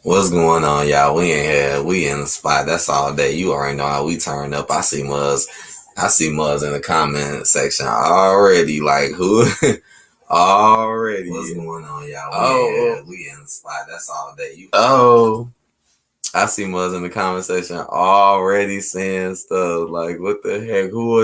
What's going on, y'all? We in here. We in the spot. That's all day. You already know how we turn up. I see Muzz. I see Muzz in the comment section already. Like who? Already. What's going on, y'all? We in here. We in the spot. That's all day. I see Muzz in the comment section already saying stuff like, "What the heck? Who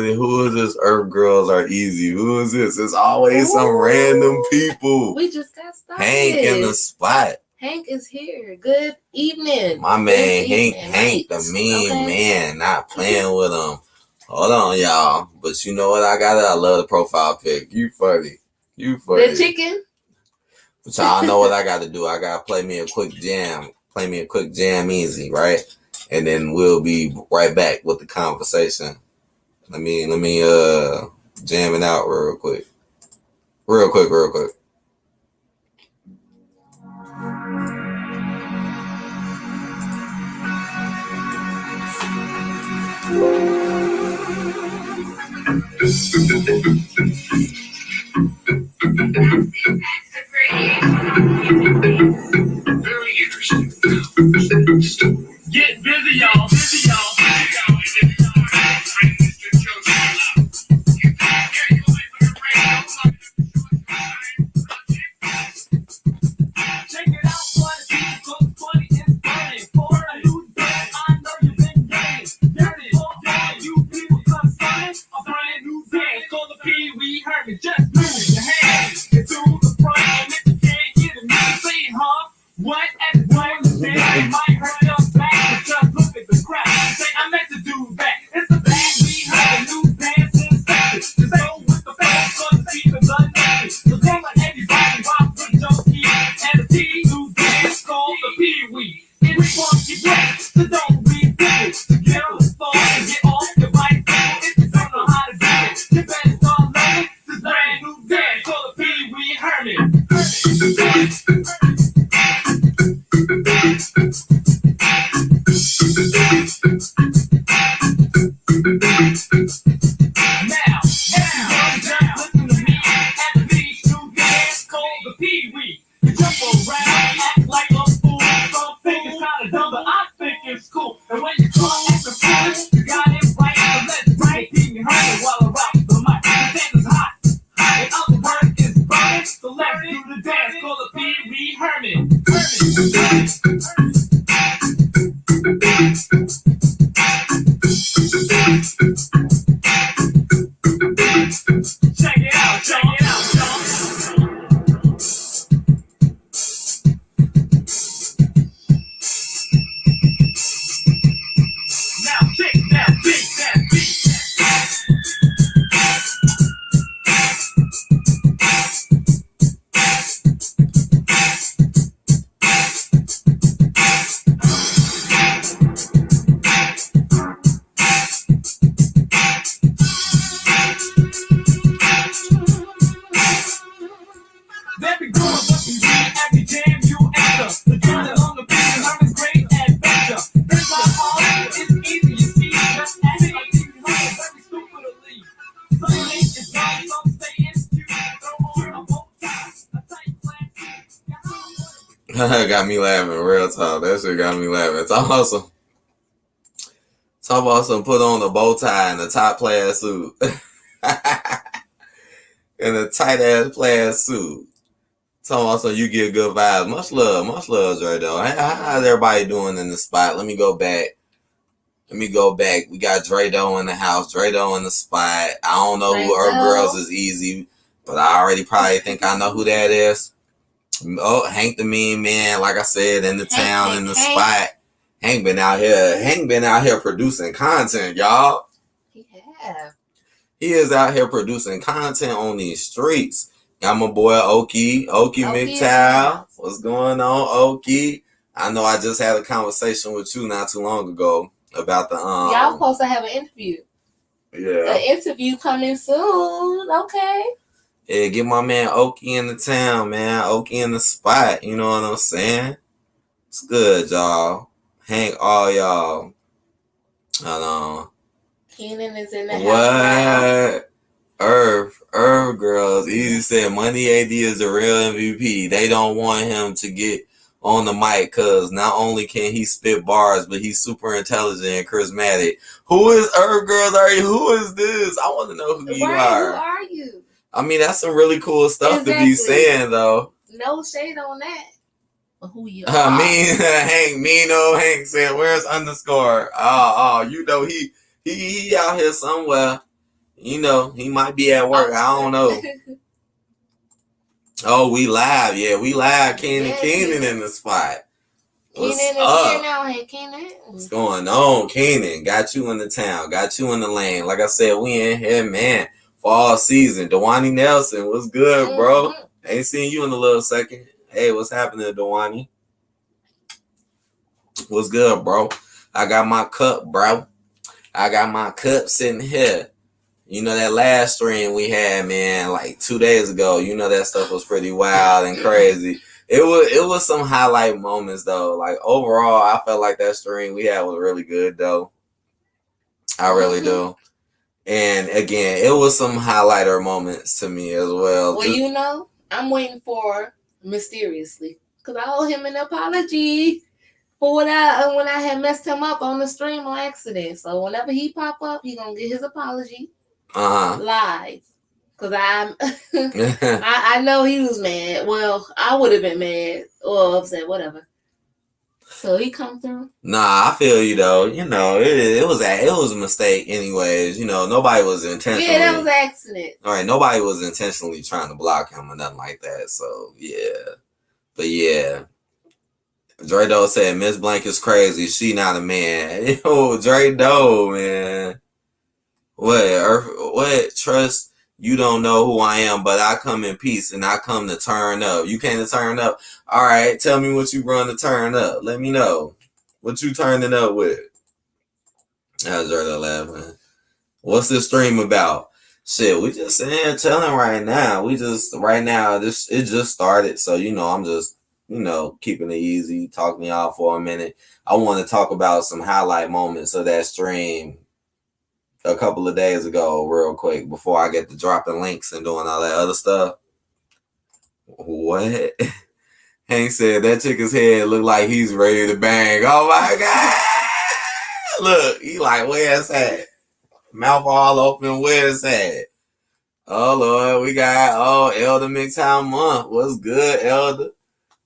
is this? Earth girls are easy. Who is this? It's always some random people." We just got started. Hank in the spot. Hank is here. Good evening. My man Hank, the mean man, not playing with him. Hold on, y'all. But you know what? I love the profile pic. You funny. The chicken. But y'all know what I got to do. I got to play me a quick jam. Play me a quick jam easy, right? And then we'll be right back with the conversation. Let me jam it out real quick. Real quick. Very interesting. Get busy, y'all. Check it out, funny and funny. For a new day, I know you've been dirty. You people concerning a brand new dance called the Pee Wee Herman. Just move your hands into the front, and if you can't get it, say, huh? What at the time of it might hurt your back, but just look at the crowd. Say, I meant to do that. It's the Pee Wee Herman new dance inspector. Just go with the fans, cause it's even the naked. So don't let anybody rock with your key. And the T new dance called the Pee Wee. It's funky break, so don't be different. To get on the floor and get off your bicycle. If you don't know how to do it, you better start learning this brand new dance called the Pee Wee Herman. Now, listen to me at the beach, new dance called the Pee Wee. You jump around, act like a fool. Some think it's kinda dumb, but I think it's cool. And when you try acting foolish, you got it right. So let's right, keep me hurting while I rock the mic. The dance is hot. In other words, it's burning. So let's do the dance called the Pee Wee Herman. Check it out, y'all. Now kick that beat. There be going what you read every jam you enter. The journey on the Pee Wee Herman's great adventure. It's not hard, it's easy, you see. Just act like Pee Wee Herman, very stupid to leave. Some think it's wrong, some say it's cute. Throw on a bow tie, a tight black suit. Got me laughing, real talk. That shit got me laughing. It's awesome. Put on a bow tie and a top plaid suit. And a tight ass plaid suit. Also, you get good vibes. Much love, Dre though. How's everybody doing in the spot? Let me go back. We got Drado in the house, Drado in the spot. I don't know who Earth Girls is easy, but I already probably think I know who that is. Oh, Hank the mean man, like I said, in the town, in the spot. Hank been out here producing content, y'all. He is out here producing content on these streets. Got my boy Okie McTowell. What's going on, Okie? I know I just had a conversation with you not too long ago about the Y'all supposed to have an interview. Yeah. An interview coming soon. Okay. Yeah, get my man Okie in the town, man. Okie in the spot. You know what I'm saying? It's good, y'all. Hank, all y'all. Hold on. Keenan is in the house. What? Irv girls. Easy said MoneyAD is the real MVP. They don't want him to get on the mic, because not only can he spit bars, but he's super intelligent and charismatic. Who is Herb Girls? Who is this? I want to know who you are. Who are you? I mean, that's some really cool stuff to be saying, though. No shade on that. But who you are? Hank said, "Where's underscore?" Oh, you know he out here somewhere. You know, he might be at work. I don't know. Oh, we live. Yeah, we live. Keenan in the spot. What's up? Now. Hey, Keenan. What's going on, Keenan? Got you in the town. Got you in the lane. Like I said, we in here, man. Fall season. Dewani Nelson, what's good, bro? Ain't seen you in a little second. Hey, what's happening, Dewani? What's good, bro? I got my cup, bro. I got my cup sitting here. You know, that last stream we had, man, like 2 days ago, you know, that stuff was pretty wild and crazy. It was some highlight moments, though. Like, overall, I felt like that stream we had was really good, though. I really do. And, again, it was some highlighter moments to me as well. Well, you know, I'm waiting for Mysteriously, because I owe him an apology for when I had messed him up on the stream on accident. So whenever he pop up, he gonna get his apology live. Cause I know he was mad. Well, I would have been mad or upset, whatever. So he come through. Nah, I feel you though. You know, it was a mistake, anyways. You know, nobody was intentionally. Yeah, that was an accident. All right, nobody was intentionally trying to block him or nothing like that. So yeah, but yeah. Dre Doe said Miss Blank is crazy. She not a man. Yo, Dre Doe, man. What? Trust, you don't know who I am, but I come in peace and I come to turn up. You came to turn up? All right, tell me what you run to turn up. Let me know. What you turning up with? That's Dre Doe laughing. What's this stream about? Shit, we just sitting here chilling right now. It just started. So, you know, I'm just, you know, keeping it easy, talking to y'all for a minute. I want to talk about some highlight moments of that stream a couple of days ago, real quick, before I get to dropping links and doing all that other stuff. What? Hank said that chicken's head look like he's ready to bang. Oh my God! Look, he like, where's that? Mouth all open, where's that? Oh Lord, we got Elder McTown Month. What's good, Elder?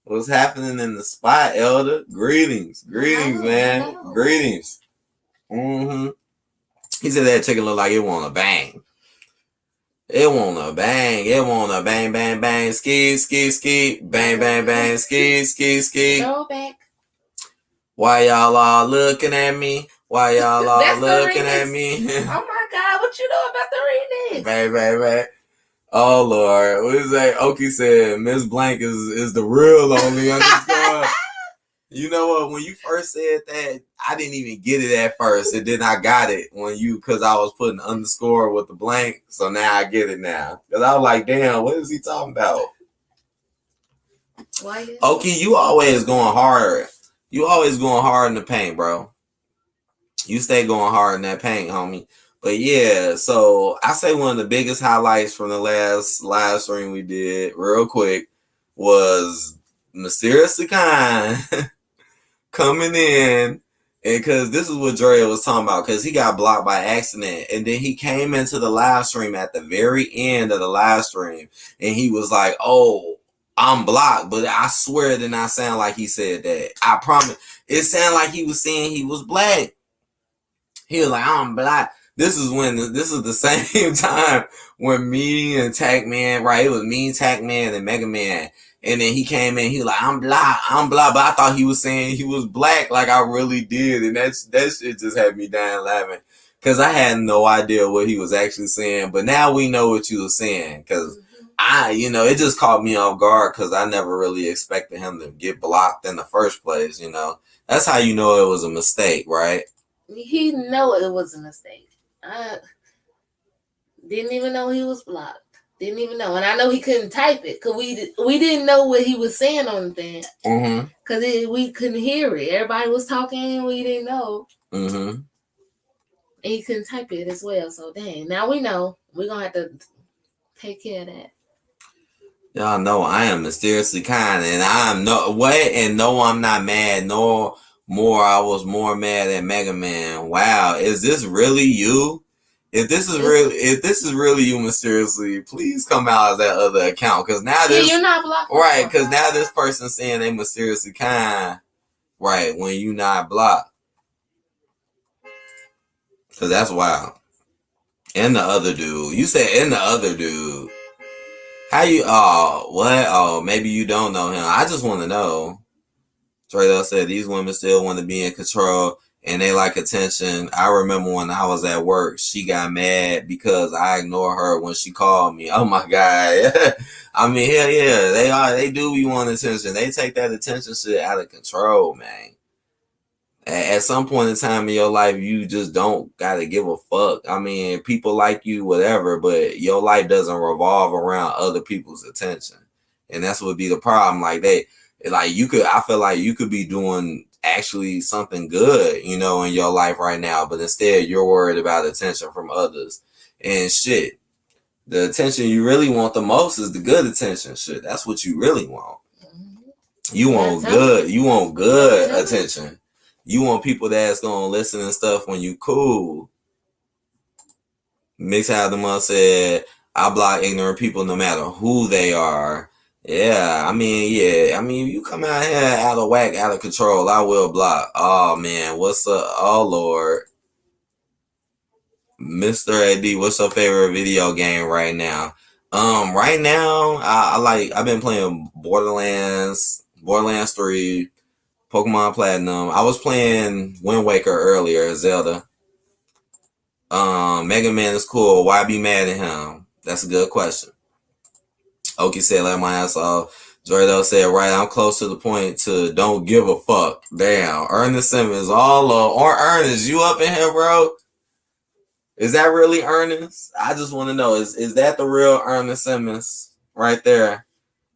What's happening in the spot, Elder? Greetings, man. Greetings. He said that chicken look like it want to bang. It want to bang. It want to bang, bang, bang. Ski, ski, ski. Bang, bang, bang. Ski, ski, ski. Go back. Why y'all all looking at me? Why y'all all looking at me? Oh my God, what you know about the remix? Bang, bang, bang. Oh Lord, what is that? Oki said Miss Blank is the real only underscore. You know what? When you first said that, I didn't even get it at first, and then I got it because I was putting underscore with the blank. So now I get it now. Because I was like, damn, what is he talking about? Why? Oki, you always going hard. You always going hard in the paint, bro. You stay going hard in that paint, homie. But yeah, so I say one of the biggest highlights from the last live stream we did, real quick, was Mysteriously Kind coming in. And because this is what Dre was talking about, because he got blocked by accident. And then he came into the live stream at the very end of the live stream. And he was like, oh, I'm blocked. But I swear it did not sound like he said that. I promise. It sounded like he was saying he was black. He was like, I'm black. This is the same time when me and Tac Man, right? It was me, Tac Man, and Mega Man. And then he came in, he was like, I'm black. But I thought he was saying he was black, like I really did. And that shit just had me dying laughing. Because I had no idea what he was actually saying. But now we know what you were saying. Because it just caught me off guard because I never really expected him to get blocked in the first place, you know. That's how you know it was a mistake, right? He know it was a mistake. I didn't even know he was blocked. Didn't even know. And I know he couldn't type it because we didn't know what he was saying on the thing. Because we couldn't hear it. Everybody was talking. We didn't know. And he couldn't type it as well. So, dang. Now we know. We're going to have to take care of that. Y'all know I am mysteriously kind, and I'm no, I'm not mad. No more, I was more mad at Mega Man. Wow, is this really you? If this is really you, mysteriously, please come out of that other account, because now Yeah, you're not blocked. right, because now this person saying they mysteriously kind, right, when you not blocked, because that's wild. And the other dude, you said, and the other dude. How you? Oh, what? Oh, maybe you don't know him. I just want to know. Trado said these women still want to be in control and they like attention. I remember when I was at work, she got mad because I ignored her when she called me. Oh my God. I mean, hell yeah, they do be wanting attention. They take that attention shit out of control, man. At some point in time in your life, you just don't gotta give a fuck. I mean, people like you, whatever, but your life doesn't revolve around other people's attention, and that's what be the problem. I feel like you could be doing actually something good, in your life right now, but instead you're worried about attention from others and shit. The attention you really want the most is the good attention. Shit, that's what you really want. You want good. You want good attention. You want people that's gonna listen and stuff when you cool. Mix Out the Month said, I block ignorant people no matter who they are. Yeah, I mean, if you come out here out of whack, out of control, I will block. Oh man, what's up? Oh Lord. Mr. AD, what's your favorite video game right now? Right now, I've been playing Borderlands 3, Pokemon Platinum. I was playing Wind Waker earlier, Zelda. Mega Man is cool. Why be mad at him? That's a good question. Oki said, let my ass off. Jordo said, right, I'm close to the point to don't give a fuck. Damn. Ernest Simmons, all or Ernest, you up in here, bro? Is that really Ernest? I just want to know, is that the real Ernest Simmons right there?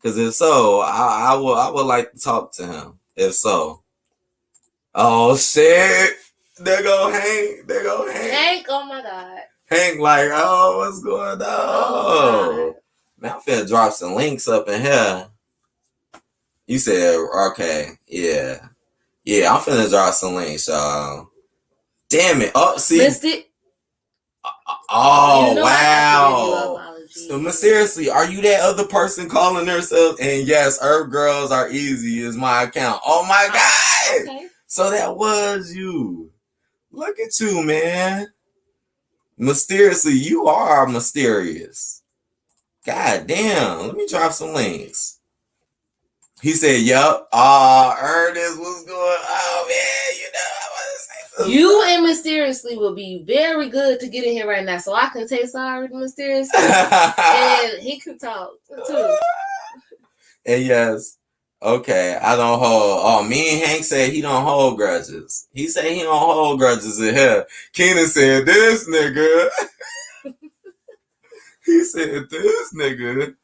Because if so, I would like to talk to him. If so. Oh shit. There go Hank. Hank, oh my God. Hank like, oh, what's going on? Oh, man, I'm finna drop some links up in here. You said, okay, yeah. Yeah, I'm finna drop some links, y'all. Damn it. Oh, see. Missed it. Oh, wow. So, seriously, are you that other person calling herself? And yes, Herb Girls Are Easy is my account. Oh my God. Okay. So that was you. Look at you, man. Mysteriously, you are mysterious. God damn. Let me drop some links. He said, yup. Ernest, what's going on? Oh, man, I want to say something. You and Mysteriously will be very good to get in here right now. So I can say sorry to Mysteriously. And he can talk, too. And yes. Okay, I don't hold. Oh, me and Hank said he don't hold grudges. He said he don't hold grudges in here. Keenan said, this nigga. He said, this nigga.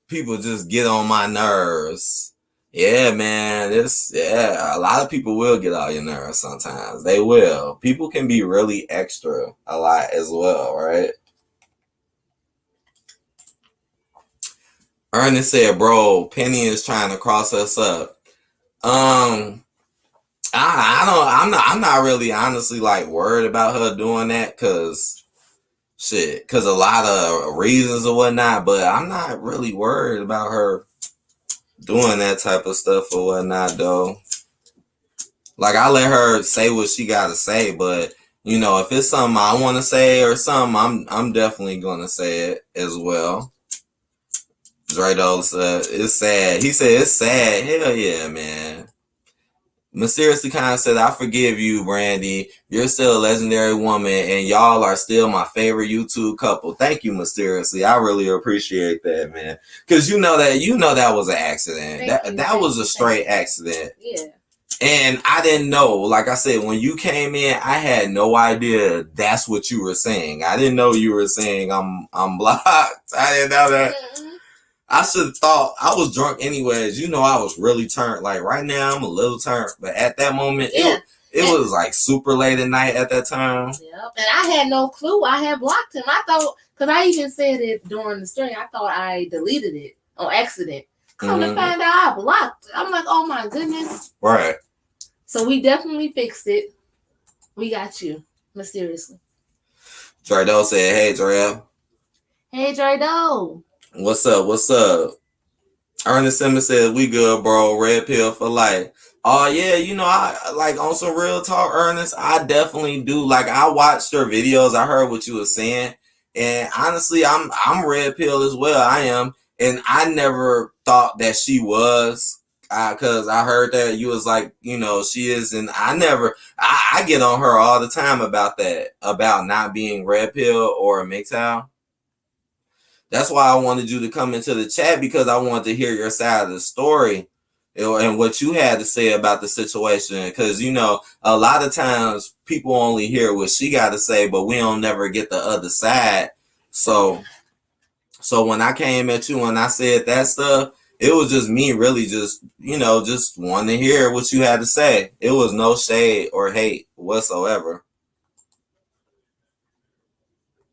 People just get on my nerves. Yeah, man. A lot of people will get on your nerves sometimes. They will. People can be really extra a lot as well, right? Ernest said, bro, Penny is trying to cross us up. I'm not really honestly like worried about her doing that because a lot of reasons or whatnot, but I'm not really worried about her doing that type of stuff or whatnot though. Like I let her say what she gotta say, but if it's something I want to say or something, I'm definitely gonna say it as well. Drado said, it's sad. He said, it's sad. Hell yeah, man. Mysteriously Kind said, I forgive you, Brandy. You're still a legendary woman, and y'all are still my favorite YouTube couple. Thank you, Mysteriously. I really appreciate that, man. Because that was an accident. That was a straight accident. Yeah. And I didn't know. Like I said, when you came in, I had no idea that's what you were saying. I didn't know you were saying I'm blocked. I didn't know that. Mm-hmm. I should have thought I was drunk anyways. I was really turned. Like right now, I'm a little turned. But at that moment, it was like super late at night at that time. Yep. And I had no clue I had blocked him. I thought, because I even said it during the stream, I thought I deleted it on accident. Come to find out, I blocked. I'm like, oh my goodness. Right. So we definitely fixed it. We got you, mysteriously. Drado said, "Hey, Drell. Hey, Drado. What's up? What's up?" Ernest Simmons said, "We good, bro. Red pill for life." Oh yeah, you know, I like on some real talk, Ernest. I definitely do. Like, I watched your videos. I heard what you were saying, and honestly, I'm red pill as well. I am, and I never thought that she was. Cause I heard that you was like, you know, she is, and I get on her all the time about that, about not being red pill or MGTOW. That's why I wanted you to come into the chat, because I wanted to hear your side of the story, you know, and what you had to say about the situation. Because, you know, a lot of times people only hear what she got to say, but we don't never get the other side. So when I came at you and I said that stuff, it was just me really just, you know, just wanting to hear what you had to say. It was no shade or hate whatsoever.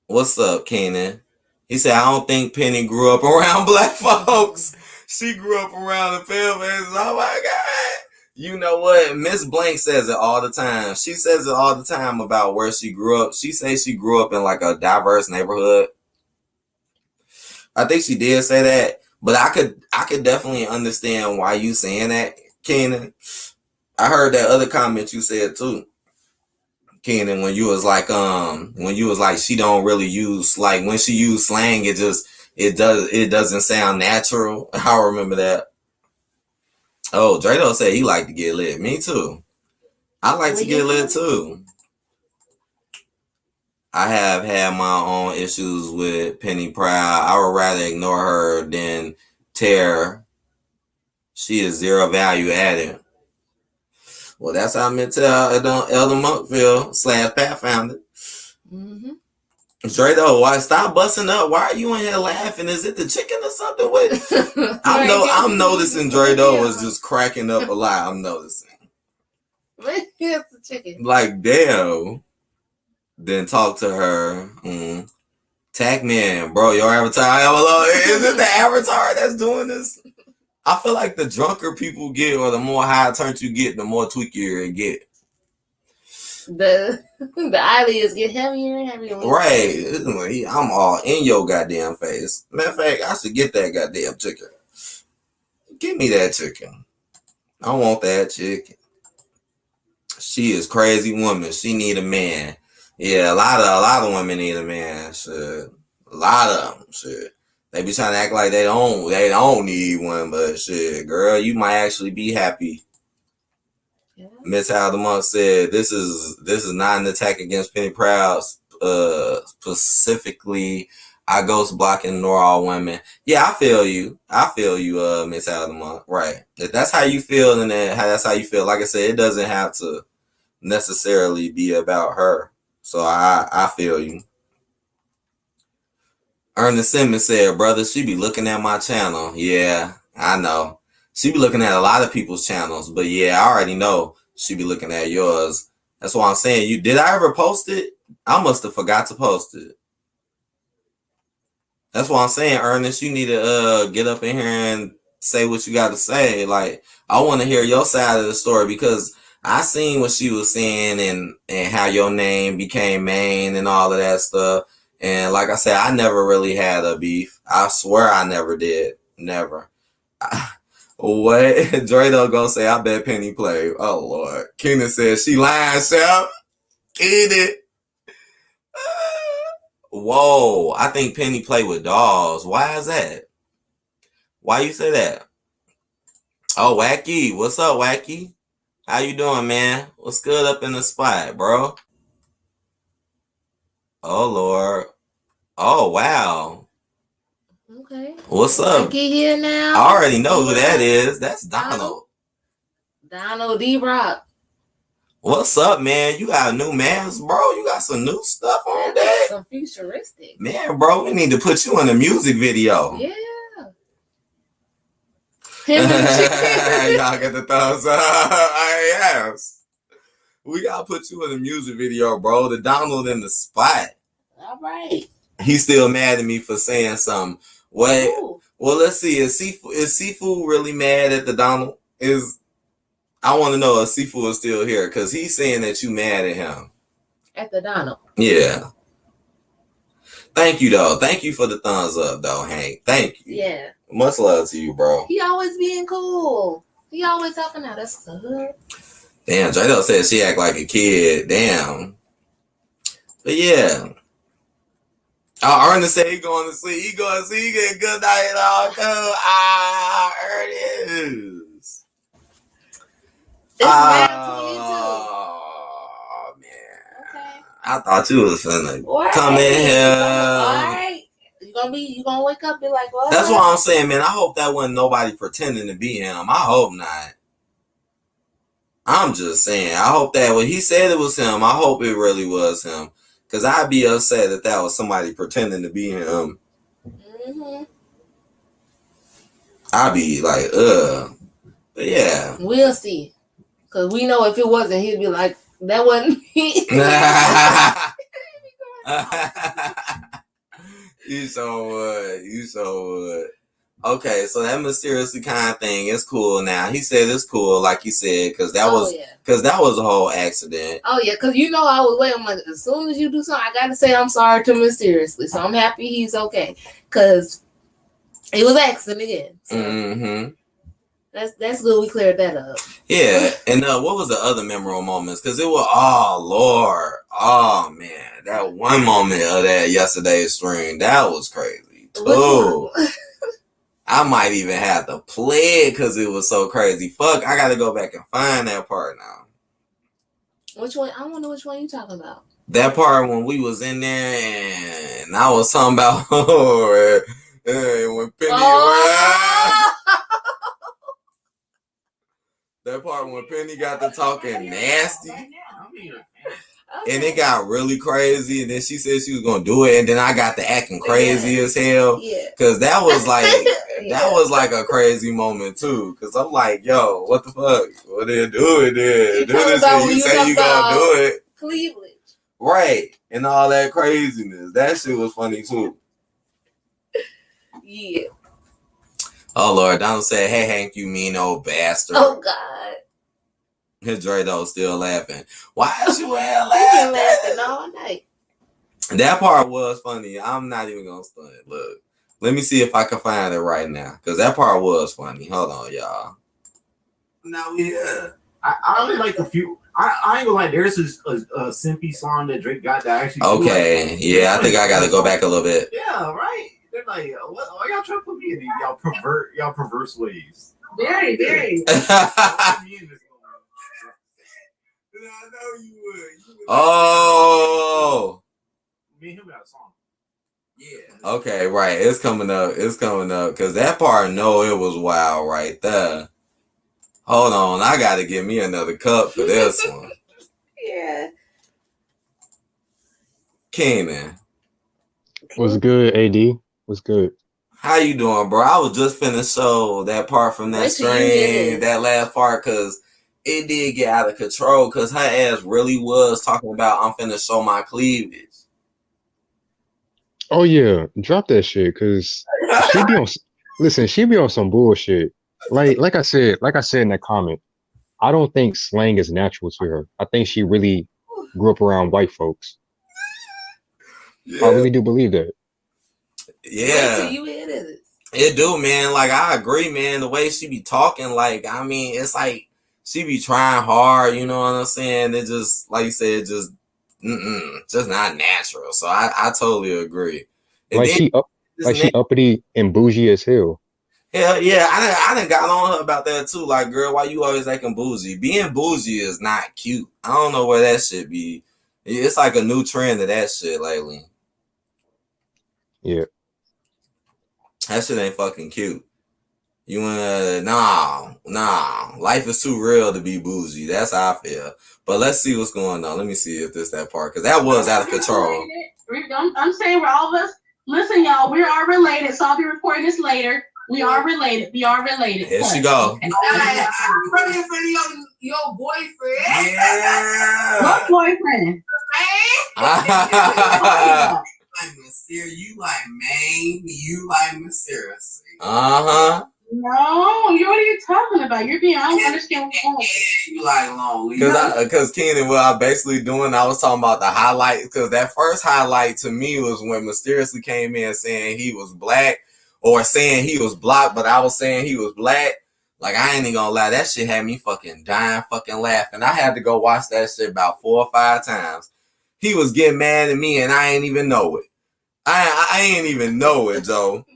What's up, Kenan? He said, "I don't think Penny grew up around black folks. She grew up around the Philippines." Oh my God. You know what? Miss Blank says it all the time. She says it all the time about where she grew up. She says she grew up in like a diverse neighborhood. I think she did say that, but I could definitely understand why you saying that, Kenan. I heard that other comment you said too, Kenan, when you was like she don't really use, like, when she use slang, it doesn't sound natural. I remember that. Oh, Drado said he like to get lit. Me too. I like to get lit too. I have had my own issues with Penny Proud. I would rather ignore her than tear. She is zero value added. Well, that's how I meant to Elder Monkville / Pathfinder. Mm-hmm. Drado, why stop busting up? Why are you in here laughing? Is it the chicken or something? With I'm noticing Drado was just cracking up a lot. I'm noticing. It's the chicken. Like, damn. Then talk to her. Tac Man, bro, your avatar. Is it the avatar that's doing this? I feel like the drunker people get, or the more high turned you get, the more tweakier it get. The eyelids get heavier and heavier. Right. I'm all in your goddamn face. Matter of fact, I should get that goddamn chicken. Give me that chicken. I want that chicken. She is crazy woman. She need a man. Yeah, a lot of women need a man. Shit. A lot of them. Shit. They be trying to act like they don't need one, but shit, girl, you might actually be happy. Yeah. Miss How the Month said, this is not an attack against Penny Proud. Specifically, I ghost block and ignore all women. Yeah, I feel you, Miss How the Month. Right. If that's how you feel, and that's how you feel. Like I said, it doesn't have to necessarily be about her. So I feel you. Ernest Simmons said, "Brother, she be looking at my channel." Yeah, I know. She be looking at a lot of people's channels, but yeah, I already know she be looking at yours. That's why I'm saying, did I ever post it? I must have forgot to post it. That's why I'm saying, Ernest, you need to get up in here and say what you got to say. Like, I want to hear your side of the story, because I seen what she was saying and how your name became main and all of that stuff. And like I said, I never really had a beef. I swear I never did. Never. What? Drado gonna say, I bet Penny played. Oh, Lord. Kenan says, she lying, Chef. Eat it. Whoa. I think Penny played with dolls. Why is that? Why you say that? Oh, Wacky. What's up, Wacky? How you doing, man? What's good up in the spot, bro? Oh, Lord. Oh, wow. Okay. What's up? Wacky here now. I already know who that is. That's Donald. Donald D-Rock. What's up, man? You got a new mask, bro? You got some new stuff on there? Some futuristic. Man, bro, we need to put you in a music video. Yeah. Him and the chicken. Y'all get the thumbs up. Yes. We gotta put you in a music video, bro. The Donald in the spot. All right. He's still mad at me for saying something. What? Ooh. Well, let's see. Is Sifu really mad at the Donald? I want to know if Sifu is still here because he's saying that you mad at him. At the Donald. Yeah. Thank you, though. Thank you for the thumbs up, though, Hank. Thank you. Yeah. Much love to you, bro. He always being cool. He always helping out. That's good. Damn, Jado said she act like a kid. Damn. But yeah. Ernest said he going to sleep. He going to sleep. He get good night all cool. Ernest. It's round 22. Oh, man. Okay. I thought you was finna Right. come in here. Alright. You gonna wake up and be like, what? That's what I'm saying, man. I hope that wasn't nobody pretending to be him. I hope not. I'm just saying. I hope that when he said it was him, I hope it really was him. Because I'd be upset if that was somebody pretending to be him. Mm-hmm. I'd be like, ugh. But yeah. We'll see. Because we know if it wasn't, he'd be like, that wasn't me. You so would. You so would. Okay, so that mysteriously kind thing is cool now. He said it's cool, like he said, because that was a whole accident. Oh yeah, because you know I was waiting. I'm like, as soon as you do something, I gotta say I'm sorry to mysteriously. So I'm happy he's okay, because it was accident again. So Mm-hmm. That's good. We cleared that up. Yeah, and what was the other memorable moments? Because it was, oh Lord, oh man, that one moment of that yesterday's stream, that was crazy. Oh. I might even have to play it because it was so crazy. Fuck, I gotta go back and find that part now. Which one? I wonder which one you talking about. That part when we was in there and I was talking about when Penny. Oh. That part when Penny got to talking nasty. And it got really crazy, and then she said she was gonna do it, and then I got to acting crazy as hell. Yeah. Cause that was like that was like a crazy moment too. Cause I'm like, yo, what the fuck? What did do it then? Do this and you say you gonna do it. Cleveland. Right. And all that craziness. That shit was funny too. Yeah. Oh Lord, Donald said, hey Hank, you mean old bastard. Oh God. His Drado still laughing. Why is you laughing? Been laughing all night. That part was funny. I'm not even gonna stunt. Look, let me see if I can find it right now, because that part was funny. Hold on, y'all. Now we I only like a few. I ain't gonna lie. There's a Simpy song that Drake got that actually. Okay, yeah, I think I gotta go back a little bit. Yeah, right. They're like, what? Why y'all trying to put me in these y'all perverse ways? Very, very. I know you would. Oh. Me and him got a song. Yeah. Okay, right. It's coming up. Because that part, no, it was wild right there. Hold on. I got to get me another cup for this one. Yeah. Keenan. What's good, AD? What's good? How you doing, bro? I was just finna show that part from that stream, that last part, because it did get out of control, because her ass really was talking about, I'm finna show my cleavage. Oh yeah, drop that shit, cause she be on. Listen, she be on some bullshit. Like I said in that comment, I don't think slang is natural to her. I think she really grew up around white folks. Yeah. I really do believe that. Yeah. It do, man. Like, I agree, man. The way she be talking, like, I mean, it's like she be trying hard, you know what I'm saying? It just, like you said, just not natural. So I totally agree. And like she uppity and bougie as hell. Hell yeah, I done got on her about that too. Like, girl, why you always acting bougie? Being bougie is not cute. I don't know where that shit be. It's like a new trend of that shit lately. Yeah. That shit ain't fucking cute. You wanna nah. Life is too real to be bougie. That's how I feel. But let's see what's going on. Let me see if this that part, because that was out of control. I'm saying we're all of us. Listen, y'all, we are related. So I'll be recording this later. We are related. Here she go. Your boyfriend. Yeah. What boyfriend? Mysterious. You like Maine. You like Mysterious. Uh-huh. No, what are you talking about? You're being, I don't understand what's going on. You like Long. Because Keenan, what I basically doing, I was talking about the highlight, because that first highlight to me was when Mysteriously came in saying he was black, or saying he was black, but I was saying he was black. Like, I ain't even gonna lie, that shit had me fucking dying, fucking laughing. I had to go watch that shit about 4 or 5 times. He was getting mad at me, and I ain't even know it. I ain't even know it, Joe.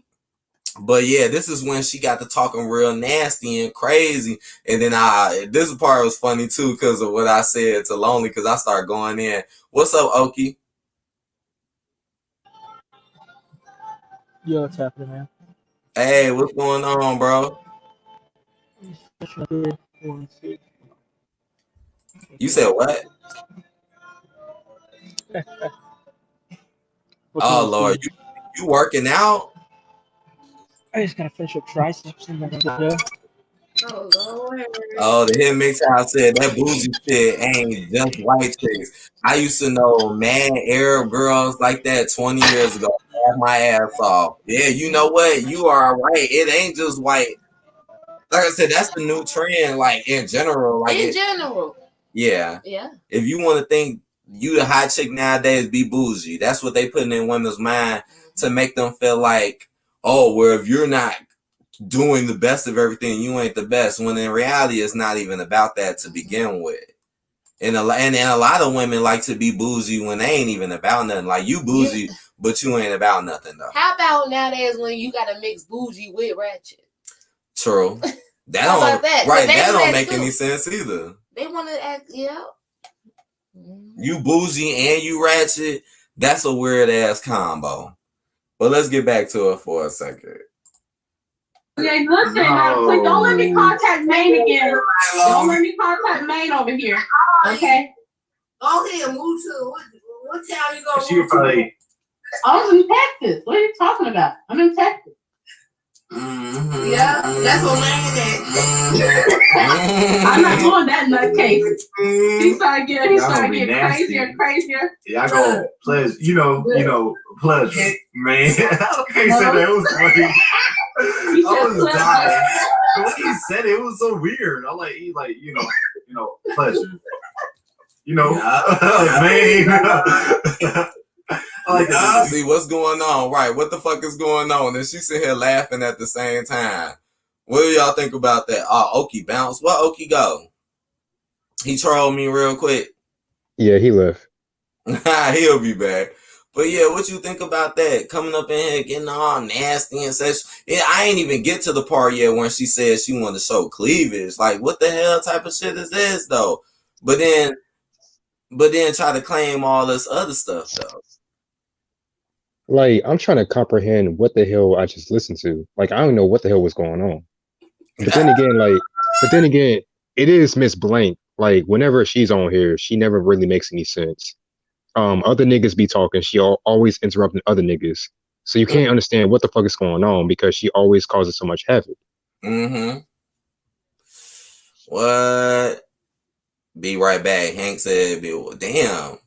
But yeah, this is when she got to talking real nasty and crazy. And then this part was funny too, because of what I said to Lonely, because I started going in. What's up, Oki? Yo, what's happening, man? Hey, what's going on, bro? You said what? Oh Lord, you working out? I just gotta finish up triceps and then I'm done. Oh Lord. Oh, the hit mix house said that bougie shit ain't just white chicks. I used to know mad Arab girls like that 20 years ago. Laugh my ass off. Yeah, you know what? You are right. It ain't just white. Like I said, that's the new trend. Like in general, like In general. yeah. Yeah. If you want to think you the hot chick nowadays, be bougie. That's what they putting in women's mind to make them feel like, oh, well, if you're not doing the best of everything, you ain't the best. When in reality, it's not even about that to begin with. And a lot of women like to be bougie when they ain't even about nothing. Like you bougie, but you ain't about nothing though. How about nowadays when you gotta mix bougie with ratchet? True. That How don't about that? right. They That do don't that make too. any sense either. They want to act, yeah. You bougie and you ratchet. That's a weird ass combo. But let's get back to it for a second. Okay, listen, please don't let me contact Maine again. Don't let me contact Maine over here. Okay? Go ahead, move to what town you gonna She move to? probably. I was in Texas. What are you talking about? I'm in Texas. Mm-hmm. Yeah, that's what Maine I'm not doing that nutcase. He started getting crazier and crazier. Y'all go pleasure, pleasure, man. I can't say that. It was funny. He I said was pleasure. dying. The way he said it was so weird. I like, pleasure. Man. I like that. See what's going on, right? What the fuck is going on? And she sit here laughing at the same time. What do y'all think about that? Oh, Oki bounce. Where Oki go? He trolled me real quick. Yeah, he left. He'll be back. But yeah, what you think about that? Coming up in here, getting all nasty and such. Yeah, I ain't even get to the part yet when she said she wanted to show cleavage. Like, what the hell type of shit is this though? But then try to claim all this other stuff though. Like, I'm trying to comprehend what the hell I just listened to. Like, I don't know what the hell was going on. But then again, it is Miss Blank. Like, whenever she's on here, she never really makes any sense. Other niggas be talking. She always interrupting other niggas. So you can't understand what the fuck is going on because she always causes so much havoc. Mm-hmm. What? Be right back. Hank said, damn.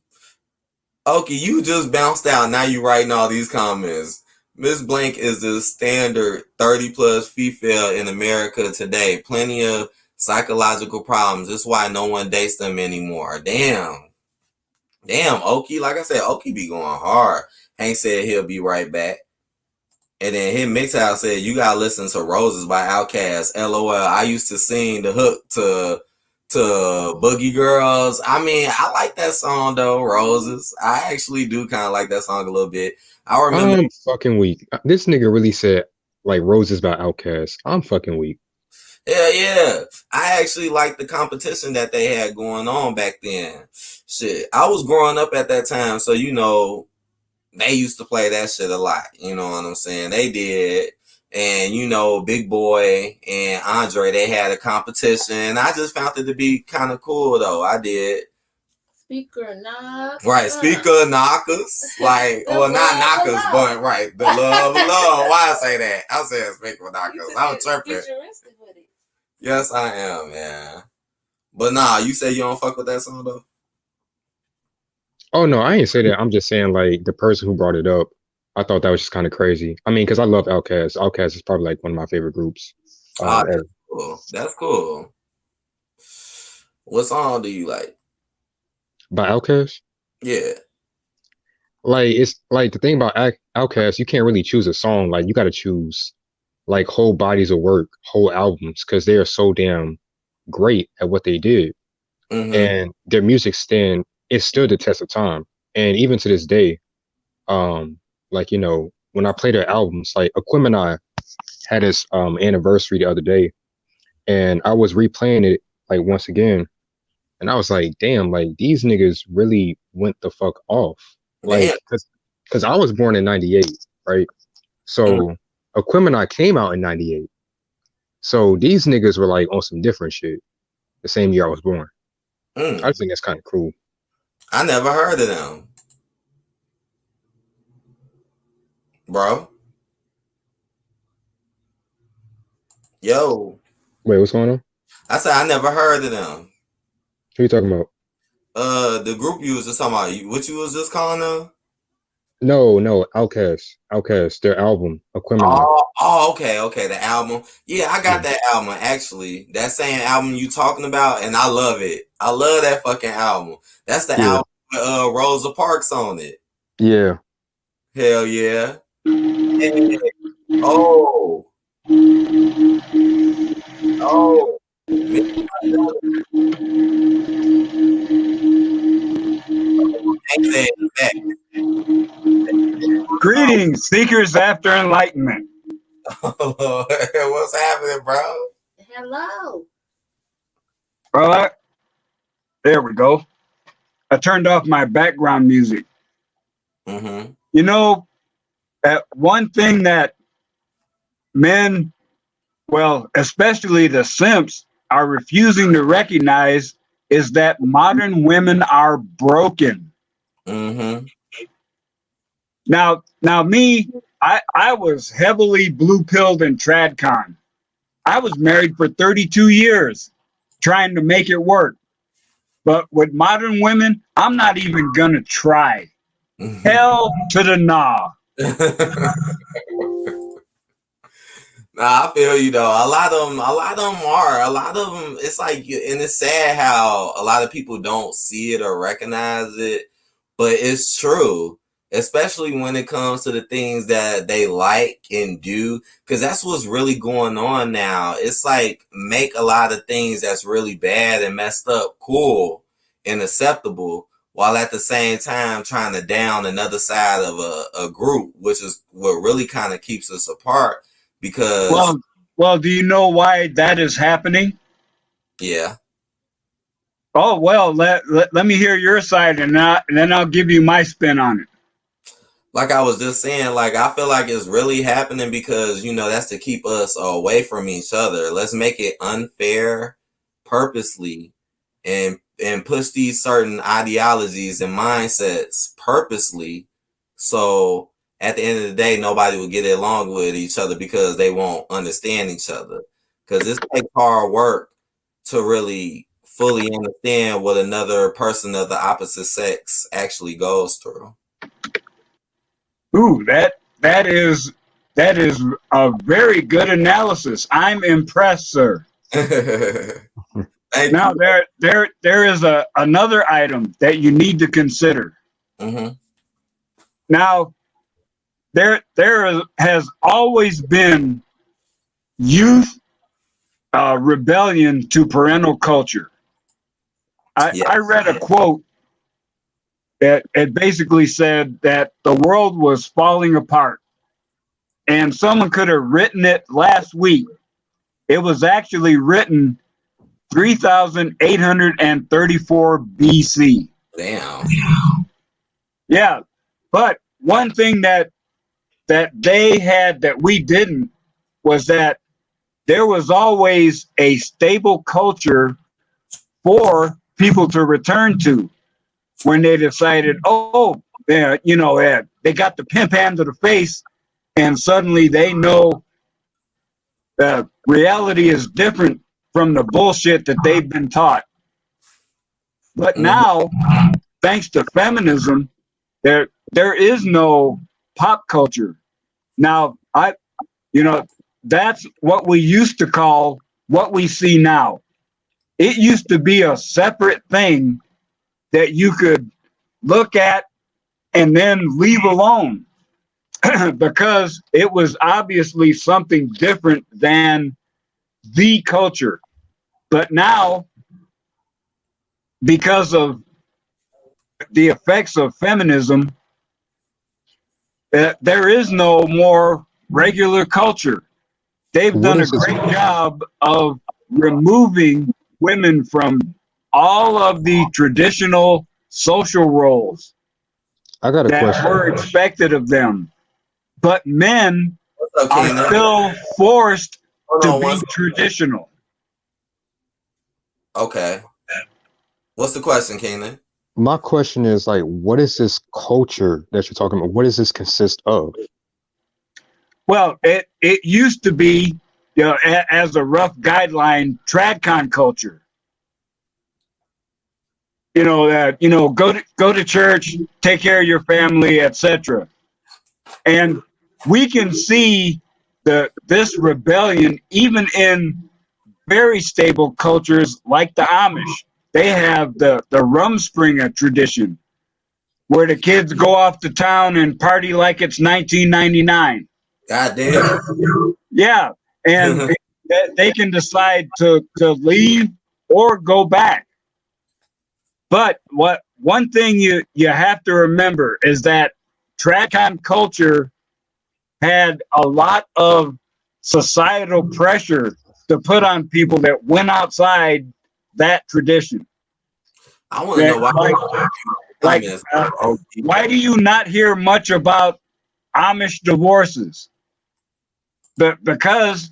Okay, you just bounced out. Now you writing all these comments. Miss Blank is the standard 30 plus female in America today. Plenty of psychological problems. That's why no one dates them anymore. Damn, Oki. Like I said, Oki be going hard. Hank said he'll be right back. And then his mix house said, you gotta listen to Roses by Outkast. LOL. I used to sing the hook to Boogie Girls. I mean, I like that song though, Roses. I actually do kind of like that song a little bit. I remember. I'm fucking weak. This nigga really said like Roses by Outkast. I'm fucking weak. Yeah. I actually like the competition that they had going on back then. Shit, I was growing up at that time, so they used to play that shit a lot. You know what I'm saying? They did. And, Big Boy and Andre, they had a competition. I just found it to be kind of cool, though. I did. Speaker knock. Right, speaker knockers. Like, well, not knockers, but, right, the love. Why I say that? I said speaker knockers. I'm tripping. Yes, I am, man. But nah, you say you don't fuck with that song, though? Oh no, I ain't say that. I'm just saying like the person who brought it up. I thought that was just kind of crazy. I mean, because I love Outkast. Outkast is probably like one of my favorite groups Ah, that's ever. cool. That's cool. What song do you like? By Outkast, Yeah. like it's like the thing about Outkast, you can't really choose a song. Like you got to choose like whole bodies of work, whole albums, because they are so damn great at what they did, Mm-hmm. and their music stand it stood the test of time, and even to this day, like when I play their albums, like Aquemini had his anniversary the other day, and I was replaying it like once again, and I was like, damn, like these niggas really went the fuck off, Damn. like because I was born in '98, right? So Aquemini came out in '98. So these niggas were like on some different shit the same year I was born. I Mm. just think that's kind of cool. I never heard of them, bro. Yo, Wait, what's going on? I said I never heard of them. Who you talking about? The group you was just talking about. What you was just calling them? No, Outkast, their album, Aquemini. Oh, okay, okay. The album. Yeah, I got Yeah, that album actually. That same album you talking about, and I love it. I love that fucking album. That's the yeah, album with Rosa Parks on it. yeah. Hell yeah. Yeah. Oh, oh. Midnight back. Greetings, seekers after enlightenment. What's happening, bro? Hello. Well, there we go. I turned off my background music. Mm-hmm. You know, one thing that men, well, especially the simps, are refusing to recognize is that modern women are broken. Mm-hmm. Now, me, I was heavily blue pilled in TradCon. I was married for 32 years trying to make it work. But with modern women, I'm not even gonna try. Hell to the nah. Nah, I feel you though. A lot of them. It's like, and it's sad how a lot of people don't see it or recognize it, but it's true. Especially when it comes to the things that they like and do, because that's what's really going on now. It's like make a lot of things that's really bad and messed up cool and acceptable, while at the same time trying to down another side of a group, which is what really kind of keeps us apart. Because Well, well, do you know why that is happening? yeah, Oh well, let me hear your side, and then I'll give you my spin on it. like I was just saying, like I feel like it's really happening because that's to keep us away from each other. Let's make it unfair purposely, and push these certain ideologies and mindsets purposely, so at the end of the day nobody will get along with each other because they won't understand each other, because it's like hard work to really fully understand what another person of the opposite sex actually goes through. Ooh, that is a very good analysis. I'm impressed, sir. Thank Now you. there is another item that you need to consider. Mm-hmm. Now has always been youth rebellion to parental culture. Yeah. I read a quote that it basically said that the world was falling apart, and someone could have written it last week. It was actually written 3,834 BC. Damn. Yeah, but one thing that they had that we didn't was that there was always a stable culture for people to return to when they decided, oh, yeah, they got the pimp hand to the face, and suddenly they know that reality is different from the bullshit that they've been taught. But Mm-hmm. now, thanks to feminism, there is no pop culture. Now, that's what we used to call what we see now. It used to be a separate thing that you could look at and then leave alone because it was obviously something different than the culture. But now, because of the effects of feminism, there is no more regular culture. They've What done a is this? great job of removing women from all of the traditional social roles I got a that question. were expected of them. But men What's up, are Keenan? still forced Hold to on be one. traditional. Okay. What's the question, Keenan? My question is like, what is this culture that you're talking about? What does this consist of? Well, it used to be, as a rough guideline, tradcon culture. That go to church, take care of your family, etc. And we can see this rebellion even in very stable cultures like the Amish. They have the Rumspringer tradition, where the kids go off to town and party like it's 1999. God damn. Yeah, and they can decide to leave or go back. But one thing you have to remember is that Tradcon culture had a lot of societal pressure to put on people that went outside that tradition. I want to know why. Like, Comments. why do you not hear much about Amish divorces? Because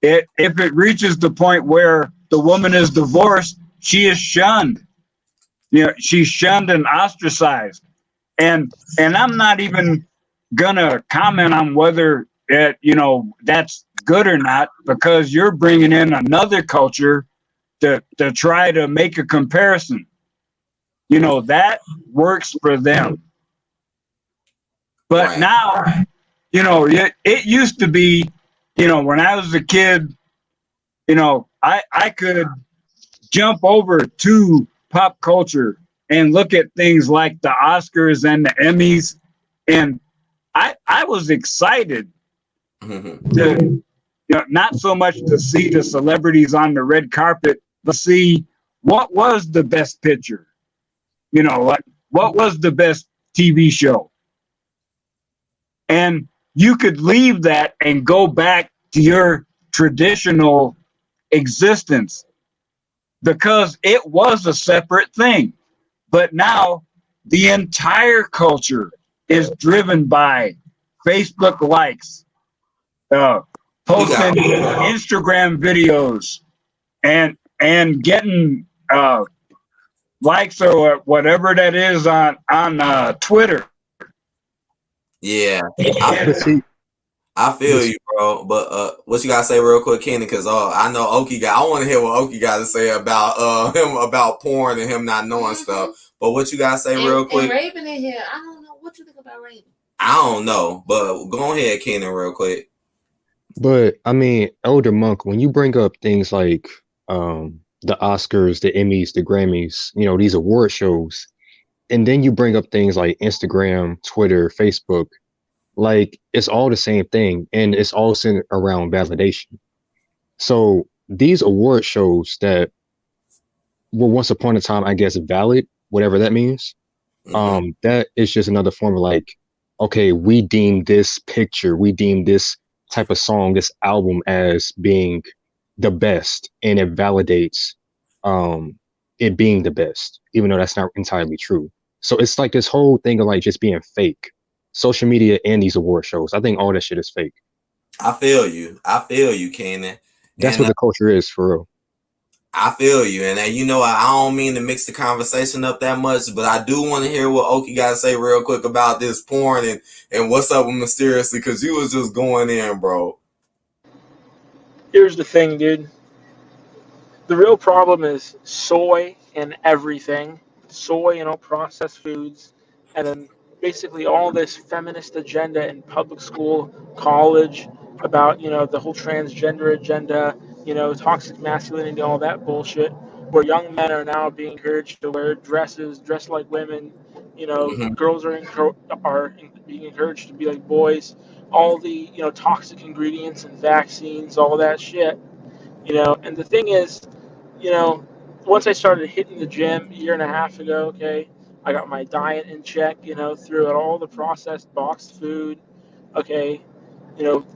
if it reaches the point where the woman is divorced, she is shunned. She's shunned and ostracized. And I'm not even gonna comment on whether that's good or not, because you're bringing in another culture to try to make a comparison. That works for them. But Right. now, it used to be, when I was a kid, I could jump over to pop culture and look at things like the Oscars and the Emmys, and I was excited to, not so much to see the celebrities on the red carpet, but see what was the best picture, what was the best TV show. And you could leave that and go back to your traditional existence because it was a separate thing. But now the entire culture is driven by Facebook likes, posting Instagram videos, and getting likes or whatever that is on Twitter. Yeah. But see, I feel this you, bro. But what you gotta say real quick, Kenny? Because I know Oki got. I want to hear what Oki got to say about him about porn and him not knowing stuff. But what you gotta say real quick? And Raven in here, I don't know what you think about Raven. I don't know, but go ahead, Kenny, real quick. But I mean, Elder Monk, when you bring up things like the Oscars, the Emmys, the Grammys, these award shows, and then you bring up things like Instagram, Twitter, Facebook, like it's all the same thing, and it's all centered around validation. So these award shows that were once upon a time, I guess, valid, whatever that means, that is just another form of like, okay, we deem this picture, we deem this type of song, this album as being the best, and it validates it being the best, even though that's not entirely true. So it's like this whole thing of like just being fake. Social media and these award shows, I think all that shit is fake. I feel you, Kenny. That's And what the culture is for real. I feel you, and I don't mean to mix the conversation up that much, but I do want to hear what Oki got to say real quick about this porn and what's up with Mysteriously, because you was just going in, bro. Here's the thing, dude. The real problem is soy in everything. Soy in all processed foods. And then basically all this feminist agenda in public school, college, about the whole transgender agenda, toxic masculinity, all that bullshit, where young men are now being encouraged to wear dresses, dress like women. Mhm. Girls are being encouraged to be like boys. All the toxic ingredients and vaccines, all that shit. And the thing is, you know, once I started hitting the gym a year and a half ago, okay, I got my diet in check, threw out all the processed boxed food, okay,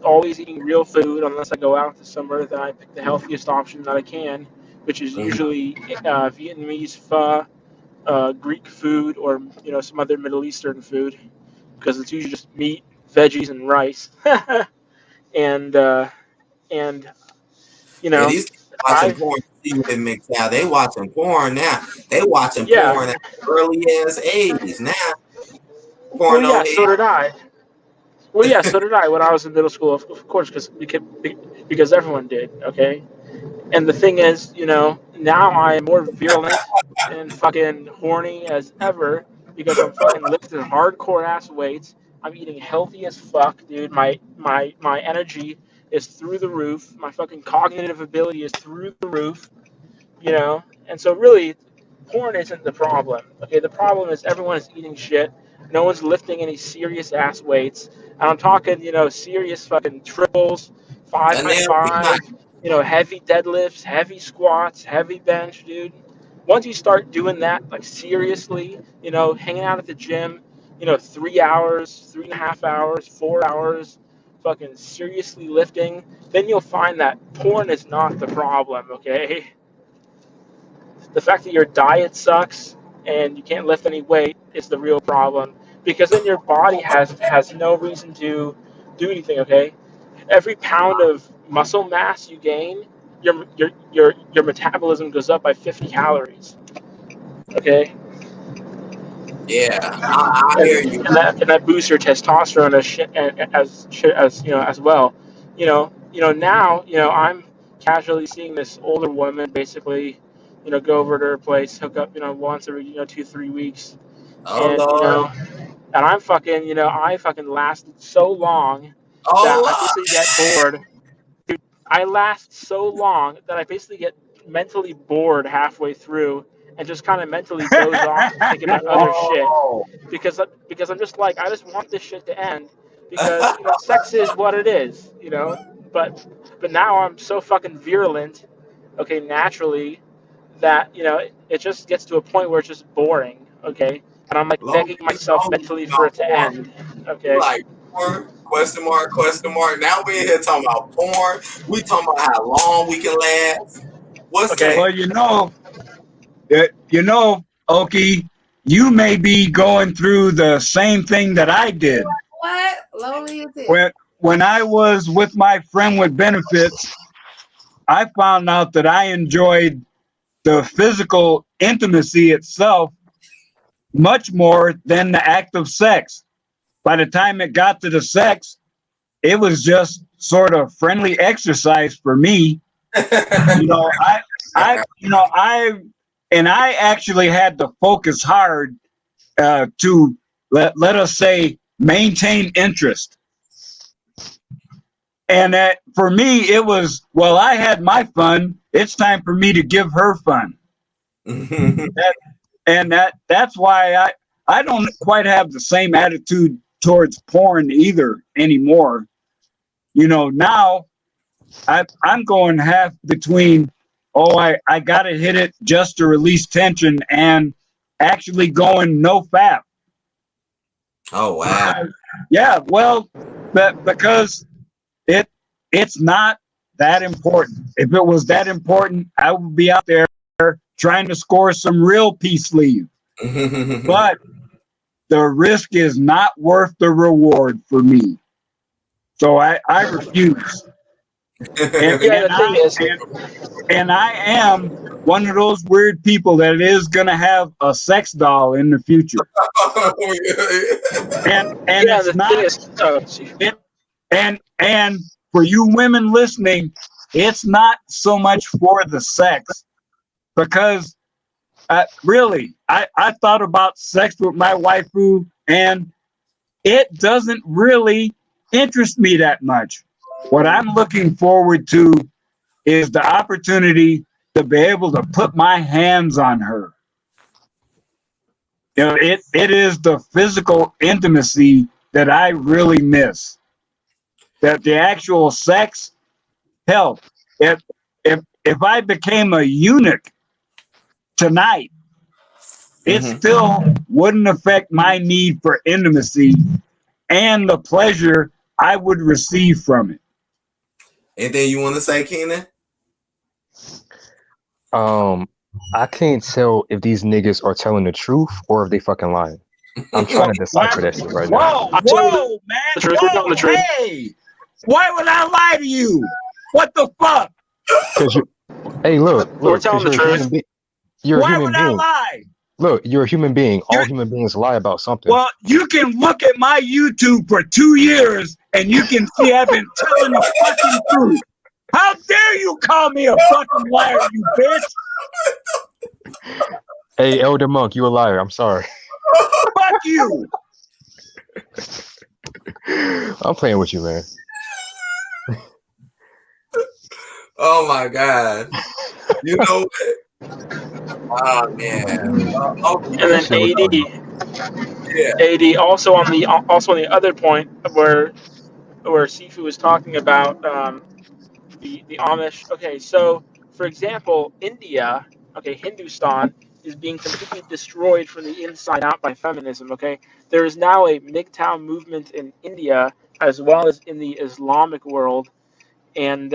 always eating real food unless I go out to somewhere that I pick the healthiest option that I can, which is Mhm. usually Vietnamese pho, Greek food, or some other Middle Eastern food, because it's usually just meat, veggies, and rice, and and you Yeah, know, these kids watching I porn. See what it makes now. They watching porn now. They watching yeah, porn at early as age now. well Porno yeah, so head. did I. Well, yeah, so did I when I was in middle school, of course, because everyone did, okay? And the thing is, now I am more virulent and fucking horny as ever because I'm fucking lifting hardcore ass weights. I'm eating healthy as fuck, dude. My energy is through the roof. My fucking cognitive ability is through the roof. And so really, porn isn't the problem. Okay, the problem is everyone is eating shit. No one's lifting any serious ass weights. And I'm talking, serious fucking triples, five A by nail be nice. five, heavy deadlifts, heavy squats, heavy bench, dude. Once you start doing that, like seriously, hanging out at the gym, 3 hours, 3.5 hours, 4 hours, fucking seriously lifting, then you'll find that porn is not the problem, okay? The fact that your diet sucks and you can't lift any weight is the real problem, because then your body has no reason to do anything. Okay, every pound of muscle mass you gain, your metabolism goes up by 50 calories. Okay, Yeah, I and hear you. that boosts your testosterone as well. Now I'm casually seeing this older woman basically go over to her place, hook up once every 2-3 weeks, Oh and Lord. and I'm fucking I fucking lasted so long that Oh I Lord. basically get bored. I last so long that I basically get mentally bored halfway through and just kind of mentally doze off and think about other shit, Whoa. because I'm just like, I just want this shit to end, because sex is what it is, but now I'm so fucking virulent, okay, naturally, that it just gets to a point where it's just boring, okay, and I'm like Long begging as myself long as mentally you for know it to porn. end, You okay. like porn? Question mark, question mark. Now we in here talking about porn. We talking about how long we can last. What's Okay. Well, next? Oki, you may be going through the same thing that I did. What? Lonely as it. When I was with my friend with benefits, I found out that I enjoyed the physical intimacy itself much more than the act of sex. By the time it got to the sex, it was just sort of friendly exercise for me. You know, I actually had to focus hard to let us say maintain interest. And for me, it was, well, I had my fun. It's time for me to give her fun. That, and that's why I don't quite have the same attitude towards porn either anymore. Now I'm going half between, oh, I got to hit it just to release tension, and actually going no fap. Oh wow. Because, yeah, well, because it it's not that important. If it was that important, I would be out there trying to score some real peace leave. But the risk is not worth the reward for me. So I refuse. And Yeah, and the thing I is, and I am one of those weird people that is gonna have a sex doll in the future. And yeah, it's the thing not is, it and for you women listening, it's not so much for the sex, because really I thought about sex with my waifu, and it doesn't really interest me that much. What I'm looking forward to is the opportunity to be able to put my hands on her. You know, it is the physical intimacy that I really miss. That the actual sex, hell, if if I became a eunuch tonight, it still wouldn't affect my need for intimacy and the pleasure I would receive from it. Anything you want to say, Keenan? I can't tell if these niggas are telling the truth or if they fucking lying. I'm trying to decipher that shit right now. Whoa, man. The truth. We're telling the truth. Hey, why would I lie to you? What the fuck? Cause you, hey, look, We're cause telling the you're a truth. human being. You're a Why human would I being. lie? Look, you're a human being. All human beings lie about something. Well, you can look at my YouTube for 2 years and you can see I've been telling the fucking truth. How dare you call me a fucking liar, you bitch? Hey, Elder Monk, you a liar. I'm sorry. Fuck you. I'm playing with you, man. Oh my God. You know what? Oh man. And then AD also on the other point where Sifu was talking about the Amish. Okay, so for example, India, okay, Hindustan is being completely destroyed from the inside out by feminism. Okay, there is now a MGTOW movement in India as well as in the Islamic world, and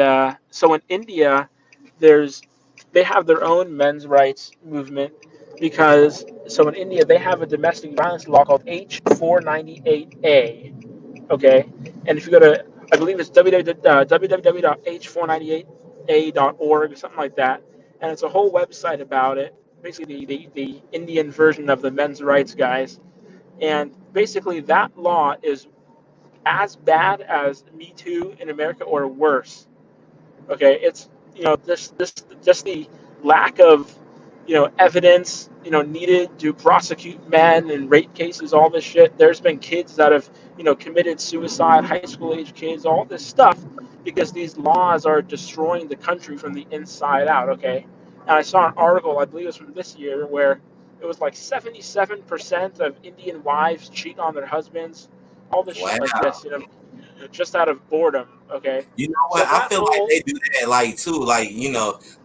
so in India, they have their own men's rights movement because so in India they have a domestic violence law called H498A. Okay, and if you go to, I believe it's www.h498a.org or something like that, and it's a whole website about it. Basically, the Indian version of the men's rights guys, and basically that law is as bad as Me Too in America or worse. Okay, it's just the lack of evidence needed to prosecute men and rape cases, all this shit. There's been kids that have committed suicide, high school age kids, all this stuff because these laws are destroying the country from the inside out. Okay, and I saw an article, I believe it was from this year, where it was like 77% of Indian wives cheat on their husbands, all this wow. shit like this, just out of boredom. Okay, You know so what? I that feel like whole they do that, like too, like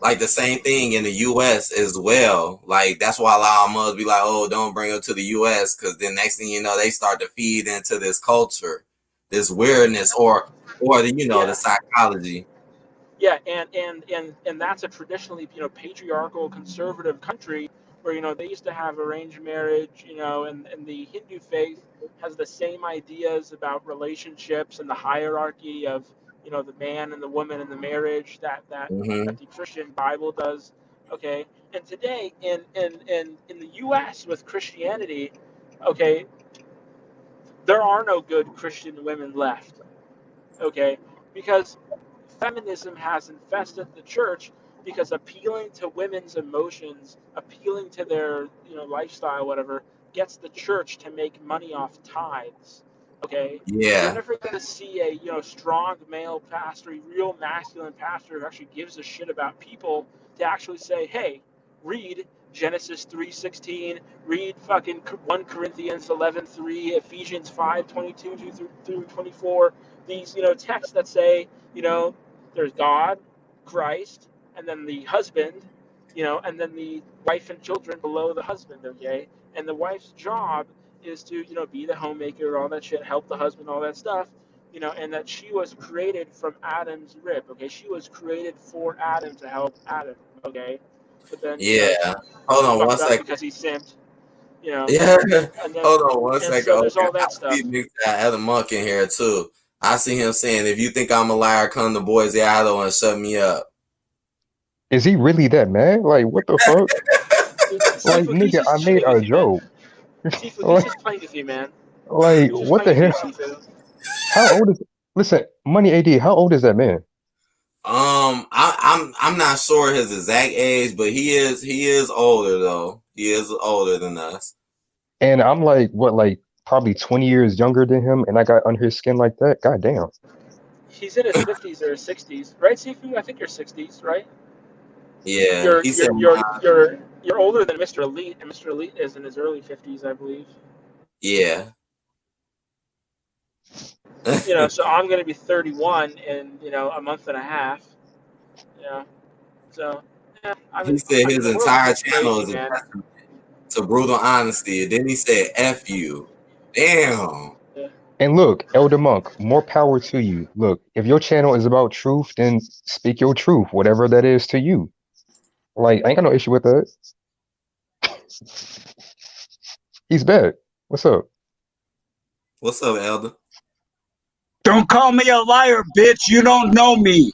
like the same thing in the U.S. as well. Like that's why a lot of mothers be like, "Oh, don't bring her to the U.S." Because then next thing you know, they start to feed into this culture, this weirdness, or the the yeah. psychology. Yeah, and that's a traditionally patriarchal conservative country where they used to have arranged marriage, and the Hindu faith has the same ideas about relationships and the hierarchy of the man and the woman in the marriage that Hmm. the Christian Bible does. Okay, and today in the U.S. with Christianity, okay, there are no good Christian women left. Okay, because feminism has infested the church because appealing to women's emotions, appealing to their lifestyle, whatever, gets the church to make money off tithes. Okay, you're Yeah, never going to see a strong male pastor, a real masculine pastor who actually gives a shit about people to actually say, hey, read Genesis 3:16, read fucking 1 Corinthians 11:3, Ephesians 5:22 through 24. These texts that say there's God, Christ, and then the husband, and then the wife and children below the husband, okay? And the wife's job is to, be the homemaker, all that shit, help the husband, all that stuff, and that she was created from Adam's rib, okay? She was created for Adam to help Adam, okay? But then, yeah. Hold he on one fucked up second. because he simped, Yeah, and then, hold on one and second. so there's Okay, all I that stuff. see Big Other Monk in here too. I see him saying, "If you think I'm a liar, come to Boise, Idaho, and shut me up." Is he really that mad? Like, what the fuck? Like, Sifu, he's nigga, I just made chilling a with you, man. joke. Sifu, he's Like, just playing with you, man. He's just what playing the with you, hell? Sifu. How old is? Listen, Money AD. How old is that man? I'm not sure his exact age, but he is older though. He is older than us. And I'm like, what, like probably 20 years younger than him, and I got under his skin like that. God damn. He's in his 50s or his 60s, right, Sifu? I think you're 60s, right? Yeah, You're he said you're you're you're you're older than Mr. Elite, and Mr. Elite is in his early 50s, I believe. yeah. So I'm going to be 31 in a month and a half. You know, so yeah, He said I mean his the world's entire going channel crazy, is a man. testament to brutal honesty. And then he said F you. Damn. Yeah. And look, Elder Monk, more power to you. Look, if your channel is about truth, then speak your truth, whatever that is to you. Like, I ain't got no issue with that. He's bad. What's up? What's up, Elder? Don't call me a liar, bitch. You don't know me.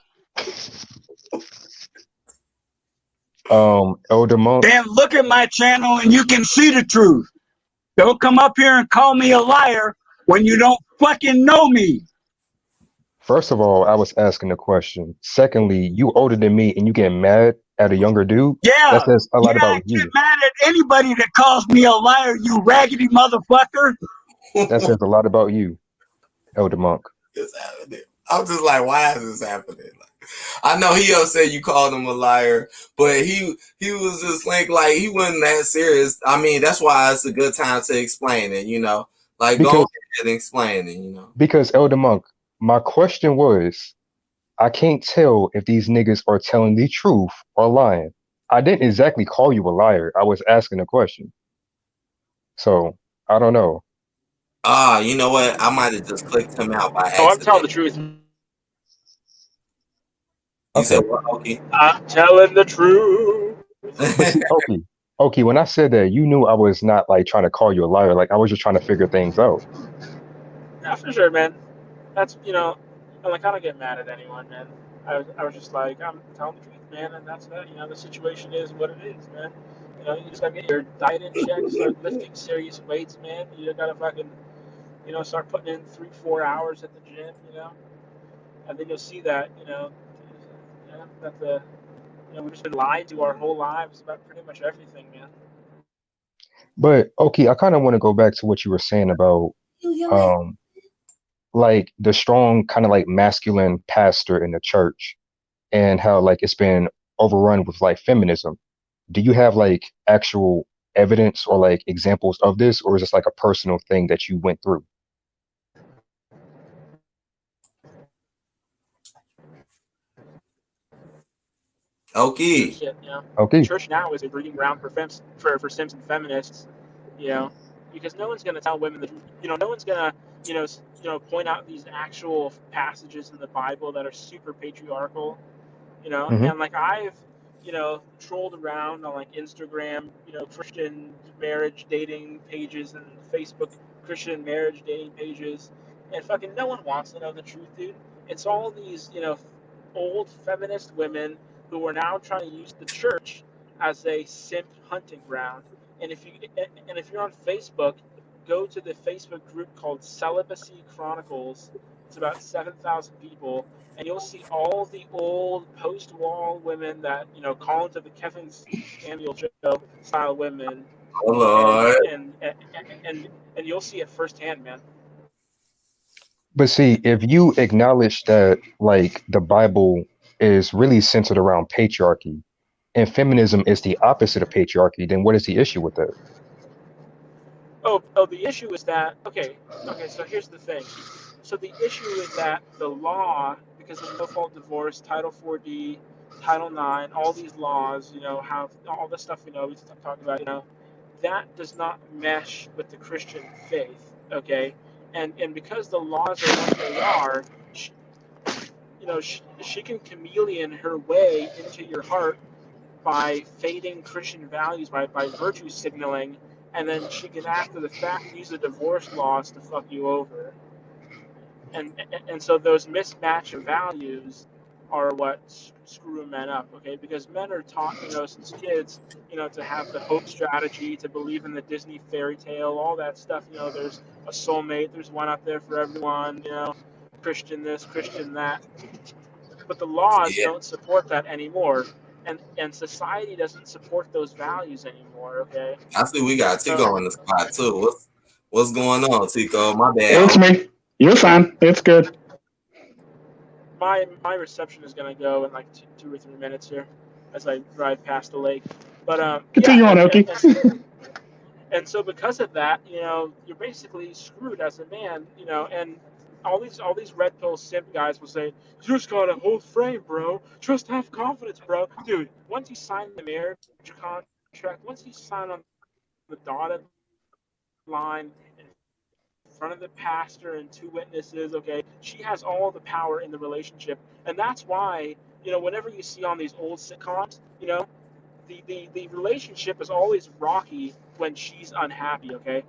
Elder Monk. Then look at my channel and you can see the truth. Don't come up here and call me a liar when you don't fucking know me. First of all, I was asking a question. Secondly, you older than me and you get mad at a younger dude. Yeah, That says a yeah, lot I about get you. mad at anybody that calls me a liar, you raggedy motherfucker. That says a lot about you, Elder Monk. It's happening. I'm just like, why is this happening? Like, I know he upset you called him a liar, but he was just like he wasn't that serious. I mean, that's why it's a good time to explain it, Like go Because ahead and explain it, because Elder Monk, my question was, I can't tell if these niggas are telling the truth or lying. I didn't exactly call you a liar. I was asking a question. So I don't know. You know what? I might have just clicked him out by Oh, I'm telling accident. the truth. You said Okay. what, Oki? I'm telling the truth. But see, okay, when I said that, you knew I was not like trying to call you a liar. Like I was just trying to figure things out. Yeah, for sure, man. That's and like I don't get mad at anyone, man. I was just like I'm telling the truth, man, and that's that. The situation is what it is, man. You just gotta get your diet in check, start lifting serious weights, man. You gotta fucking start putting in 3-4 hours at the gym, and then you'll see that that the we've just been lied to our whole lives about pretty much everything, man. But okay, I kind of want to go back to what you were saying about um like the strong kind of like masculine pastor in the church and how like it's been overrun with like feminism. Do you have like actual evidence or like examples of this, or is this like a personal thing that you went through? Oki. Shit, the Okay. church now is a breeding ground for simps and feminists, you know, because no one's gonna tell women the truth. No one's gonna point out these actual passages in the Bible that are super patriarchal, Hmm. and like I've trolled around on like Instagram, Christian marriage dating pages and Facebook Christian marriage dating pages, and fucking no one wants to know the truth, dude. It's all these old feminist women who are now trying to use the church as a simp hunting ground. And if you're on Facebook, go to the Facebook group called Celibacy Chronicles. It's about 7,000 people, and you'll see all the old post-wall women that call into the Kevin Samuel show style women, Oh and Lord. and and and, and you'll see it firsthand, man. But see, if you acknowledge that like the Bible is really centered around patriarchy and feminism is the opposite of patriarchy, then what is the issue with that? Oh, the issue is that okay. So here's the thing. So the issue is that the law, because of no fault divorce, Title 4D, Title 9, all these laws, have all the stuff we talk about, that does not mesh with the Christian faith, okay? And because the laws are what they are, she can chameleon her way into your heart by fading Christian values, by virtue signaling, and then she can, after the fact, use the divorce laws to fuck you over. And so those mismatch of values are what screw men up, okay? Because men are taught, since kids, to have the hope strategy, to believe in the Disney fairy tale, all that stuff. There's a soulmate, there's one out there for everyone, Christian this, Christian that. But the laws Yeah. don't support that anymore, and society doesn't support those values anymore. Okay, I see we got so Tico in the spot too. What's going on, Tico? My It's bad. me. You're fine. It's good. My reception is gonna go in like 2 or 3 minutes here, as I drive past the lake. But yeah, Continue on, Oki. and so because of that, you're basically screwed as a man, and all these red pill simp guys will say, you just gotta hold frame, bro. Just have confidence, bro. Dude, once you sign the marriage contract, once you sign on the dotted line in front of the pastor and two witnesses, okay, she has all the power in the relationship. And that's why, whenever you see on these old sitcoms, the relationship is always rocky when she's unhappy, okay?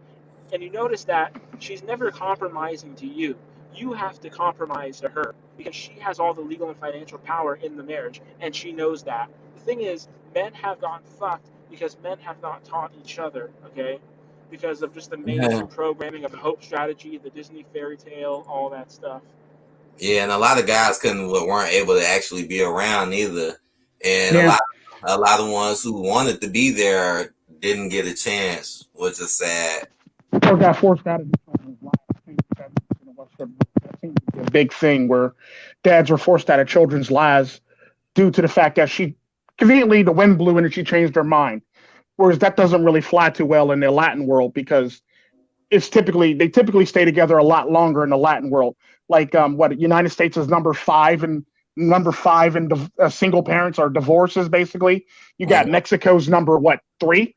And you notice that she's never compromising to you. You have to compromise to her because she has all the legal and financial power in the marriage, and she knows that. The thing is, men have gotten fucked because men have not taught each other, okay? Because of just the Yeah. mainstream programming of the Hope strategy, the Disney fairy tale, all that stuff. Yeah, and a lot of guys weren't able to actually be around either, and Yeah. a lot of ones who wanted to be there didn't get a chance, which is sad. Or got forced out of the children's lives. That seems to be a big thing where dads were forced out of children's lives due to the fact that she conveniently the wind blew and she changed her mind. Whereas that doesn't really fly too well in the Latin world because they typically stay together a lot longer in the Latin world. Like what United States is number 5 in single parents or divorces. Basically, you got Mexico's number what 3.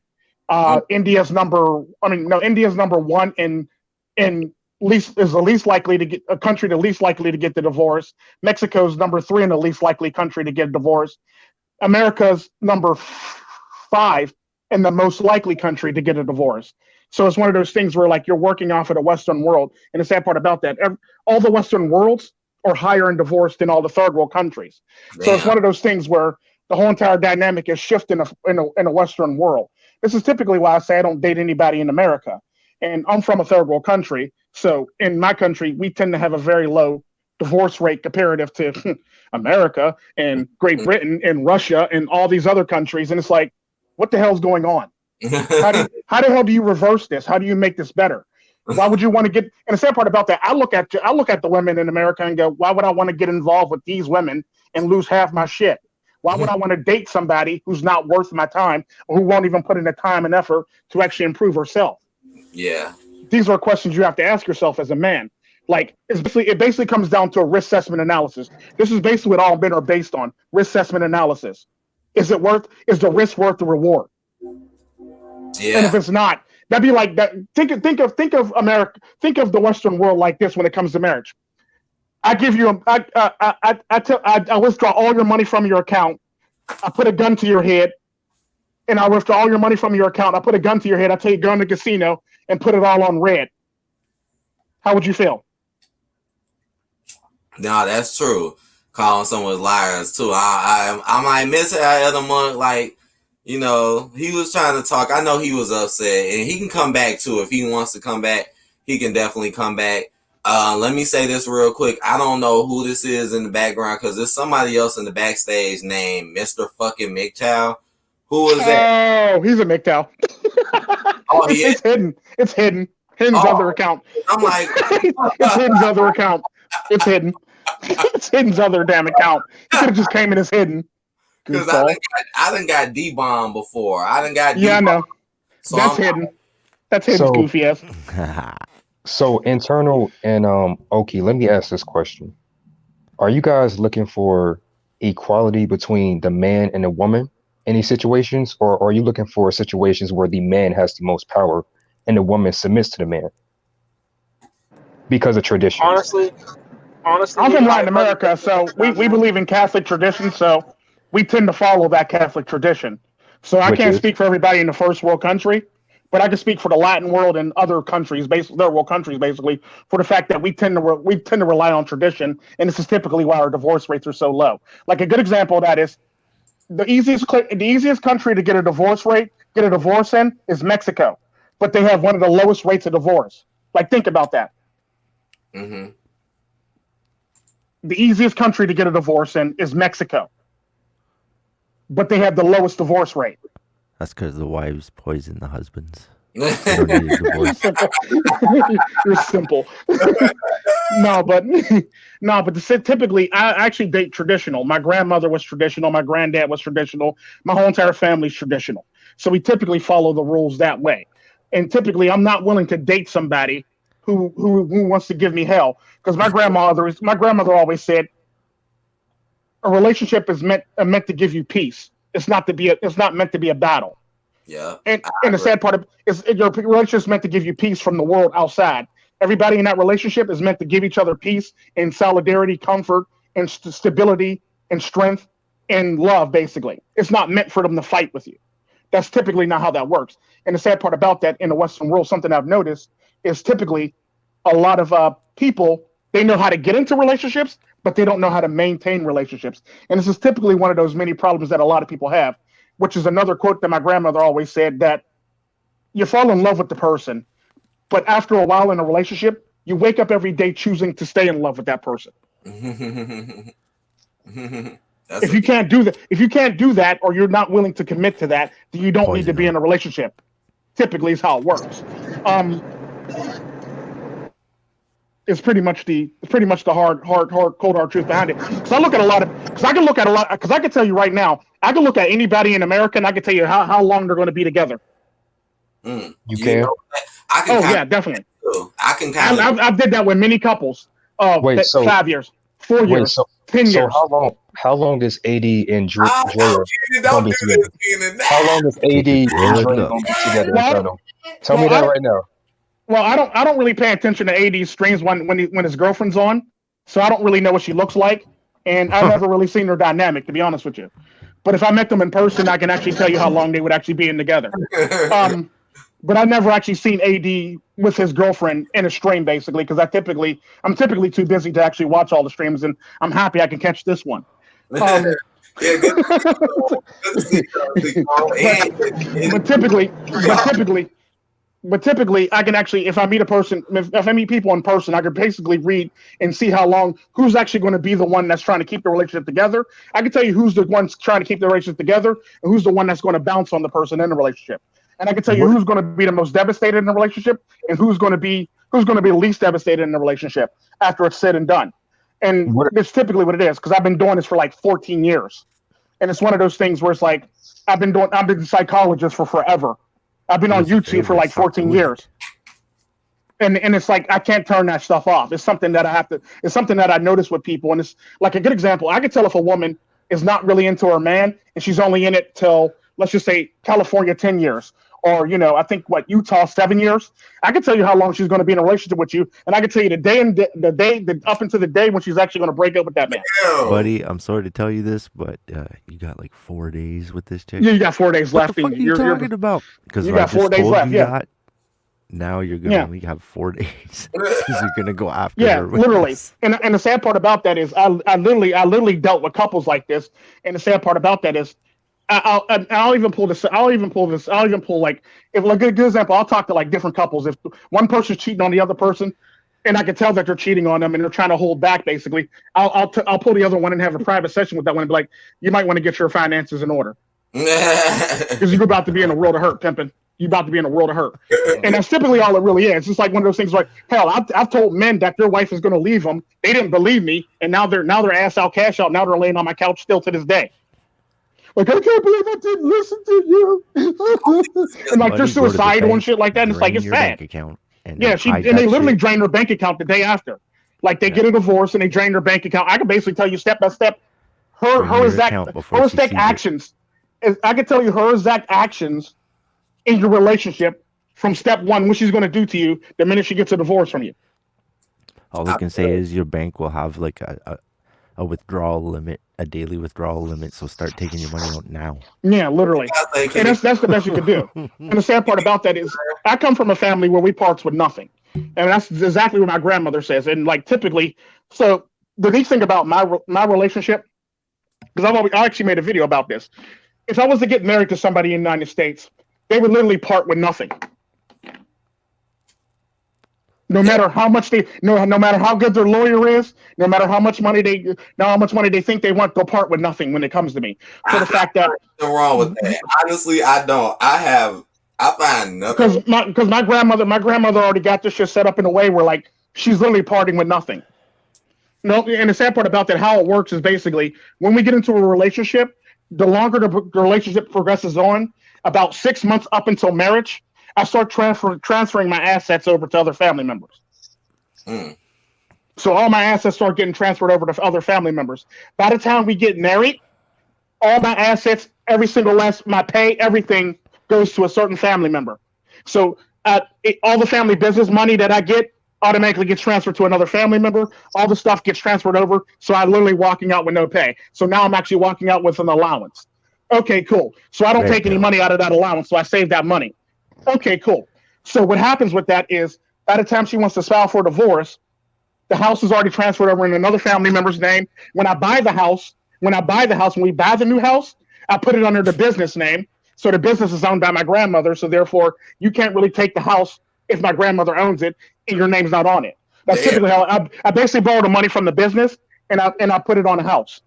India's India's number 1 in least is the least likely to get a country the least likely to get the divorce. Mexico's number 3 in the least likely country to get a divorce. America's number 5 in the most likely country to get a divorce. So it's one of those things where like you're working off of the Western world. And the sad part about that, all the Western worlds are higher in divorce than all the third world countries. Damn. So it's one of those things where the whole entire dynamic is shifting in a Western world. This is typically why I say I don't date anybody in America. And I'm from a third world country. So in my country, we tend to have a very low divorce rate comparative to America and Great Britain and Russia and all these other countries. And it's like, what the hell's going on? How the hell do you reverse this? How do you make this better? Why would you want to get? And the sad part about that, I look at the women in America and go, why would I want to get involved with these women and lose half my shit? Why would I want to date somebody who's not worth my time or who won't even put in the time and effort to actually improve herself? Yeah. These are questions you have to ask yourself as a man. Like it basically comes down to a risk assessment analysis. This is basically what all men are based on: risk assessment analysis. Is the risk worth the reward? Yeah. And if it's not, that'd be like that. Think of America. Think of the Western world like this when it comes to marriage. I give you I withdraw all your money from your account. I put a gun to your head, and I withdraw all your money from your account. I put a gun to your head. I tell you go to the casino and put it all on red. How would you feel? No, that's true. Calling someone liars too. I might miss it the other month. Like, he was trying to talk. I know he was upset, and he can come back too if he wants to come back. He can definitely come back. Let me say this real quick. I don't know who this is in the background because there's somebody else in the backstage named Mr. fucking McChow. Who is that? Oh, he's a McDowell. Oh, yeah. It's hidden. It's hidden. Hidden's other account. I'm like, it's Hidden's other account. It's hidden. It's Hidden's other damn account. He could have just came in as hidden. because I done got D-bomb before. I done got D-bomb. Yeah, I know. So That's hidden. That's hidden's So- goofy ass. So internal and Oki, let me ask this question. Are you guys looking for equality between the man and the woman in these situations, or are you looking for situations where the man has the most power and the woman submits to the man because of tradition? Honestly, I'm from Latin America, so we believe in Catholic tradition, so we tend to follow that Catholic tradition. So I Which can't is? speak for everybody in the first world country, but I can speak for the Latin world and other countries, basically third world countries, basically, for the fact that we tend to rely on tradition, and this is typically why our divorce rates are so low. Like a good example of that is the easiest country to get a divorce in is Mexico, but they have one of the lowest rates of divorce. Like think about that. Mm-hmm. The easiest country to get a divorce in is Mexico, but they have the lowest divorce rate. That's because the wives poison the husbands. You don't need a You're divorce. simple. You're simple. No, but no, but typically, I actually date traditional. My grandmother was traditional. My granddad was traditional. My whole entire family's traditional. So we typically follow the rules that way. And typically, I'm not willing to date somebody who wants to give me hell because my grandmother always said a relationship is meant to give you peace. It's not meant to be a battle. Yeah, I And the agree. sad part is your relationship is meant to give you peace from the world outside. Everybody in that relationship is meant to give each other peace and solidarity, comfort, and stability and strength and love. Basically, it's not meant for them to fight with you. That's typically not how that works. And the sad part about that in the Western world, something I've noticed is typically a lot of people they know how to get into relationships, but they don't know how to maintain relationships. And this is typically one of those many problems that a lot of people have, which is another quote that my grandmother always said that you fall in love with the person, but after a while in a relationship, you wake up every day choosing to stay in love with that person. That's If a you can't do that, or you're not willing to commit to that, then you don't need to Poison be in them. a relationship. Typically, is how it works. Um, it's pretty much the cold hard truth behind it. Because I look at a lot of, because I can look at a lot, because I can tell you right now, I can look at anybody in America and I can tell you how long they're going to be together. You you can. know, I can Oh kind yeah, definitely. of, I can I, kind of, I did that with many couples. Wait, so 5 years, 4 wait, years, 10 so years. how long is AD and I Drea gonna don't be do together? this again. How long is Take a AD and good Dre look. gonna be together, Well, Inferno? Tell well, me I that don't. right now. Well, I don't really pay attention to AD's streams when his girlfriend's on, so I don't really know what she looks like, and I've never really seen their dynamic, to be honest with you. But if I met them in person, I can actually tell you how long they would actually be in together. Um, but I've never actually seen AD with his girlfriend in a stream, basically, because I'm typically too busy to actually watch all the streams, and I'm happy I can catch this one. Um, Yeah, good to see you. Good to see you, big bro. but And but typically, but typically, but typically I can actually if I meet a person if I meet people in person I can basically read and see how long who's actually going to be the one that's trying to keep the relationship together. I can tell you who's the one trying to keep the relationship together and who's the one that's going to bounce on the person in the relationship, and I can tell you What who's going to be the most devastated in the relationship and who's going to be the least devastated in the relationship after it's said and done. And what that's typically what it is because I've been doing this for like 14 years, and it's one of those things where it's like I've been a psychologist for forever. I've been Do on us a YouTube for favor. like Stop 14 doing it. years. And it's like I can't turn that stuff off. It's something that it's something that I notice with people. And it's like a good example. I can tell if a woman is not really into her man and she's only in it till let's just say California 10 years. Or, I think Utah 7 years. I can tell you how long she's going to be in a relationship with you, and I can tell you the up until the day when she's actually going to break up with that man. Buddy, I'm sorry to tell you this, but you got like 4 days with this chick. You got 4 days What the left, fuck and are you talking about? Because you I got 4 just days told left. you Yeah, that. Now you're gonna yeah. only have 4 days because you're gonna go after Yeah, her with literally. this. And the sad part about that is I literally dealt with couples like this. And the sad part about that is I'll even pull this. I'll even pull this. I'll even pull like if like a good example. I'll talk to like different couples. If one person's cheating on the other person, and I can tell that they're cheating on them and they're trying to hold back. Basically, I'll pull the other one and have a private session with that one and be like, you might want to get your finances in order because you're about to be in a world of hurt, pimping. You're about to be in a world of hurt, and that's typically all it really is. It's just like one of those things. Like hell, I've told men that their wife is going to leave them. They didn't believe me, and now they're ass out, cash out. Now they're laying on my couch still to this day. Like I can't believe I didn't listen to you, and like they're Buddy, go to the suicidal and bank, shit like that. And it's like drain it's your bank sad. account, and Yeah, then hide they that literally shit. drain their bank account the day after. Like they Yeah. get a divorce and they drain their bank account. I can basically tell you step by step her Drain your exact account before she exact sees it. actions. I can tell you her exact actions in your relationship from step one, what she's going to do to you the minute she gets a divorce from you. All I can say is your bank will have like a withdrawal limit, a daily withdrawal limit. So start taking your money out now. Yeah, literally. And that's the best you could do. And the sad part about that is I come from a family where we parts with nothing. And that's exactly what my grandmother says. And like typically, so the neat thing about my relationship, because I actually made a video about this. If I was to get married to somebody in the United States, they would literally part with nothing. No matter how much no matter how good their lawyer is, no matter how much money they think they want, they'll part with nothing when it comes to me. For the fact that nothing wrong with that. Honestly, I don't. I have I find nothing. Because my grandmother already got this shit set up in a way where like she's literally parting with nothing. No, and the sad part about that, how it works is basically when we get into a relationship, the longer the relationship progresses on, about 6 months up until marriage, I start transferring my assets over to other family members. Mm. So all my assets start getting transferred over to other family members. By the time we get married, all my assets, every single last, my pay, everything goes to a certain family member. So all the family business money that I get automatically gets transferred to another family member. All the stuff gets transferred over. So I'm literally walking out with no pay. So now I'm actually walking out with an allowance. Okay, cool. So I don't take any money out of that allowance. So I save that money. Okay, cool. So what happens with that is by the time she wants to file for divorce, the house is already transferred over in another family member's name. When we buy the new house, I put it under the business name. So the business is owned by my grandmother. So therefore, you can't really take the house if my grandmother owns it and your name's not on it. That's typically how I basically borrow the money from the business and I put it on the house.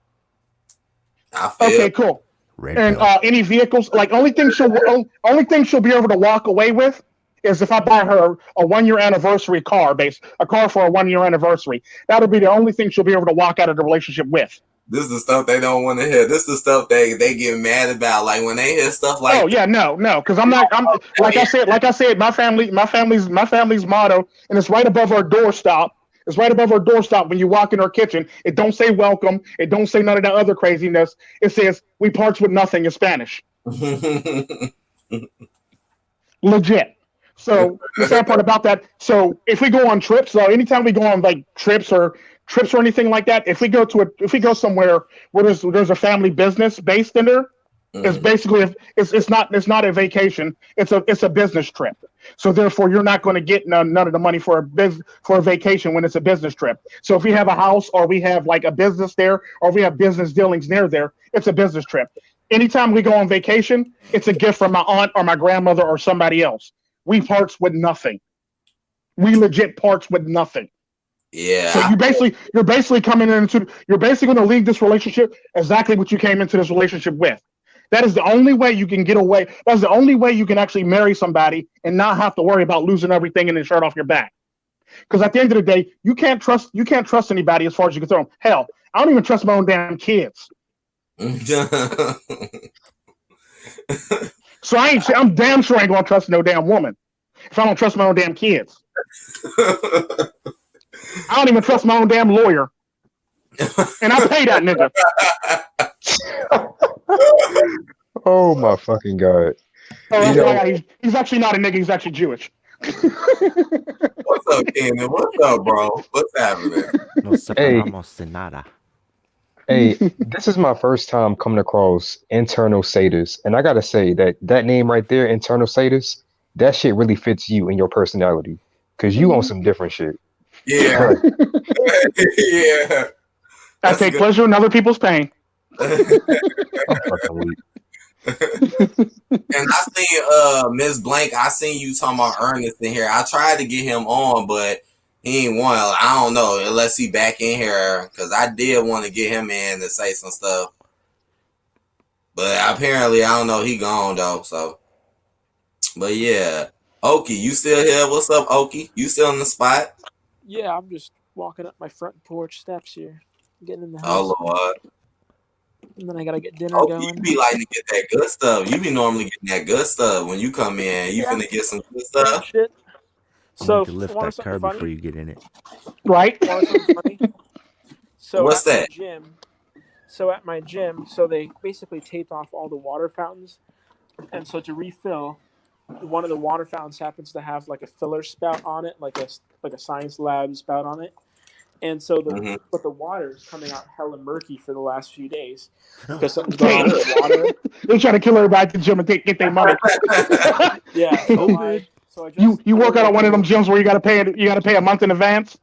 Okay, cool. And any vehicles, like only thing she'll be able to walk away with is if I buy her a 1 year anniversary car, a car for a 1 year anniversary. That'll be the only thing she'll be able to walk out of the relationship with. This is the stuff they don't want to hear. This is the stuff they get mad about. Like when they hear stuff like, oh yeah, no, because I'm like I said, my family's motto, and it's right above our doorstop. It's right above our doorstop when you walk in our kitchen. It don't say welcome. It don't say none of that other craziness. It says we parts with nothing in Spanish. Legit. So the sad part about that. So if we go on trips, so anytime we go on like trips or anything like that, if we go somewhere where there's a family business based in there, it's basically it's not a vacation. It's a business trip. So therefore, you're not going to get none of the money for a vacation when it's a business trip. So if we have a house or we have like a business there or we have business dealings near there, it's a business trip. Anytime we go on vacation, it's a gift from my aunt or my grandmother or somebody else. We parts with nothing. We legit parts with nothing. Yeah. So you're basically going to leave this relationship exactly what you came into this relationship with. That is the only way you can get away. That's the only way you can actually marry somebody and not have to worry about losing everything and the shirt off your back. Because at the end of the day, you can't trust anybody as far as you can throw them. Hell, I don't even trust my own damn kids. So I'm damn sure I ain't gonna trust no damn woman if I don't trust my own damn kids. I don't even trust my own damn lawyer, and I pay that nigga. Oh my fucking god! Oh, he's actually not a nigga. He's actually Jewish. What's up, Kenan? What's up, bro? What's happening? No separamos de nada. Hey, this is my first time coming across internal sadist, and I gotta say that name right there, internal sadist, that shit really fits you and your personality, cause you on some different shit. Yeah, yeah. I take pleasure in other people's pain. And I seen Miss Blank. I seen you talking about Ernest in here. I tried to get him on, but he ain't want. I don't know unless he back in here because I did want to get him in to say some stuff, but apparently I don't know. He gone though. So, but yeah, Okie, you still here? What's up, Okie? You still in the spot? Yeah, I'm just walking up my front porch steps here, getting in the house. Oh Lord. And then I gotta get dinner going. You be liking to get that good stuff. You be normally getting that good stuff when you come in. You finna get some good stuff. Shit. So You lift that car before you get in it. Right. So what's that? At my gym, they basically taped off all the water fountains, and so to refill, one of the water fountains happens to have like a filler spout on it, like a science lab spout on it. And so but the water is coming out hella murky for the last few days because something's going on with the water. They're trying to kill everybody at the gym and get their money. Yeah. So you work out at one of them gyms where you gotta pay a month in advance.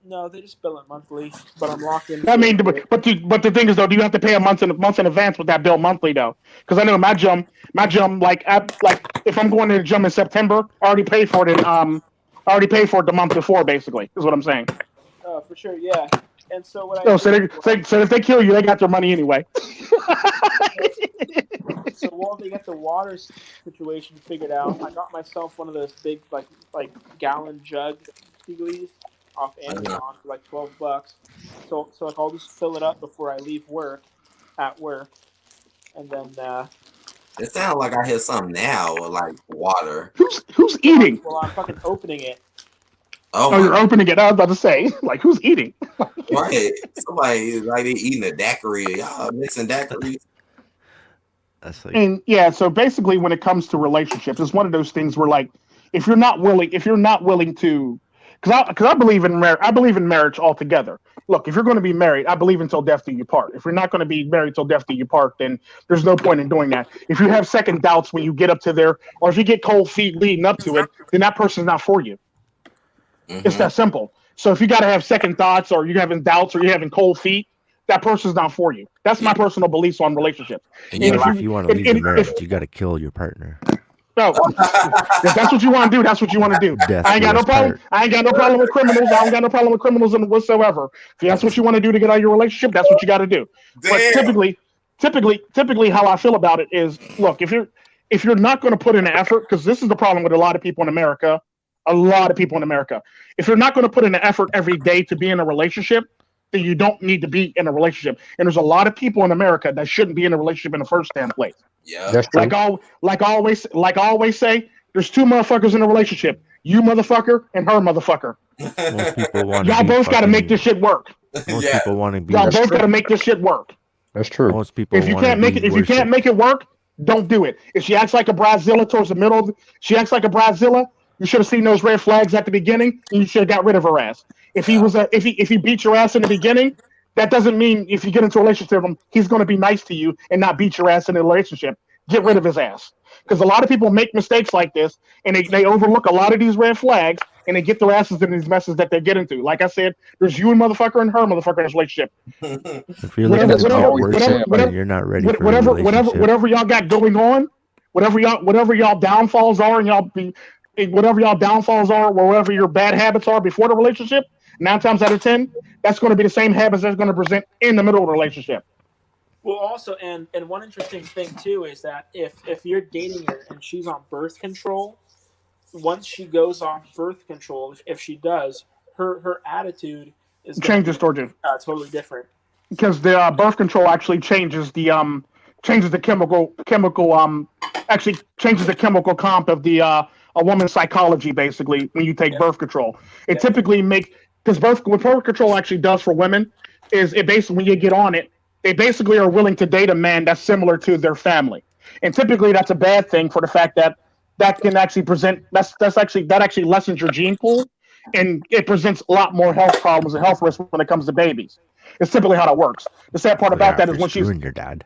No, they just bill it monthly, but I'm locked in. I mean, but the thing is though, do you have to pay a month in advance with that bill monthly though? Because I know my gym, like if I'm going to the gym in September, I already paid for it. I already paid for it the month before, basically, is what I'm saying. Oh, for sure, yeah. And so so if they kill you, they got their money anyway. So while they get the water situation figured out, I got myself one of those big like gallon jug thingies off Amazon for like $12. So like I'll just fill it up before I leave work, at work, and then It sounds like I hear something now, like water. Who's eating? well I'm fucking opening it. Oh Oh, my you're opening it. I was about to say, like, who's eating? right. Somebody like they eating a daiquiri. Y'all mixing daiquiris. That's like And yeah, so basically, when it comes to relationships, it's one of those things where, like, if you're not willing to, because I believe in I believe in marriage altogether. Look, if you're going to be married, I believe until death do you part. If you're not going to be married till death do you part, then there's no point in doing that. If you have second doubts when you get up to there, or if you get cold feet leading up to it, then that person's not for you. It's that simple. So if you got to have second thoughts, or you're having doubts, or you're having cold feet, that person's not for you. That's my personal beliefs on relationships. And And you're if you want to leave the marriage, you got to kill your partner. no, if that's what you want to do, that's what you want to do. Death I ain't got do no us problem. part. I ain't got no problem with criminals. I don't got no problem with criminals whatsoever. If that's what you want to do to get out of your relationship, that's what you got to do. But damn. typically, how I feel about it is, look, if you're not going to put in the effort, because this is the problem with a lot of people in America. If you're not going to put in the effort every day to be in a relationship, then you don't need to be in a relationship. And there's a lot of people in America that shouldn't be in a relationship in the first damn place. Yeah. That's true. Like I always say, there's two motherfuckers in a relationship. You motherfucker and her motherfucker. Most people want to Y'all be both got to make fucking- this shit work. Most Yeah. people want to be. Y'all That's both true. got to make this shit work. That's true. Most people If you wanna can't make be it, if you can't make it work, don't do it. If she acts like a bridezilla towards the middle, she acts like a bridezilla. You should have seen those red flags at the beginning, and you should have got rid of her ass. If he beat your ass in the beginning, that doesn't mean if you get into a relationship with him, he's going to be nice to you and not beat your ass in the relationship. Get rid of his ass. Because a lot of people make mistakes like this, and they overlook a lot of these red flags, and they get their asses in these messes that they get into. Like I said, there's you and motherfucker and her motherfucker in this relationship. If you're looking to Whatever- get always worse, say, then you're not ready for a relationship. whatever y'all got going on, whatever y'all downfalls are, and whatever y'all downfalls are, wherever your bad habits are before the relationship, 9 times out of 10, that's going to be the same habits that's going to present in the middle of the relationship. Well, also, and one interesting thing too is that if you're dating her and she's on birth control, once she goes off birth control, if she does, her attitude is gonna Changes be, towards you. totally different. Because the birth control actually changes the chemical actually changes the chemical comp of the a woman's psychology, basically, when you take birth control. It typically because what birth control actually does for women is it basically, when you get on it, they basically are willing to date a man that's similar to their family. And typically that's a bad thing for the fact that can actually that actually lessens your gene pool, and it presents a lot more health problems and health risks when it comes to babies. It's typically how that works. The sad part about that is when she's screwing your dad.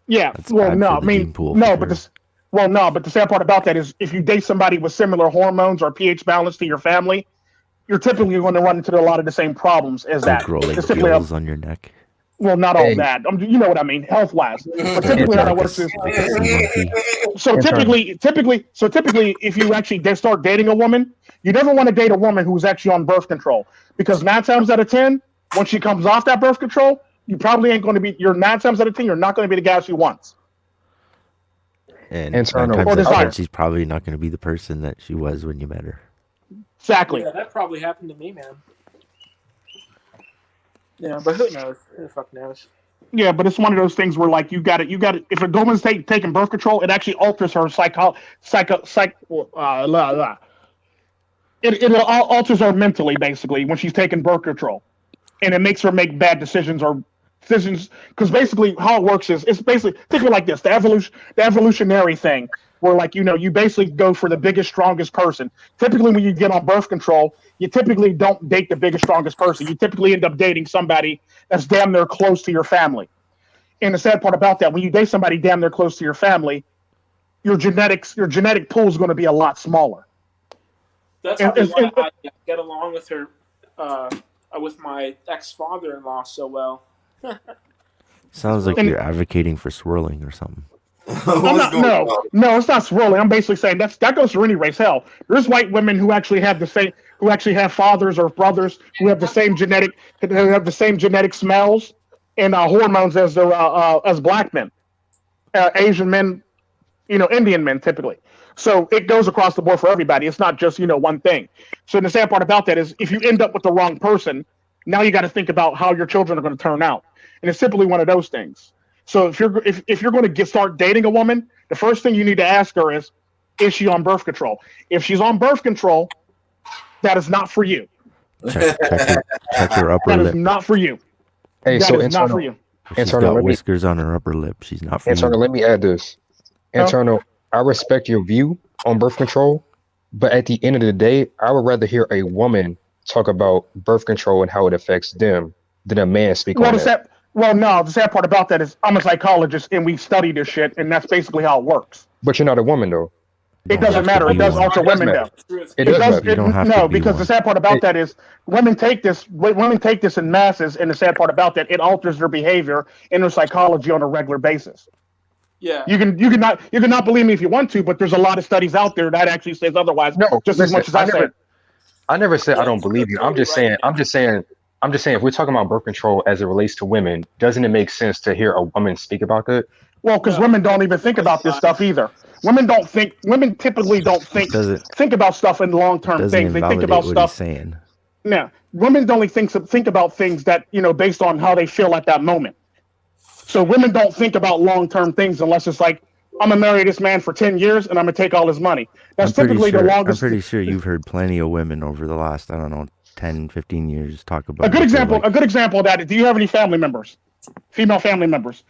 yeah. That's Well, bad no, for I the mean gene pool no, for but sure. but the sad part about that is if you date somebody with similar hormones or pH balance to your family, you're typically going to run into a lot of the same problems as They'll that. grow like It's typically gills on your neck. well, not all Hey. that. You know what I mean, health wise. But Turn typically into how that like works is like a sea monkey. so typically, if you actually start dating a woman, you never want to date a woman who's actually on birth control, because 9 times out of 10, when she comes off that birth control, you probably ain't going to be. You're 9 times out of 10, you're not going to be the guy she wants. And And turn 9 over. times out of desire. 10, she's probably not going to be the person that she was when you met her. Exactly. Yeah, that probably happened to me, man. Yeah, but who knows? Who the fuck knows? Yeah, but it's one of those things where, like, you got to. If a woman's taking birth control, it actually alters her It alters her mentally, basically, when she's taking birth control, and it makes her make bad decisions because basically how it works is it's basically think of it like this: the evolutionary thing, where, like, you basically go for the biggest, strongest person. Typically, when you get on birth control, you typically don't date the biggest, strongest person. You typically end up dating somebody that's damn near close to your family. And the sad part about that, when you date somebody damn near close to your family, your genetic pool is going to be a lot smaller. That's probably why I get along with her, with my ex-father-in-law so well. Sounds like And- you're advocating for swirling or something. No, it's not swirling. I'm basically saying that goes for any race. Hell, there's white women who actually have fathers or brothers who have the same genetic smells and hormones as their as black men. Asian men, Indian men typically. So it goes across the board for everybody. It's not just one thing. So the sad part about that is if you end up with the wrong person, now you got to think about how your children are going to turn out, and it's simply one of those things. So if you're going to start dating a woman, the first thing you need to ask her is she on birth control? If she's on birth control, that is not for you. Check her upper That is lip. not for you. Hey, That so is not for you. If she's Internal, got let me whiskers on her upper lip, she's not for internal. you. Let me add this. Internal. I respect your view on birth control, but at the end of the day, I would rather hear a woman talk about birth control and how it affects them than a man speak on that. No, the sad part about that is I'm a psychologist and we study this shit, and that's basically how it works. But you're not a woman, though. It doesn't matter. It does alter women though. It does matter. You don't have no, to be because one. the sad part about that is women take this in masses, and the sad part about that, it alters their behavior and their psychology on a regular basis. Yeah. You can not believe me if you want to, but there's a lot of studies out there that actually says otherwise. No, just listen, as much as I said. I never said I don't believe you. I'm just saying. If we're talking about birth control as it relates to women, doesn't it make sense to hear a woman speak about that? Well, because women don't even think about this stuff either. Women typically don't think about stuff in long-term Doesn't things. They think invalidate about what stuff. he's saying. Yeah, women only think about things that based on how they feel at that moment. So women don't think about long-term things unless it's like, I'm gonna marry this man for 10 years and I'm gonna take all his money. That's typically the longest. I'm pretty sure you've heard plenty of women over the last, I don't know, 10, 15 years talk about A good example. Like. A good example of that. Do you have any family members, female family members?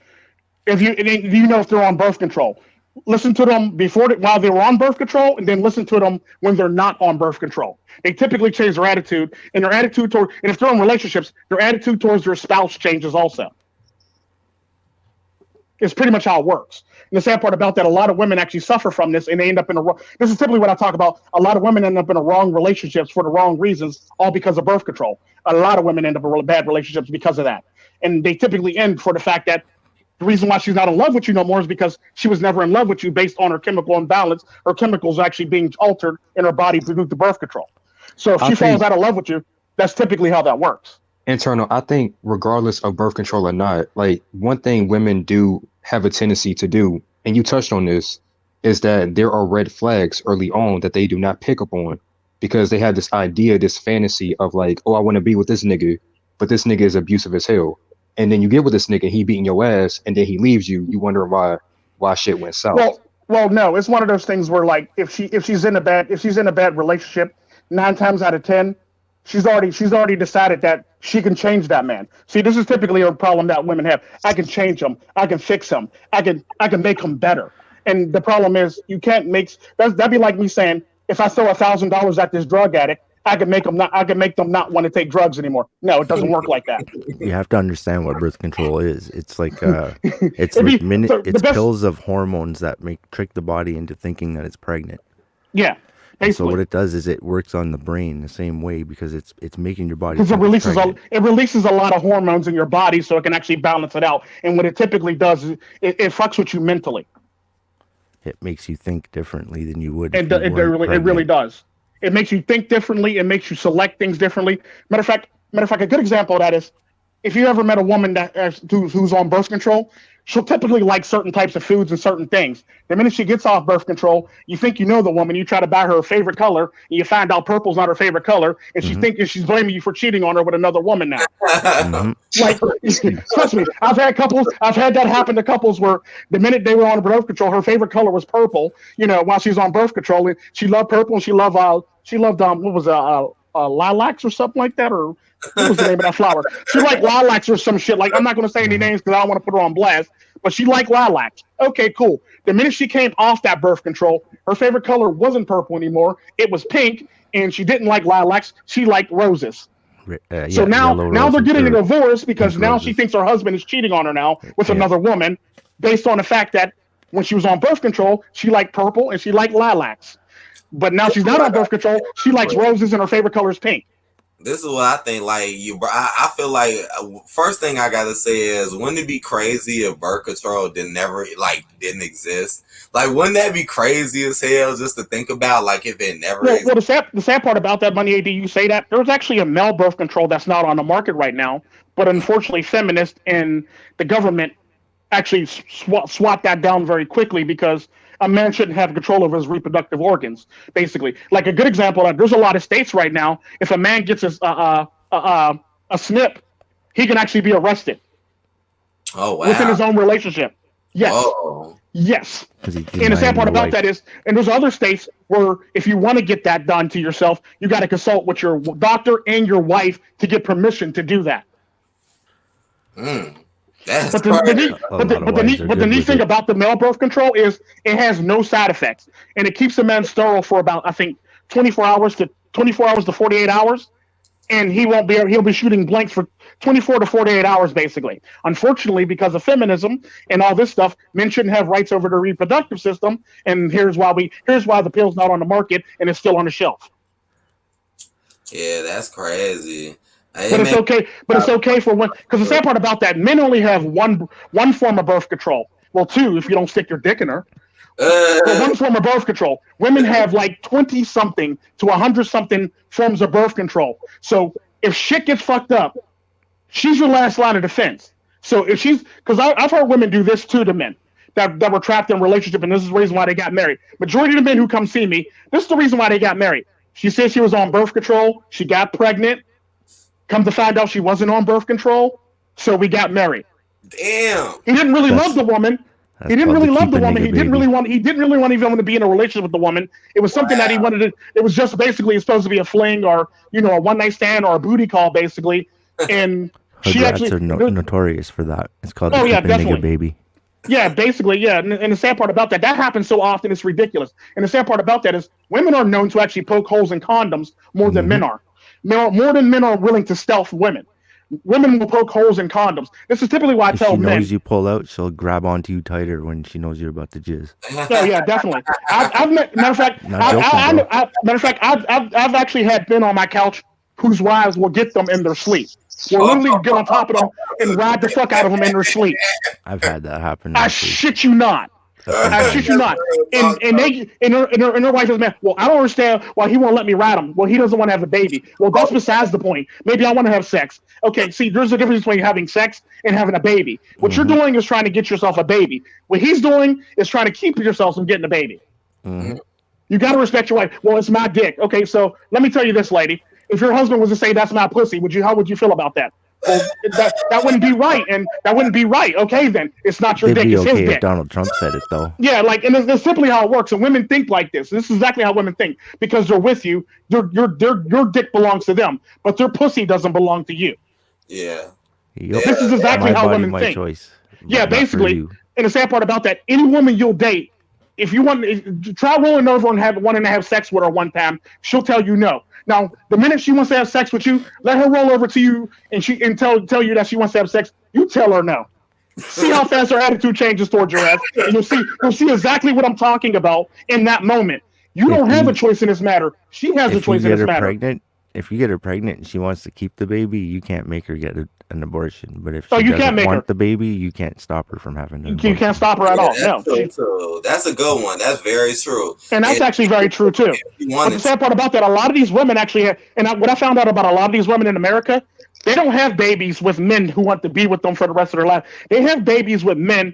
Do you know if they're on birth control? Listen to them while they were on birth control, and then listen to them when they're not on birth control. They typically change their attitude, and and if they're in relationships, their attitude towards their spouse changes also. It's pretty much how it works. And the sad part about that, a lot of women actually suffer from this, and they end up in this is typically what I talk about. A lot of women end up in the wrong relationships for the wrong reasons, all because of birth control. A lot of women end up in bad relationships because of that. And they typically end for the fact that the reason why she's not in love with you no more is because she was never in love with you based on her chemical imbalance, her chemicals actually being altered in her body due to birth control. So if she falls out of love with you, that's typically how that works. Internal, I think regardless of birth control or not, like one thing women do have a tendency to do, and you touched on this, is that there are red flags early on that they do not pick up on because they have this idea, this fantasy of like, oh, I want to be with this nigga, but this nigga is abusive as hell. And then you get with this nigga, he beating your ass, and then he leaves you. You wonder why shit went south. Well, no, it's one of those things where like if she's in a bad relationship, 9 times out of 10, she's already decided that she can change that man. See, this is typically a problem that women have. I can change him. I can fix him. I can make him better. And the problem is you can't make that'd be like me saying if I throw $1,000 at this drug addict, I can make them not want to take drugs anymore. No, it doesn't work like that. You have to understand what birth control is. It's like it's pills of hormones that trick the body into thinking that it's pregnant. Yeah. So what it does is it works on the brain the same way because it's making your body. Because it releases a lot of hormones in your body, so it can actually balance it out. And what it typically does is it fucks with you mentally. It makes you think differently than you would. It really does. It makes you think differently. It makes you select things differently. Matter of fact, a good example of that is if you ever met a woman who's on birth control, she'll typically like certain types of foods and certain things. The minute she gets off birth control, you think you know the woman. You try to buy her a favorite color, and you find out purple's not her favorite color, and she's blaming you for cheating on her with another woman now. Like, trust me, I've had that happen to couples where the minute they were on birth control, her favorite color was purple. While she's on birth control, and she loved purple, and she loved what was lilacs or something like that, or what was the name of that flower? She liked lilacs or some shit. Like, I'm not going to say any names because I don't want to put her on blast, but she liked lilacs. Okay, cool. The minute she came off that birth control, her favorite color wasn't purple anymore. It was pink, and she didn't like lilacs. She liked roses. So now they're getting a divorce because now she thinks her husband is cheating on her now with another woman based on the fact that when she was on birth control, she liked purple and she liked lilacs. But now she's not on birth control. She likes roses and her favorite color is pink. This is what I think. Like I feel like first thing I gotta say is, wouldn't it be crazy if birth control didn't exist? Like, wouldn't that be crazy as hell just to think about? Like, if it never. Well, the sad part about that, MoneyAD, you say that there's actually a male birth control that's not on the market right now, but unfortunately, feminists and the government actually swat that down very quickly because a man shouldn't have control over his reproductive organs. Basically, like a good example, there's a lot of states right now. If a man gets a snip, he can actually be arrested. Oh wow! Within his own relationship. Yes. Whoa. Yes. And the sad part about that is, and there's other states where if you want to get that done to yourself, you got to consult with your doctor and your wife to get permission to do that. That's but the neat thing about the male birth control is it has no side effects, and it keeps a man sterile for about, I think, 24 hours to 48 hours, and he'll be shooting blanks for 24 to 48 hours basically. Unfortunately, because of feminism and all this stuff, men shouldn't have rights over their reproductive system, and here's why the pill's not on the market and it's still on the shelf. Yeah, that's crazy. But it's okay. But it's okay for when, because the sad part about that, men only have one form of birth control. Well, two if you don't stick your dick in her. But one form of birth control. Women have like 20 something to 100 something forms of birth control. So if shit gets fucked up, she's your last line of defense. So if because I've heard women do this too to men that were trapped in a relationship, and this is the reason why they got married. Majority of the men who come see me, this is the reason why they got married. She said she was on birth control. She got pregnant. Come to find out she wasn't on birth control, so we got married. Damn. He didn't really love the woman. He didn't really love the woman. He didn't really want even want to be in a relationship with the woman. It was something that he wanted to. It was just basically supposed to be a fling or a one night stand or a booty call basically. And she actually are notorious for that. It's called the nigga baby. Yeah, basically, yeah. And the sad part about that happens so often, it's ridiculous. And the sad part about that is women are known to actually poke holes in condoms more than men are. More than men are willing to stealth women. Women will poke holes in condoms. This is typically why I tell men. If she knows you pull out, she'll grab onto you tighter when she knows you're about to jizz. Oh yeah, definitely. Matter of fact, I've actually had men on my couch whose wives will get them in their sleep. Will literally get on top of them and ride the fuck out of them in their sleep. I've had that happen. I shit you not. I shit you not. And her wife is mad. Well, I don't understand why he won't let me ride him. Well, he doesn't want to have a baby. Well, that's besides the point. Maybe I want to have sex. Okay, see, there's a difference between having sex and having a baby. What you're doing is trying to get yourself a baby. What he's doing is trying to keep yourself from getting a baby. You got to respect your wife. Well, it's my dick. Okay, so let me tell you this, lady. If your husband was to say that's my pussy, how would you feel about that? Well, that wouldn't be right, and that wouldn't be right. Okay, then it's not your dick; it's his dick. If Donald Trump said it, though. Yeah, and it's simply how it works. And women think like this. This is exactly how women think because they're with you. Your dick belongs to them, but their pussy doesn't belong to you. Yeah. This is exactly how women think. Choice, yeah, basically. And the sad part about that, any woman you'll date, if you try rolling over and wanting to have sex with her one time, she'll tell you no. Now, the minute she wants to have sex with you, let her roll over to you and tell you that she wants to have sex. You tell her no. See how fast her attitude changes towards your ass, and you'll see exactly what I'm talking about in that moment. You don't have a choice in this matter. She has a choice in this matter. If you get her pregnant and she wants to keep the baby, you can't make her get an abortion. But if she doesn't want the baby, you can't stop her from having an abortion. You can't stop her at all. No. True. That's a good one. That's very true. And that's actually very true, too. But the sad part about that, a lot of these women actually have, what I found out about a lot of these women in America, they don't have babies with men who want to be with them for the rest of their life. They have babies with men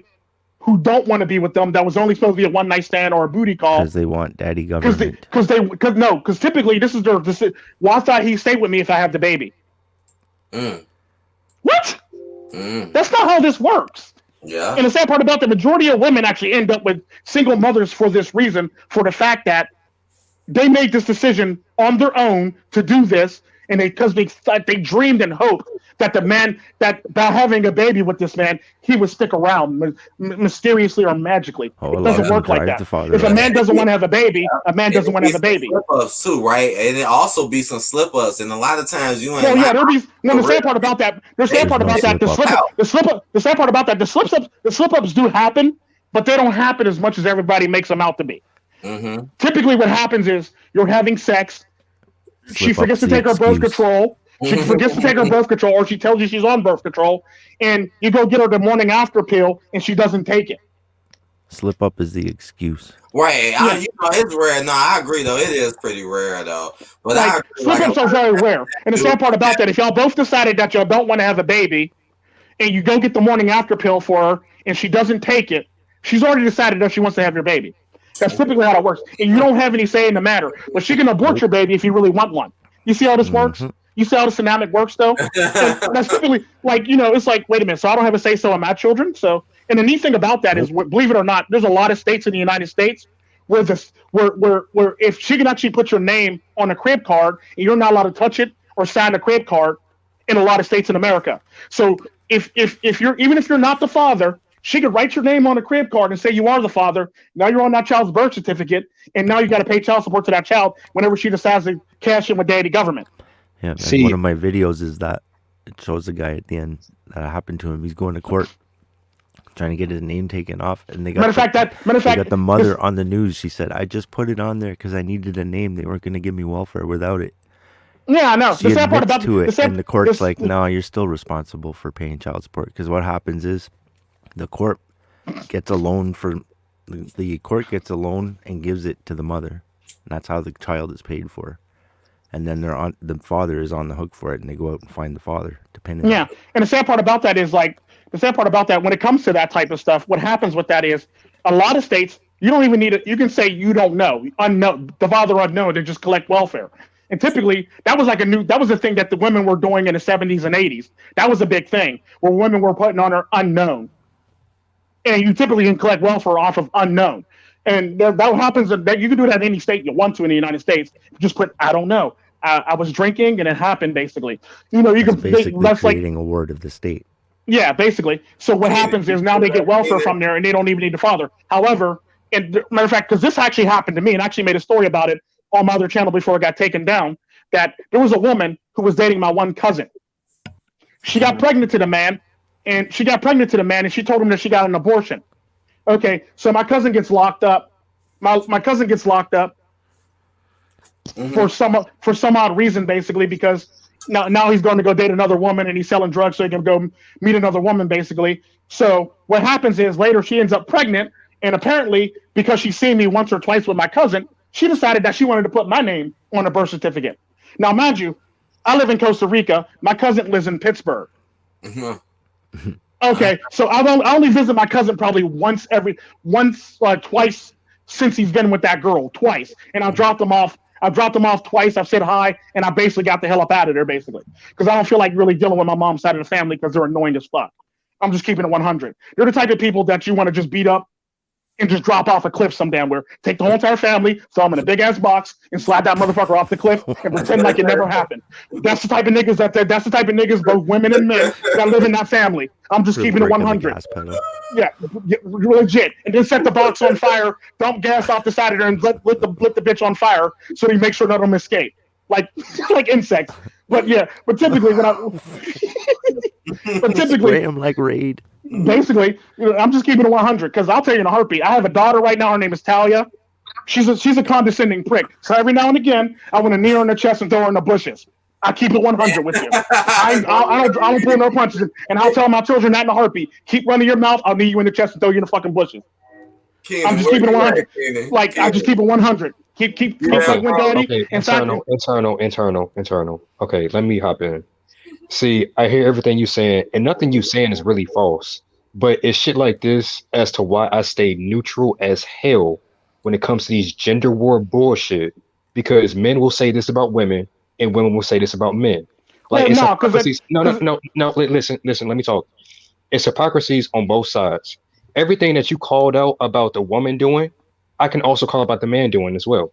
who don't want to be with them, that was only supposed to be a one night stand or a booty call. Because they want daddy government. Because typically this is why thought he stay with me if I have the baby. What? That's not how this works. Yeah. And the sad part about the majority of women actually end up with single mothers for this reason, for the fact that they made this decision on their own to do this, and because they dreamed and hoped that the man, that by having a baby with this man, he would stick around mysteriously or magically. It doesn't work like that. If a man doesn't want to have a baby, a man doesn't want to have a baby. Slip-ups too, right? And it also be some slip-ups, and a lot of times you ain't. Well, yeah, there'll be. The sad part about that. The sad part about that. The sad part about that. The slip-ups do happen, but they don't happen as much as everybody makes them out to be. Typically, what happens is you're having sex. She forgets to take her birth control. She forgets to take her birth control, or she tells you she's on birth control, and you go get her the morning after pill, and she doesn't take it. Slip up is the excuse. Right. Yeah. It's rare. No, I agree, though. It is pretty rare, though. But slip-ups are very rare. And the sad part about that, if y'all both decided that y'all don't want to have a baby, and you go get the morning after pill for her, and she doesn't take it, she's already decided that she wants to have your baby. That's typically how it works. And you don't have any say in the matter. But she can abort your baby if you really want one. You see how this works? You see how this dynamic works, though? And that's typically, like, it's like, wait a minute, so I don't have a say-so on my children? So, and the neat thing about that is, believe it or not, there's a lot of states in the United States where if she can actually put your name on a crib card, and you're not allowed to touch it or sign a crib card in a lot of states in America. So if you're not the father, she could write your name on a crib card and say you are the father. Now you're on that child's birth certificate, and now you got to pay child support to that child whenever she decides to cash in with daddy government. Yeah, man, one of my videos is that it shows the guy at the end that happened to him. He's going to court trying to get his name taken off, and they got the mother on the news. She said, "I just put it on there because I needed a name. They weren't going to give me welfare without it." Yeah, I know. She admits to it, and the court's like, "No, you're still responsible for paying child support." Because what happens is, the court gets a loan and gives it to the mother. And that's how the child is paid for. And then the father is on the hook for it, and they go out and find the father, depending. Yeah, and the sad part about that is, when it comes to that type of stuff, what happens with that is, a lot of states, you don't even need it. You can say you don't know, the father unknown, to just collect welfare. And typically, that was a thing that the women were doing in the 70s and 80s. That was a big thing, where women were putting on her unknown. And you typically can collect welfare off of unknown. And that happens, that you can do that in any state you want to in the United States. Just put, I don't know. I was drinking and it happened, basically. That's creating a word of the state. Yeah, basically. So what happens is now they get welfare from there and they don't even need the father. However, matter of fact, because this actually happened to me, and I actually made a story about it on my other channel before it got taken down, that there was a woman who was dating my one cousin. She got pregnant to the man, and she told him that she got an abortion. Okay, so my cousin gets locked up. My cousin gets locked up for some odd reason, basically, because now he's going to go date another woman, and he's selling drugs so he can go meet another woman, basically. So what happens is later she ends up pregnant, and apparently because she's seen me once or twice with my cousin, she decided that she wanted to put my name on a birth certificate. Now, mind you, I live in Costa Rica. My cousin lives in Pittsburgh. Okay, so I only visit my cousin probably twice since he's been with that girl, twice. And I've dropped them off twice. I've said hi, and I basically got the hell up out of there, basically. Because I don't feel like really dealing with my mom's side of the family because they're annoying as fuck. I'm just keeping it 100. They're the type of people that you want to just beat up and just drop off a cliff some damn where. Take the whole entire family, throw them in a big ass box, and slide that motherfucker off the cliff and pretend like it never happened. That's the type of niggas, both women and men, that live in that family. I'm just keeping it 100. Yeah, legit. And then set the box on fire, dump gas off the side of there, and lit the bitch on fire so you make sure none of them escape. Like insects. But typically spray them like Raid. Basically, I'm just keeping it 100 because I'll tell you in a heartbeat. I have a daughter right now. Her name is Talia. She's a condescending prick. So every now and again, I want to knee her in the chest and throw her in the bushes. I keep it 100 with you. I don't pull no punches, and I'll tell my children that in a heartbeat. Keep running your mouth. I'll knee you in the chest and throw you in the fucking bushes. I'm just keeping it 100. I just keep it 100. Keep fucking with daddy. Okay, internal. Okay, let me hop in. See, I hear everything you saying, and nothing you saying is really false. But it's shit like this as to why I stay neutral as hell when it comes to these gender war bullshit. Because men will say this about women, and women will say this about men. Like it's hypocrisies. No. Listen. Let me talk. It's hypocrisies on both sides. Everything that you called out about the woman doing, I can also call about the man doing as well.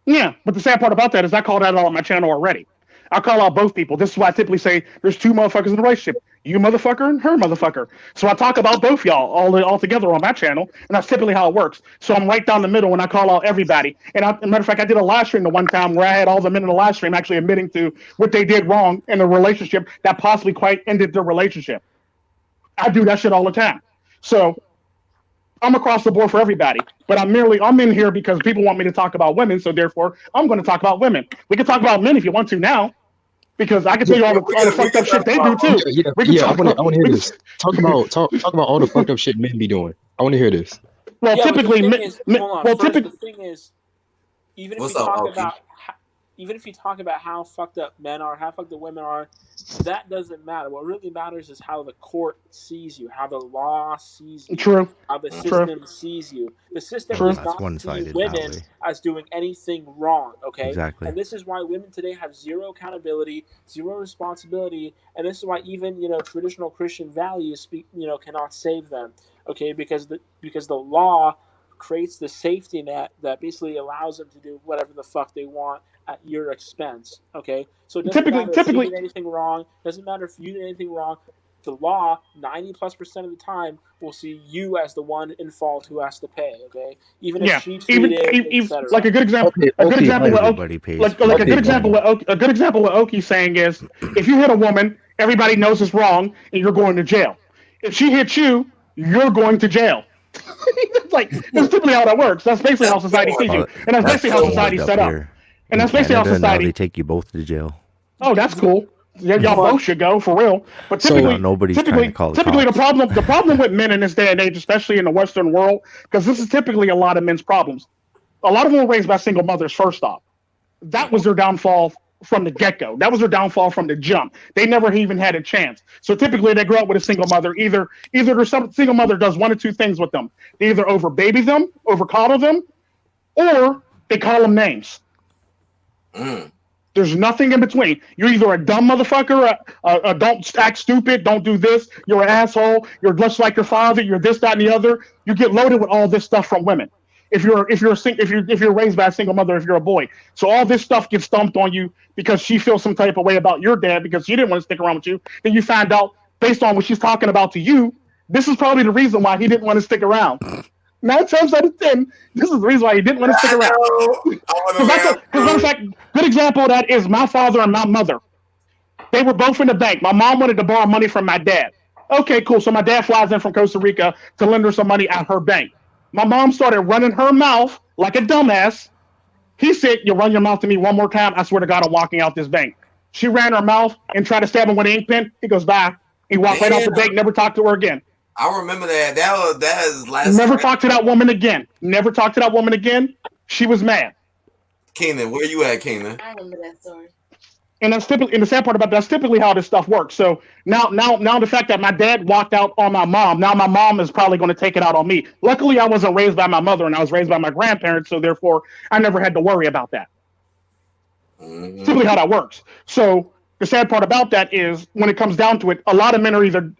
Yeah, but the sad part about that is I called out all on my channel already. I call out both people. This is why I typically say there's two motherfuckers in a relationship. You motherfucker and her motherfucker. So I talk about both y'all all together on my channel, and that's typically how it works. So I'm right down the middle when I call out everybody. And as a matter of fact, I did a live stream the one time where I had all the men in the live stream actually admitting to what they did wrong in a relationship that possibly quite ended their relationship. I do that shit all the time. So I'm across the board for everybody, but I'm in here because people want me to talk about women, so therefore I'm going to talk about women. We can talk about men if you want to now, because I can tell you all the fucked up shit they do too. I want to hear this. Talk about all the fucked up shit men be doing. I want to hear this. Well, typically, the thing is, even if we talk about even if you talk about how fucked up men are, how fucked up women are, that doesn't matter. What really matters is how the court sees you, how the law sees you, True. how the True. system sees you. The system True. does That's not see one-sided that women way. as doing anything wrong, okay? Exactly. And this is why women today have zero accountability, zero responsibility, and this is why even, traditional Christian values cannot save them, okay? Because the law creates the safety net that basically allows them to do whatever the fuck they want at your expense, okay? So it doesn't matter if you did anything wrong, doesn't matter if you did anything wrong. The law, 90+% of the time, will see you as the one in fault who has to pay, okay? Even if she cheated, etc. Like a good example, a good example what Oki's saying is, if you hit a woman, everybody knows it's wrong, and you're going to jail. If she hits you, you're going to jail. That's typically how that works. That's basically how society sees you, and that's basically how society's set up. And that's basically how society. They take you both to jail. Oh, that's cool. Yeah, y'all both should go for real. But typically, the problem with men in this day and age, especially in the Western world, because this is typically a lot of men's problems. A lot of them were raised by single mothers. First off, that was their downfall from the get-go. That was their downfall from the jump. They never even had a chance. So typically, they grow up with a single mother. Either their single mother does one of two things with them: they either over-baby them, over-coddle them, or they call them names. There's nothing in between. You're either a dumb motherfucker, a don't act stupid, don't do this, you're an asshole, you're just like your father, you're this, that, and the other. You get loaded with all this stuff from women. If you're raised by a single mother, if you're a boy. So all this stuff gets dumped on you because she feels some type of way about your dad because she didn't want to stick around with you. Then you find out, based on what she's talking about to you, this is probably the reason why he didn't want to stick around. 9 times out of 10, this is the reason why he didn't want to stick around. Matter of fact, good example of that is my father and my mother. They were both in the bank. My mom wanted to borrow money from my dad. Okay, cool. So my dad flies in from Costa Rica to lend her some money at her bank. My mom started running her mouth like a dumbass. He said, "You run your mouth to me one more time, I swear to God, I'm walking out this bank." She ran her mouth and tried to stab him with an ink pen. He goes, "Bye." He walked right out the bank, never talked to her again. I remember that. That is last. Never talked to that woman again. Never talked to that woman again. She was mad. Keenan, where you at, Keenan? I remember that story. And that's typically, and the sad part about that's typically how this stuff works. So now the fact that my dad walked out on my mom, now my mom is probably going to take it out on me. Luckily, I wasn't raised by my mother, and I was raised by my grandparents, so therefore I never had to worry about that. Typically how that works. So the sad part about that is when it comes down to it, a lot of men are either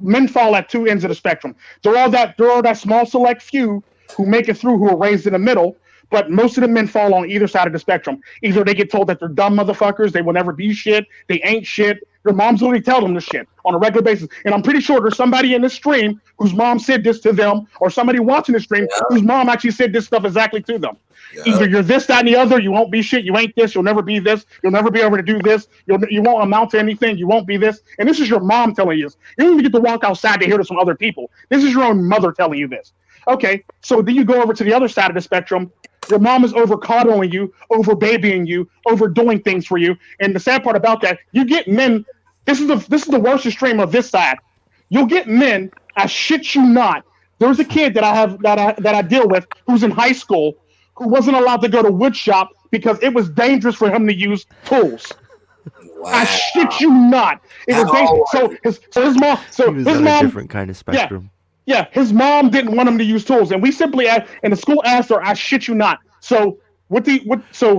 men fall at two ends of the spectrum. There are that small select few who make it through who are raised in the middle, but most of the men fall on either side of the spectrum. Either they get told that they're dumb motherfuckers, they will never be shit, they ain't shit. Their moms literally tell them this shit on a regular basis. And I'm pretty sure there's somebody in this stream whose mom said this to them, or somebody watching this stream whose mom actually said this stuff exactly to them. Either you're this, that, and the other, you won't be shit, you ain't this, you'll never be this, you'll never be able to do this, you won't amount to anything, you won't be this. And this is your mom telling you this. You don't even get to walk outside to hear this from other people. This is your own mother telling you this. Okay, so then you go over to the other side of the spectrum. Your mom is over coddling you, over babying you, overdoing things for you. And the sad part about that, you get men. This is the worst extreme of this side. You'll get men. I shit you not. There's a kid that I deal with who's in high school who wasn't allowed to go to wood shop because it was dangerous for him to use tools. Wow. I shit you not. It was dangerous. So his mom. So he was his on mom. A different kind of spectrum. Yeah, his mom didn't want him to use tools, and we simply asked, and the school asked her, "I shit you not." So so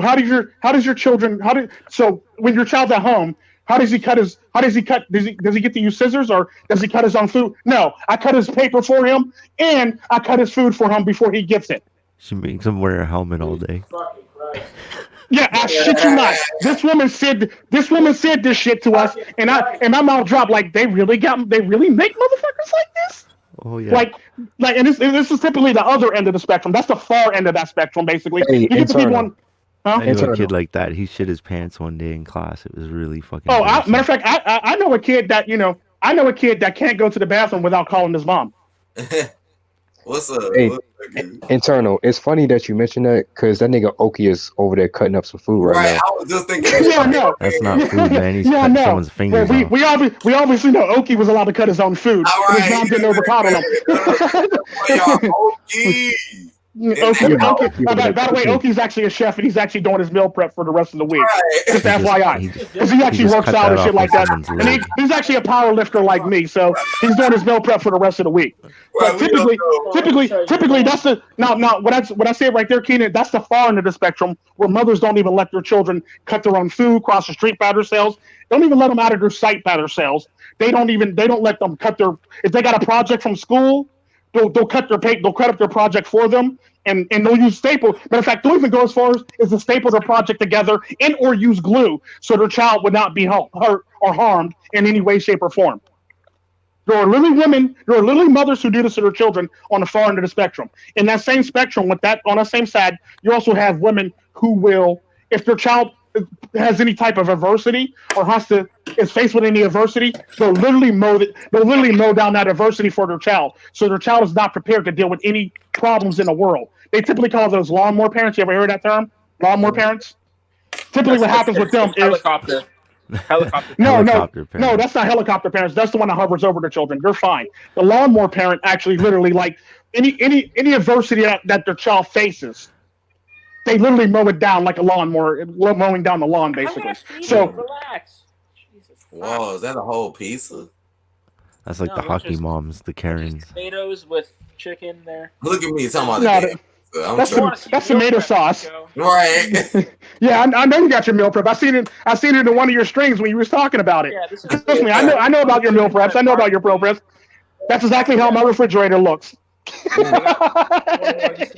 when your child's at home, does he get to use scissors or does he cut his own food? No, I cut his paper for him and I cut his food for him before he gets it. She makes him wear a helmet all day. Yeah, I shit you not. This woman said this shit to us, and my mouth dropped. Like they really make motherfuckers like this. Oh yeah. Like, and this is typically the other end of the spectrum. That's the far end of that spectrum, basically. Hey, you get the people on. Huh? I knew a kid like that. He shit his pants one day in class. It was really fucking. Oh, matter of fact, I know a kid that can't go to the bathroom without calling his mom. What's up? Hey, Internal. It's funny that you mentioned that because that nigga Oki is over there cutting up some food right now. I was just thinking. Yeah, no. That's not food, man. He's cutting someone's fingers off. We obviously know Oki was allowed to cut his own food. All right. His mom didn't overcoddle him. By the way, Oki's actually a chef, and he's actually doing his meal prep for the rest of the week. Right. Just FYI, because he actually works out and shit like that. And he's actually a power lifter like me, so he's doing his meal prep for the rest of the week. But typically, that's the what I said right there, Keenan. That's the far end of the spectrum where mothers don't even let their children cut their own food, cross the street by themselves. Don't even let them out of their sight by themselves. They don't let them cut their. If they got a project from school, they'll cut up their project for them, and they'll use staple. Matter of fact, they'll even go as far as to staple their project together and or use glue so their child would not be hurt or harmed in any way, shape, or form. There are literally mothers who do this to their children on the far end of the spectrum. In that same spectrum, on that same side, you also have women who will, if their child has any type of adversity or is faced with any adversity, they'll literally mow down that adversity for their child. So their child is not prepared to deal with any problems in the world. They typically call those lawnmower parents. You ever heard that term? Lawnmower parents? Typically what happens with them is helicopter. No, that's not helicopter parents. That's the one that hovers over the children. You're fine. The lawnmower parent actually literally, like any adversity that their child faces, they literally mow it down like a lawnmower, mowing down the lawn, basically. So relax. Whoa, is that a whole pizza? That's like the hockey moms, the Karens. Tomatoes with chicken there. Look at me talking about that's tomato sauce. Right. Yeah, I know you got your meal prep. I seen it in one of your streams when you was talking about it. Yeah, trust me, I know about your meal preps. I know about your meal preps. That's exactly how my refrigerator looks. This is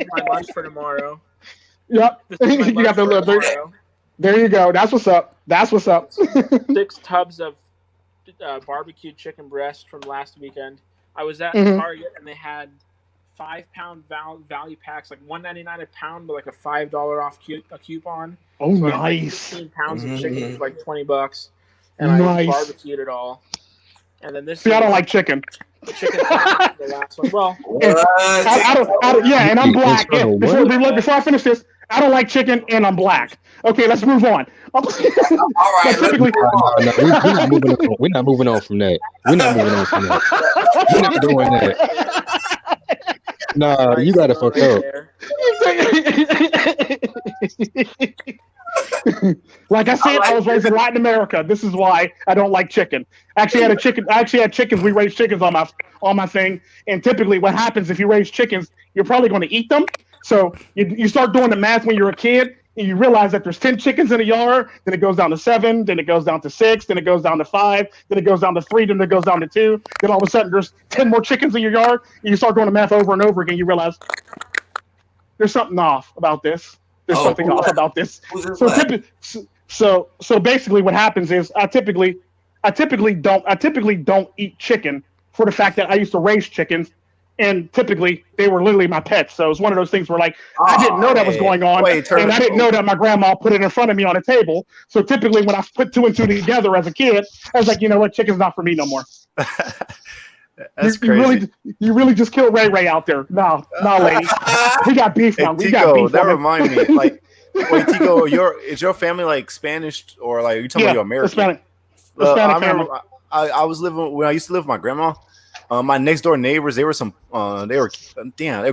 my lunch for tomorrow. Yep. You got the little. There you go. That's what's up. 6 tubs of barbecued chicken breast from last weekend. I was at Target and they had 5-pound value packs, like $1.99 a pound, with like a $5 off coupon. Oh, so nice! Like 15 pounds of chicken for like $20, and I barbecued it all. And then this. See, I don't like chicken. Chicken the last one. Well, and I'm black. Before I finish this, I don't like chicken, and I'm black. Okay, let's move on. All right, we're not moving on from that. We're not doing that. Nah, you gotta fuck up. Like I said, I was raised in Latin America. This is why I don't like chicken. I actually had chickens. We raised chickens on my thing. And typically, what happens if you raise chickens, you're probably going to eat them. So you start doing the math when you're a kid, and you realize that there's 10 chickens in a yard. Then it goes down to 7. Then it goes down to 6. Then it goes down to 5. Then it goes down to 3. Then it goes down to 2. Then all of a sudden, there's 10 more chickens in your yard. And you start doing the math over and over again. You realize there's something off about this. There's something off about this. So basically, what happens is I typically don't eat chicken for the fact that I used to raise chickens, and typically they were literally my pets. So it's one of those things where, like, I didn't know that was going on, and I didn't know that my grandma put it in front of me on a table. So typically, when I put 2 and 2 together as a kid, I was like, you know what, chicken's not for me no more. That's crazy. You really just killed Ray out there. No, lady. We got beef now. Hey, Tico, that reminds me. Like, wait, Tico, is your family like Spanish, or like you talking about your American? Hispanic I family. remember I was living when I used to live with my grandma. My next door neighbors, they were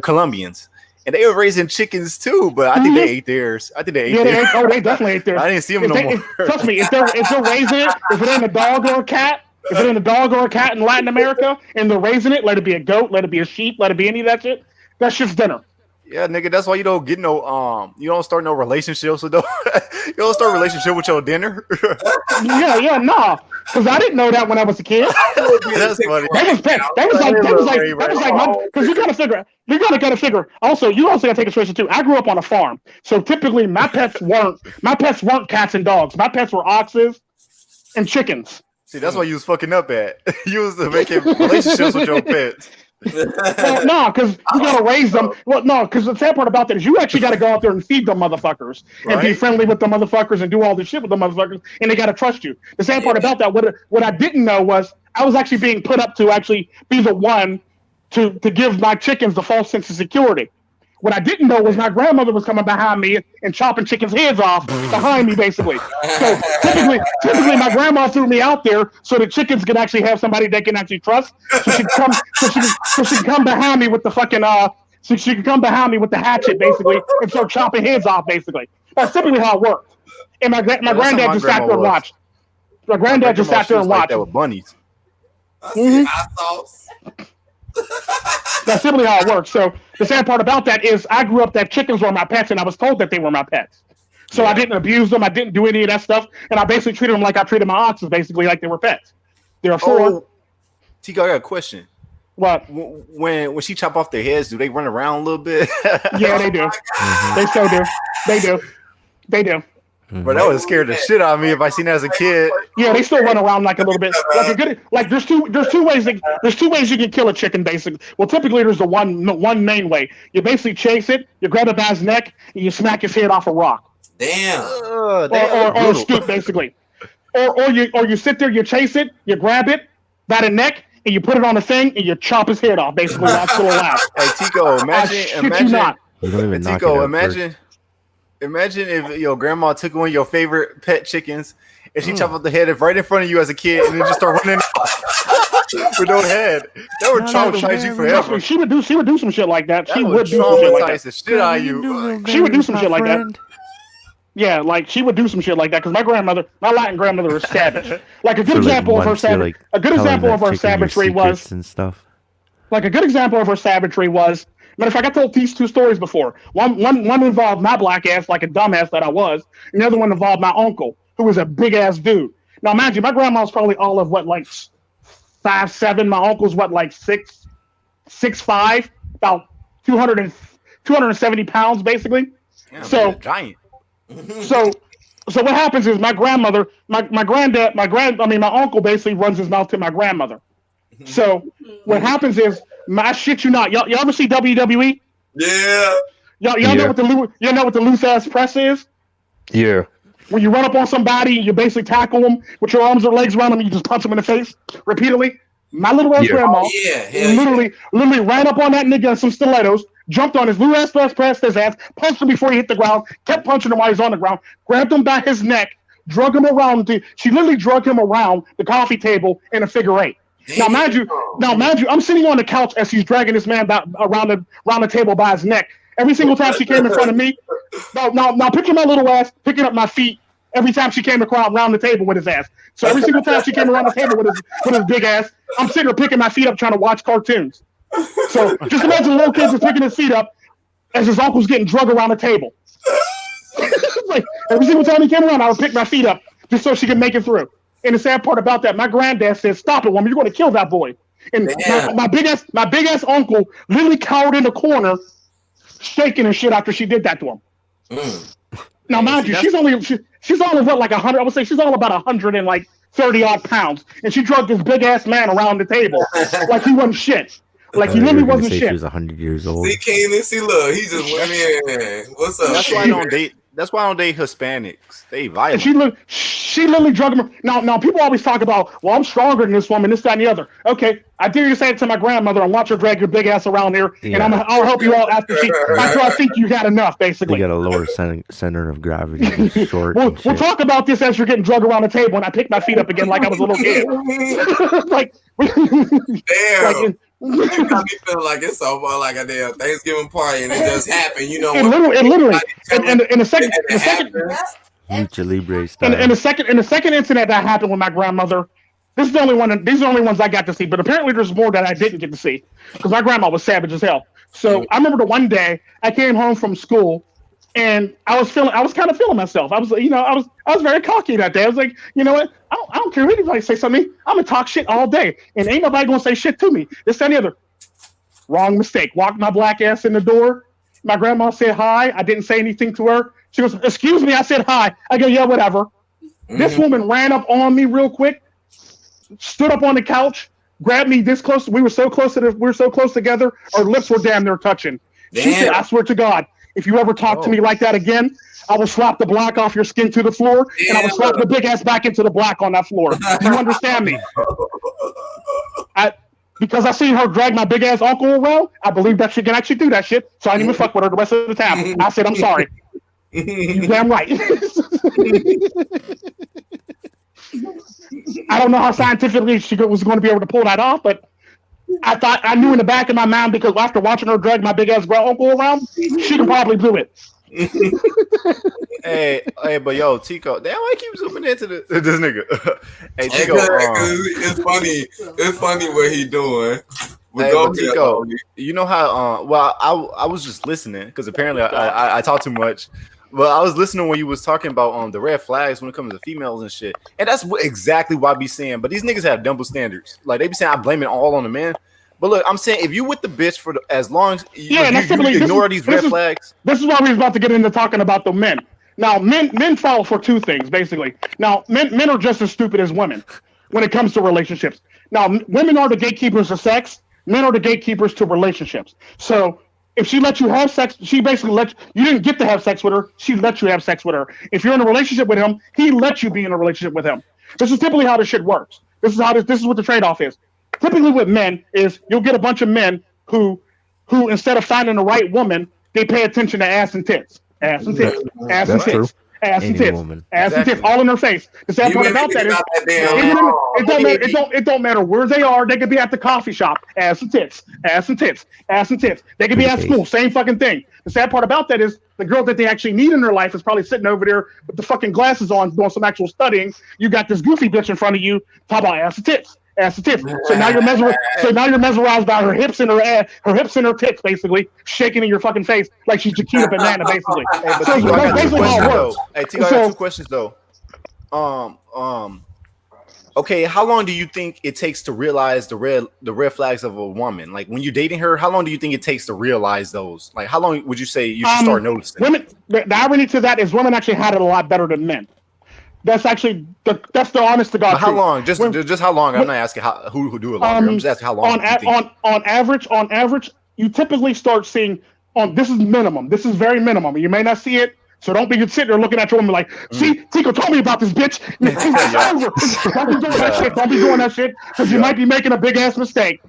Colombians, and they were raising chickens too. But I think they ate theirs. I think they ate theirs. They definitely ate theirs. I didn't see them no more. Trust me, if they're raising it, if it ain't a dog or a cat. If it ain't a dog or a cat in Latin America and they're raising it, let it be a goat, let it be a sheep, let it be any of that shit. That's just dinner. Yeah, nigga, that's why you don't get you don't start no relationships with you don't start a relationship with your dinner. Nah. Because I didn't know that when I was a kid. That's funny. That was like because you gotta figure. Also, you also gotta take a situation too. I grew up on a farm. So typically my pets weren't cats and dogs. My pets were oxes and chickens. See, that's why you was fucking up at. You was making relationships with your pets. Well, no, because you gotta raise them. Well, no, because the sad part about that is you actually gotta go out there and feed them motherfuckers and be friendly with the motherfuckers and do all this shit with the motherfuckers, and they gotta trust you. The sad part about that, what I didn't know was I was actually being put up to actually be the one to give my chickens the false sense of security. What I didn't know was my grandmother was coming behind me and chopping chickens' heads off behind me, basically. So typically, my grandma threw me out there so the chickens could actually have somebody they can actually trust. So she can come behind me with the fucking she could come behind me with the hatchet, basically, and start chopping heads off, basically. That's typically how it worked. And my granddad just sat there and watched. My granddad just sat there and watched. Like that with bunnies. I see hot sauce. That's simply how it works. So the sad part about that is I grew up that chickens were my pets, and I was told that they were my pets. So I didn't abuse them. I didn't do any of that stuff, and I basically treated them like I treated my oxes, basically like they were pets. Therefore, Tico, I got a question. What? When she chop off their heads, do they run around a little bit? Yeah, they do. They still do. They do. But that would scare the shit out of me if I seen that as a kid. Yeah, they still run around like a little bit. There's two ways you can kill a chicken, basically. Well, typically there's the one main way. You basically chase it, you grab it by his neck, and you smack his head off a rock. Damn. Or stoop, basically. Or you sit there, you chase it, you grab it by the neck, and you put it on the thing, and you chop his head off, basically. That's still allowed. Hey, Tico, imagine. You not. You don't even knock Tico, it out imagine. first. Imagine if your grandma took one of your favorite pet chickens and she chopped off the head right in front of you as a kid and then just start running with no head. That would traumatize you forever. She would do some shit like that. She would do traumatize some shit like that. the shit out of you. She would do some shit like that. Yeah, like she would do some shit like that because my Latin grandmother was savage. Like a good example of her savage. A good example of her savagery was. And stuff. Like a good example of her savagery was. Matter of fact, I told these two stories before. One involved my black ass, like a dumbass that I was, and the other one involved my uncle, who was a big ass dude. Now, imagine my grandma was probably all of what, like 5'7". My uncle's what, like 6'5", about 270 pounds, basically. Yeah, so giant. So what happens is my grandmother, my uncle basically runs his mouth to my grandmother. So what happens is, I shit you not, y'all ever see WWE? Yeah. Y'all know what the loose ass press is? Yeah. When you run up on somebody, you basically tackle them with your arms or legs around them, and you just punch them in the face repeatedly. My little ass grandma literally ran up on that nigga in some stilettos, jumped on his little ass pressed his ass, punched him before he hit the ground, kept punching him while he's on the ground, grabbed him by his neck, drug him around. She literally drug him around the coffee table in a figure eight. Now, mind you, I'm sitting on the couch as she's dragging this man around the table by his neck. Every single time she came in front of me, now picture my little ass picking up my feet every time she came around the table with his ass. So every single time she came around the table with his big ass, I'm sitting there picking my feet up trying to watch cartoons. So just imagine little kids just picking his feet up as his uncle's getting drugged around the table. Like every single time he came around, I would pick my feet up just so she could make it through. And the sad part about that, my granddad said, "Stop it, woman! You're going to kill that boy." And my big ass uncle literally cowered in the corner, shaking and shit after she did that to him. Now, mind you, she's only what, like 100? I would say she's all about 130 odd pounds, and she drugged this big ass man around the table like he wasn't shit. Like he literally wasn't shit. She was 100 years old. See, Keenan, look, he just went in. What's up? That's why I don't date. That's why I don't date Hispanics. They violent. She literally drugged him. Now people always talk about, well, I'm stronger than this woman, this, that, and the other. Okay, I dare you to say it to my grandmother and watch her drag your big ass around here, and I'll help you out after I think you got enough, basically. You got a lower center of gravity. Short. We'll talk about this as you're getting drugged around the table, and I pick my feet up again like I was a little kid. Damn. You got me feeling like it's so far like a damn Thanksgiving party and it just happened, you know. And literally, in the second incident that happened with my grandmother, these are the only ones I got to see. But apparently, there's more that I didn't get to see because my grandma was savage as hell. So I remember the one day I came home from school and I was kind of feeling myself. I was very cocky that day. I was like, you know what? I don't care if anybody say something. I'm gonna talk shit all day, and ain't nobody gonna say shit to me. This and the other. Wrong mistake. Walked my black ass in the door. My grandma said hi. I didn't say anything to her. She goes, "Excuse me." I said hi. I go, "Yeah, whatever." This woman ran up on me real quick, stood up on the couch, grabbed me this close. We were so close together. Our lips were damn near touching. She said, "I swear to God, if you ever talk to me like that again, I will slap the black off your skin to the floor, and I will slap the big ass back into the black on that floor." Do you understand me? Because I seen her drag my big ass uncle around, I believe that she can actually do that shit. So I didn't even fuck with her the rest of the time. I said, "I'm sorry." You damn right. I don't know how scientifically she was going to be able to pull that off, but I thought I knew in the back of my mind because after watching her drag my big ass grand uncle around, she can probably do it. Hey, but yo, Tico, damn, I keep zooming into this nigga. Hey, Tico, it's funny. It's funny what he doing. Hey, but Tico, you know how? Well, I was just listening because apparently I talk too much. But I was listening when you was talking about the red flags when it comes to females and shit, and that's exactly what I be saying. But these niggas have double standards. Like they be saying I blame it all on the man. But look, I'm saying if you with the bitch for as long as you ignore these red flags. This is why we was about to get into talking about the men. Now, men fall for two things basically. Now, men are just as stupid as women when it comes to relationships. Now, women are the gatekeepers of sex. Men are the gatekeepers to relationships. So if she lets you have sex, she basically you didn't get to have sex with her. She let you have sex with her. If you're in a relationship with him, he lets you be in a relationship with him. This is typically how this shit works. This is what the trade-off is. Typically with men is you'll get a bunch of men who instead of finding the right woman, they pay attention to ass and tits. Ass and tits. Ass and tits. Ass and tits. Ass and tits. All in their face. The sad part about that is it don't matter where they are. They could be at the coffee shop. Ass and tits. Ass and tits. Ass and tits. They could be at school. Same fucking thing. The sad part about that is the girl that they actually need in their life is probably sitting over there with the fucking glasses on doing some actual studying. You got this goofy bitch in front of you talking about ass and tits. Ass and tits. So now you're mesmerized by her hips and her ass, her hips and her tits, basically shaking in your fucking face like she's Chiquita Banana, basically. Hey, but so that's basically how it works. Hey, Tico, I got 2 questions though. Okay, how long do you think it takes to realize the red flags of a woman? Like when you're dating her, how long do you think it takes to realize those? Like how long would you say you should start noticing? Women, the irony to that is women actually had it a lot better than men. That's actually that's the honest to God. But how long? Just how long? I'm not asking who do it longer. I'm just asking how long. On average, you typically start seeing this is minimum. This is very minimum. You may not see it, so don't be sitting there looking at your woman like, see, Tico told me about this bitch. Don't be doing that shit. Don't be doing that shit because you might be making a big ass mistake.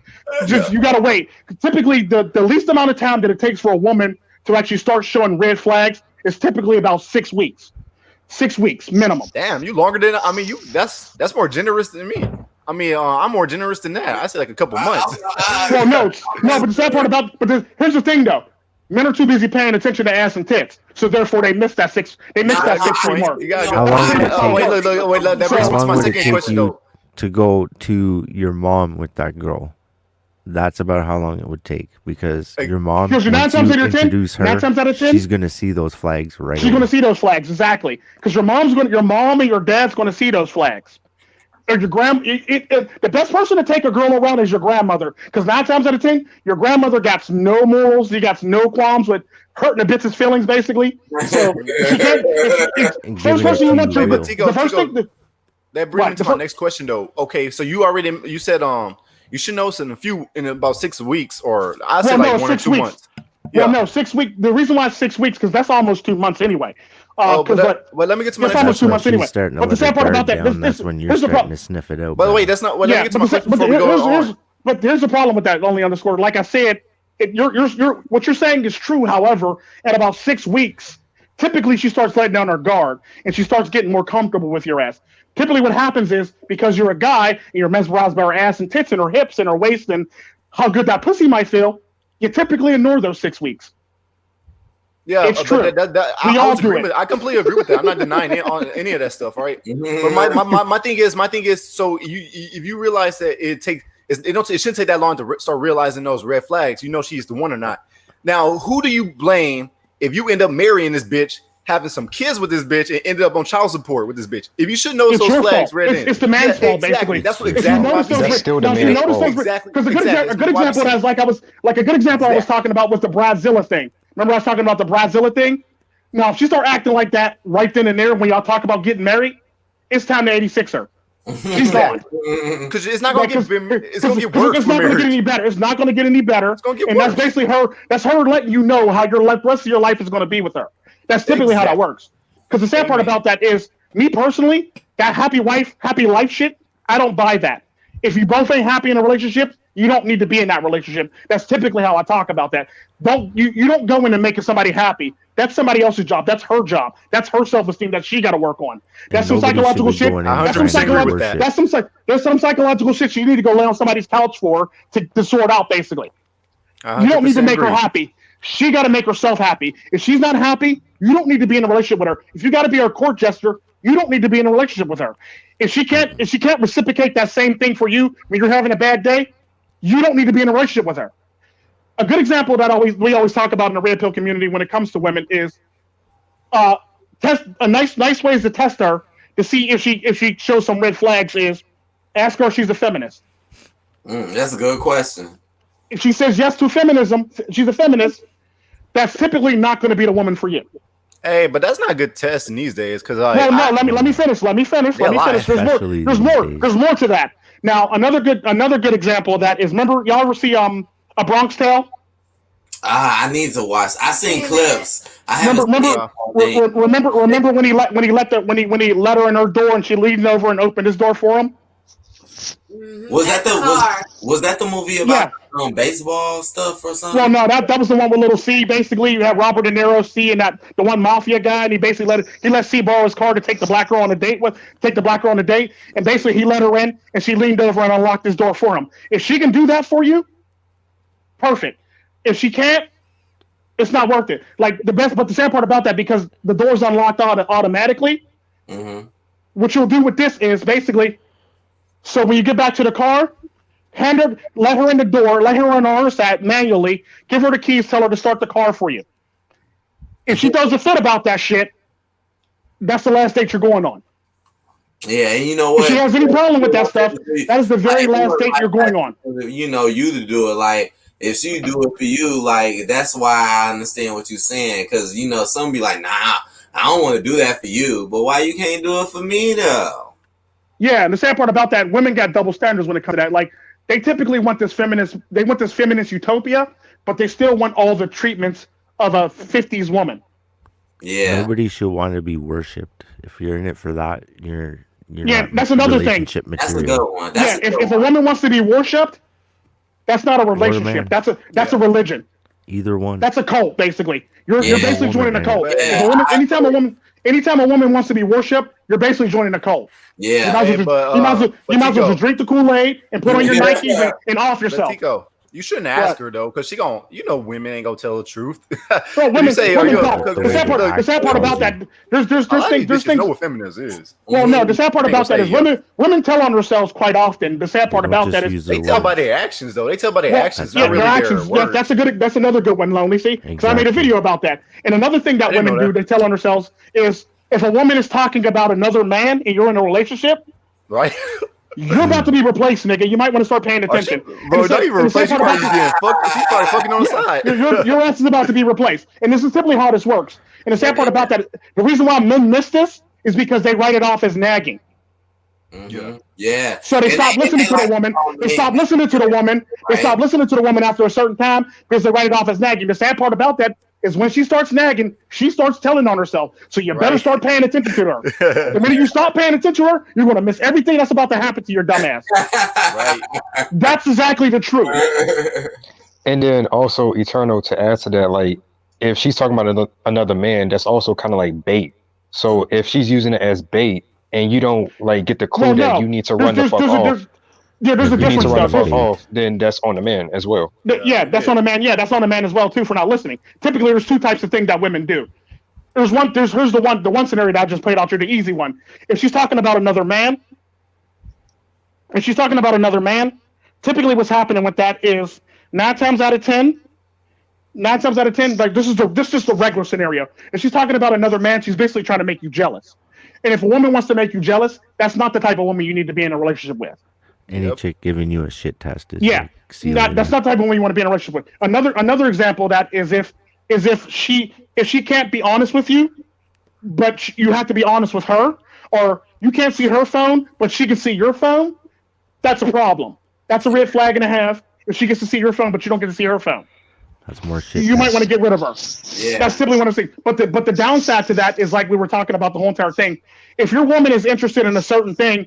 You gotta wait. Typically, the least amount of time that it takes for a woman to actually start showing red flags is typically about 6 weeks. 6 weeks minimum. Damn, you longer than that's more generous than me. I mean, I'm more generous than that. I said like a couple months. Well, no, but the sad part here's the thing though. Men are too busy paying attention to ass and tits, so therefore they missed that 6 week mark. How long that brings me to my second question though. To go to your mom with that girl. That's about how long it would take because your mom, once you introduce her, she's gonna see those flags right away. She's gonna see those flags exactly because your mom and your dad's gonna see those flags. Or your the best person to take a girl around is your grandmother because 9 times out of 10, your grandmother got no morals, she got no qualms with hurting a bitch's feelings, basically. So first person you want the first thing that brings me to my next question though. Okay, so you said you should know in about 6 weeks, or I said 1 or 2 months. Yeah. Well, no, 6 weeks. The reason why it's 6 weeks because that's almost 2 months anyway. But let me get to my next almost 2 months anyway. But the sad part about that's when you're starting to sniff it out. By the way, that's not. Let me get to my question before we go on. But there's a problem with that. Only underscore. Like I said, what you're saying is true. However, at about 6 weeks, typically she starts letting down her guard and she starts getting more comfortable with your ass. Typically what happens is because you're a guy and you're mesmerized by her ass and tits and her hips and her waist and how good that pussy might feel, you typically ignore those 6 weeks. Yeah, it's true. I completely agree with that. I'm not denying any of that stuff, right? But my thing is, so if you realize that it shouldn't take that long to start realizing those red flags. You know she's the one or not. Now, who do you blame if you end up marrying this bitch, having some kids with this bitch, and ended up on child support with this bitch? If you should know those flags, it's the man's fault, basically. That's what exactly. That's still the man's fault. Because a good example I was talking about was the Bridezilla thing. Remember I was talking about the Bridezilla thing? Now, if she start acting like that right then and there when y'all talk about getting married, it's time to 86 her. She's gone. Because it's not going to get worse. It's not going to get any better. It's not going to get any better. It's going to get and worse. That's basically her. That's her letting you know how your rest of your life is going to be with her. That's typically how that works. Because the sad part about that is, me personally, that happy wife, happy life shit, I don't buy that. If you both ain't happy in a relationship, you don't need to be in that relationship. That's typically how I talk about that. You don't go into making somebody happy That's somebody else's job. That's her job. That's her self-esteem that she got to work on. That's And some nobody should psychological be shit. going in I That's trying some 100% to agree do with psychological. that. There's some psychological shit you need to go lay on somebody's couch for to sort out. Basically, I you don't need to 100% make her agree. happy. She got to make herself happy. If she's not happy, you don't need to be in a relationship with her. If you got to be her court jester, you don't need to be in a relationship with her. If she can't reciprocate that same thing for you when you're having a bad day, you don't need to be in a relationship with her. A good example that we always talk about in the red pill community when it comes to women is test a nice ways to test her to see if she shows some red flags is ask her if she's a feminist. That's a good question. If she says yes to feminism, she's a feminist. That's typically not going to be the woman for you. Hey, but that's not a good test in these days because Well, no, let me finish. There's more to that. Now, another good example of that is, remember y'all ever see A Bronx Tale? I need to watch. I seen clips. Remember when he let her in her door and she leaned over and opened his door for him? Was that the movie about baseball stuff or something? Well, no, that was the one with Little C. Basically, you had Robert De Niro, C, and the one mafia guy, and he basically let C borrow his car to take the black girl on a date, and basically he let her in, and she leaned over and unlocked his door for him. If she can do that for you, perfect. If she can't, it's not worth it. But the sad part about that, because the door's unlocked automatically, what you'll do with this is basically, so when you get back to the car, let her in the door, let her on her side manually, give her the keys, tell her to start the car for you. If she throws a fit about that shit, that's the last date you're going on. Yeah, and you know what? If she has any problem with that stuff, that is the very last date you're going on. You to do it. Like, if she do it for you, like, that's why I understand what you're saying. Because, some be like, nah, I don't want to do that for you. But why you can't do it for me, though? Yeah, and the sad part about that, women got double standards when it comes to that. Like, they typically want this feminist utopia, but they still want all the treatments of a 50s woman. Yeah. Nobody should want to be worshipped. If you're in it for that, you're not that's another thing. That's a good one. If a woman wants to be worshipped, that's not a relationship. That's a religion. Either one. That's a cult, basically. You're basically joining a cult. Yeah. Anytime a woman wants to be worshipped, you're basically joining a cult. Yeah. You might as well just drink the Kool-Aid and put on your Nikes and off yourself. Tico, you shouldn't ask her though, because women ain't gonna tell the truth. Bro, women talk. The sad part about that, there's things. Know what feminism is. Well, no, the sad part about that is women tell on themselves quite often. The sad part about that is they tell by their actions though. They tell by their actions. Yeah, their actions. Yeah, that's another good one, Lonely. See, because I made a video about that. And another thing that women do, they tell on themselves is, if a woman is talking about another man and you're in a relationship, right? You're about to be replaced, nigga. You might want to start paying attention. Bro, don't even replace. You probably getting fucked. She's probably fucking on the side. Your ass is about to be replaced. And this is simply how this works. And the sad part about that, the reason why men miss this is because they write it off as nagging. Yeah. So they stop listening to the woman. They stop listening to the woman. They stop listening to the woman after a certain time because they write it off as nagging. The sad part about that is when she starts nagging, she starts telling on herself. So you better start paying attention to her. The minute you stop paying attention to her, you're going to miss everything that's about to happen to your dumbass. Right. That's exactly the truth. And then also, Eternal, to add to that, like, if she's talking about another man, that's also kind of like bait. So if she's using it as bait and you don't like get the clue that you need to run the fuck off. There's a difference. Run the fuck off, then that's on the man as well. That's on the man. Yeah, that's on the man as well too for not listening. Typically, there's two types of things that women do. Here's the one scenario that I just played out here, the easy one. If she's talking about another man, typically what's happening with that is 9 times out of 10, like this is just the regular scenario. If she's talking about another man, she's basically trying to make you jealous. And if a woman wants to make you jealous, that's not the type of woman you need to be in a relationship with. Any chick giving you a shit test is that's not the type of woman you want to be in a relationship with. Another example of that is if she can't be honest with you, but you have to be honest with her, or you can't see her phone, but she can see your phone, that's a problem. That's a red flag and a half. If she gets to see your phone, but you don't get to see her phone. That's more shit. You might want to get rid of her. Yeah. That's simply what I'm saying. But the downside to that is, like we were talking about the whole entire thing. If your woman is interested in a certain thing,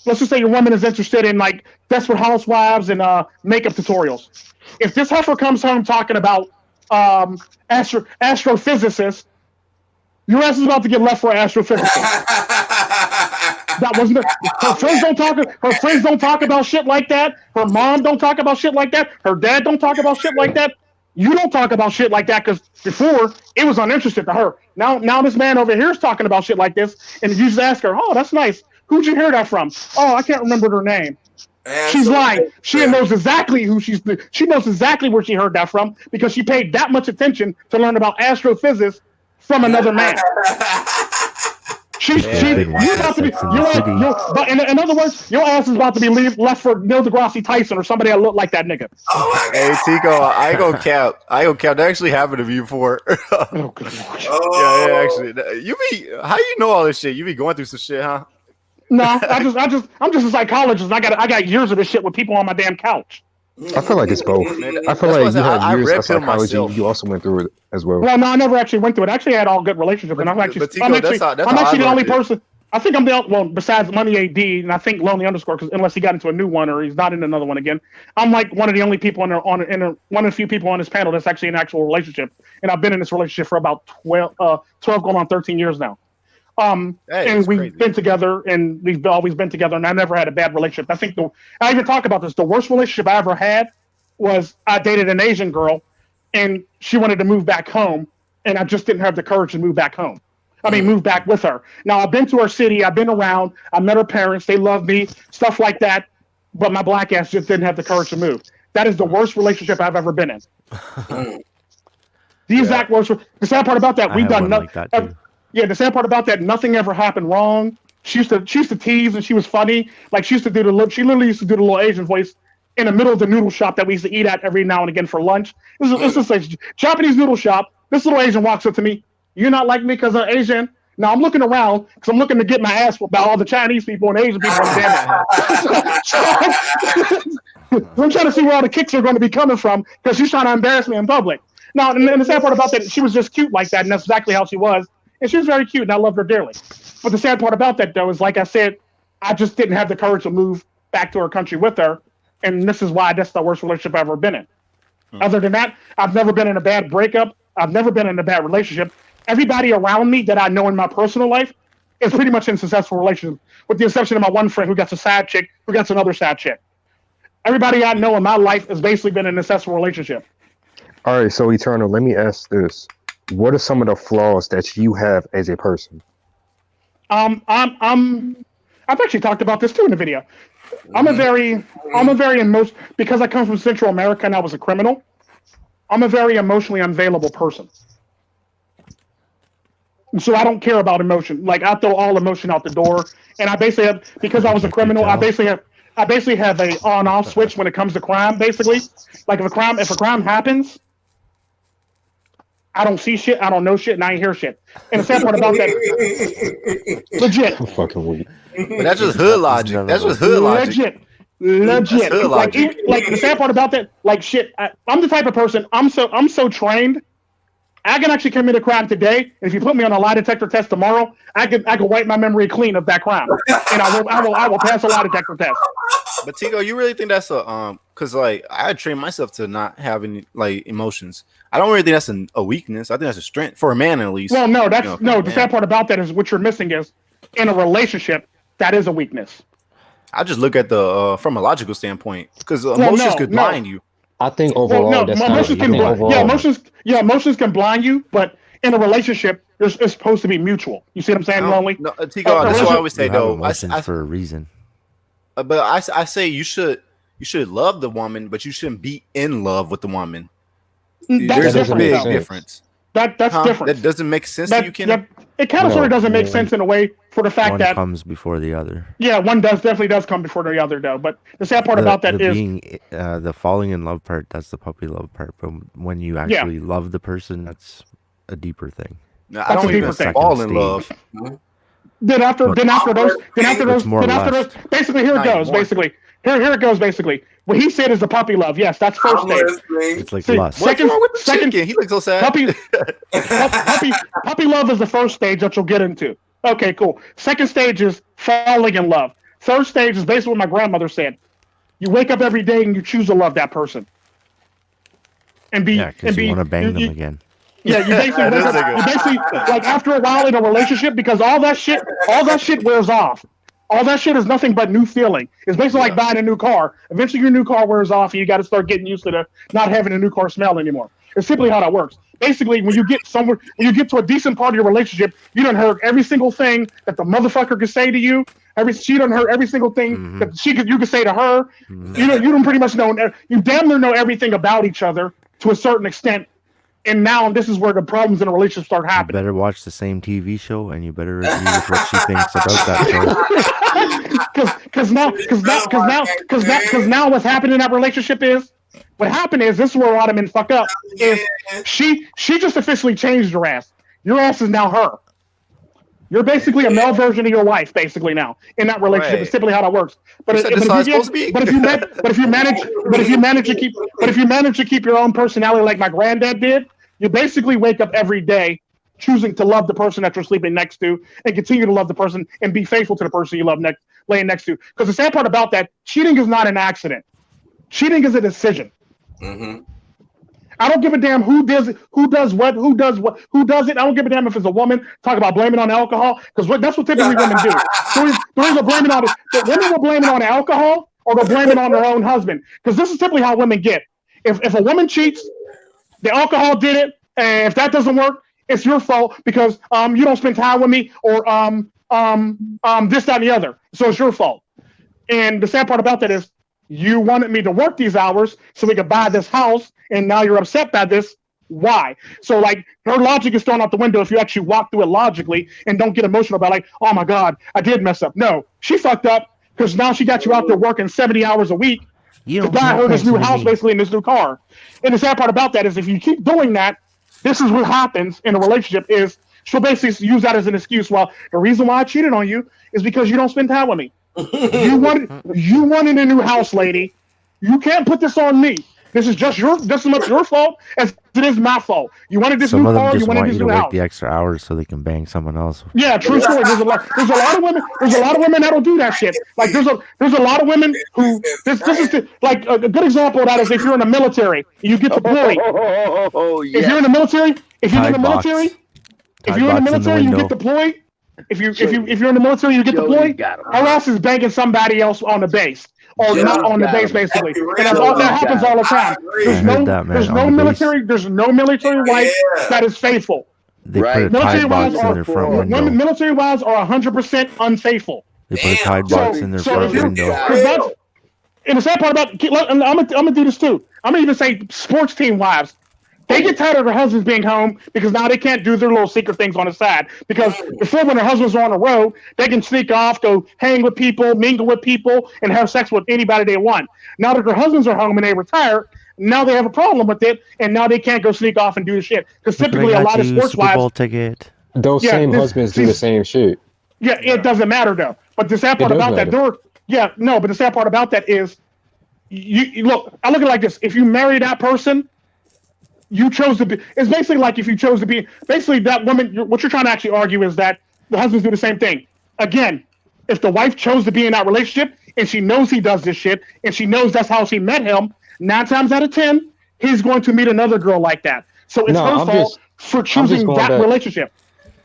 let's just say your woman is interested in like Desperate Housewives and makeup tutorials. If this heifer comes home talking about astrophysicists Your ass is about to get left for astrophysicist. That wasn't it. Her friends don't talk. Her friends don't talk about shit like that. Her mom don't talk about shit like that. Her dad don't talk about shit like that. You don't talk about shit like that because before it was uninterested to her. Now this man over here is talking about shit like this, and you just ask her, "Oh, that's nice. Who'd you hear that from?" "Oh, I can't remember her name." She's lying. She knows exactly who she knows exactly where she heard that from because she paid that much attention to learn about astrophysics from another man. You're about to be. But in other words, your ass is about to be left for Neil deGrasse Tyson or somebody that look like that nigga. Oh my Hey Tico, I ain't gonna cap. That actually happened to me before. Oh, good Lord. Yeah, actually. How you know all this shit? You be going through some shit, huh? No, I'm just a psychologist. I got years of this shit with people on my damn couch. I feel like it's both. I feel like you have years of psychology. You also went through it as well. Well, no, I never actually went through it. I actually had all good relationships, and I'm actually the only person. I think I'm besides MoneyAD, and I think Lonely Underscore, because unless he got into a new one or he's not in another one again, I'm like one of the only people one of the few people on this panel that's actually in an actual relationship, and I've been in this relationship for about 12 going on 13 years now. And we've been together, and we've always been together, and I never had a bad relationship. I think I even talk about this. The worst relationship I ever had was I dated an Asian girl, and she wanted to move back home, and I just didn't have the courage to move back home. Move back with her. Now, I've been to her city. I've been around. I met her parents. They love me, stuff like that. But my black ass just didn't have the courage to move. That is the worst relationship I've ever been in. The exact worst. The sad part about that, we've done nothing. Yeah, the sad part about that, nothing ever happened wrong. She used to tease, and she was funny. Like she literally used to do the little Asian voice in the middle of the noodle shop that we used to eat at every now and again for lunch. This is a Japanese noodle shop. This little Asian walks up to me. "You're not like me because I'm Asian." Now I'm looking around because I'm looking to get my ass whooped by all the Chinese people and Asian people. I'm trying to see where all the kicks are going to be coming from because she's trying to embarrass me in public. Now, and the sad part about that, she was just cute like that, and that's exactly how she was. And she was very cute, and I loved her dearly. But the sad part about that, though, is like I said, I just didn't have the courage to move back to her country with her, and this is why that's the worst relationship I've ever been in. Other than that, I've never been in a bad breakup. I've never been in a bad relationship. Everybody around me that I know in my personal life is pretty much in successful relationships, with the exception of my one friend who gets a side chick, who gets another side chick. Everybody I know in my life has basically been in a successful relationship. All right, so Eternal, let me ask this. What are some of the flaws that you have as a person? I've actually talked about this too in the video. I'm a very because I come from Central America and I was a criminal, I'm a very emotionally unavailable person. So I don't care about emotion. Like I throw all emotion out the door, and I basically have, because I was a criminal, I basically have a on-off switch when it comes to crime. Basically, like if a crime happens, I don't see shit, I don't know shit, and I ain't hear shit. And the sad part about that, legit. I'm fucking weak. But that's just hood logic. That's just hood logic. Legit. Like the sad part about that, like shit. I'm the type of person. I'm so trained. I can actually commit a crime today, and if you put me on a lie detector test tomorrow, I can wipe my memory clean of that crime, and I will pass a lie detector test. But Tico, you really think that's because like I trained myself to not have any like emotions. I don't really think that's a weakness. I think that's a strength for a man at least. Well, no, that's the sad part about that is what you're missing is in a relationship that is a weakness. I just look at the from a logical standpoint because emotions could blind you. I think overall, emotions can blind you, but in a relationship, it's supposed to be mutual. You see what I'm saying, Lonely? No, Tico, that's what I always say though. I for a reason. But I say you should love the woman, but you shouldn't be in love with the woman. There's a big difference. That's different. That doesn't make sense to you, Ken? It kind of sort of doesn't make sense in a way for the fact that one comes before the other. Yeah, one definitely does come before the other, though. But the sad part about that is the falling in love part. That's the puppy love part. But when you actually love the person, that's a deeper thing. No, I don't even fall in love. Then after those, basically here it goes. Basically, what he said is the puppy love. Yes, that's first stage. It's like lust. What's wrong with the chicken? He looks so sad. Puppy love is the first stage that you'll get into. Okay, cool. Second stage is falling in love. Third stage is basically what my grandmother said. You wake up every day and you choose to love that person. And you want to bang them again. Yeah, you basically like after a while in a relationship, because all that shit wears off. All that shit is nothing but new feeling. It's basically like buying a new car. Eventually, your new car wears off, and you got to start getting used to not having a new car smell anymore. It's simply how that works. Basically, when you get to a decent part of your relationship, you done heard every single thing that the motherfucker could say to you. She done heard every single thing that you could say to her. You don't pretty much know. You damn near know everything about each other to a certain extent. And now this is where the problems in a relationship start happening. You better watch the same TV show, and you better agree with what she thinks about that show. Because now what's happening in that relationship is, what happened is, this is where a lot of men fuck up. Is she just officially changed your ass. Your ass is now her. You're basically a male version of your wife, basically now in that relationship. Right. It's simply how that works. But if you manage to keep your own personality like my granddad did, you basically wake up every day choosing to love the person that you're sleeping next to, and continue to love the person and be faithful to the person you love laying next to. Because the sad part about that, cheating is not an accident. Cheating is a decision. Mm-hmm. I don't give a damn who does it. I don't give a damn if it's a woman. Talk about blaming on alcohol, because that's what typically women do. Women will blame it on alcohol, or they'll blame it on their own husband. Because this is typically how women get. If a woman cheats, the alcohol did it, and if that doesn't work, it's your fault because you don't spend time with me, or this, that, and the other. So it's your fault. And the sad part about that is, you wanted me to work these hours so we could buy this house, and now you're upset by this. Why? So, like, her logic is thrown out the window if you actually walk through it logically and don't get emotional about, like, oh my God, I did mess up. No, she fucked up because now she got you out there working 70 hours a week to buy her this new house, basically, in this new car. And the sad part about that is, if you keep doing that, this is what happens in a relationship is she'll basically use that as an excuse. Well, the reason why I cheated on you is because you don't spend time with me. You wanted a new house, lady. You can't put this on me. This is just as much your fault as it is my fault. You wanted this new car. You wanted this new house. Work the extra hours so they can bang someone else. Yeah, true story. There's a lot of women that'll do that shit. Like there's a lot of women who this is like a good example of that is if you're in the military, you get deployed. If you're in the military, you get deployed. If you're in the military, you get deployed. Her ass is banging somebody else on the base, or not on the base, basically. And that happens all the time. There's no military wife that is faithful. Military wives are 100% unfaithful. They put a tide box in their front window. And the sad part about, I'm gonna do this too. I'm gonna even say sports team wives. They get tired of their husbands being home because now they can't do their little secret things on the side. Because before, when their husbands are on the road, they can sneak off, go hang with people, mingle with people, and have sex with anybody they want. Now that their husbands are home and they retire, now they have a problem with it, and now they can't go sneak off and do the shit. Because typically a lot of sports wives... Those same husbands do the same shit. Yeah, it doesn't matter though. But the sad part about that, but the sad part about that is, you look, I look at it like this. If you marry that person, you chose to be. It's basically like if you chose to be. Basically, that woman. What you're trying to actually argue is that the husbands do the same thing. Again, if the wife chose to be in that relationship and she knows he does this shit and she knows that's how she met him, 9 times out of 10, he's going to meet another girl like that. So it's her fault for choosing that relationship.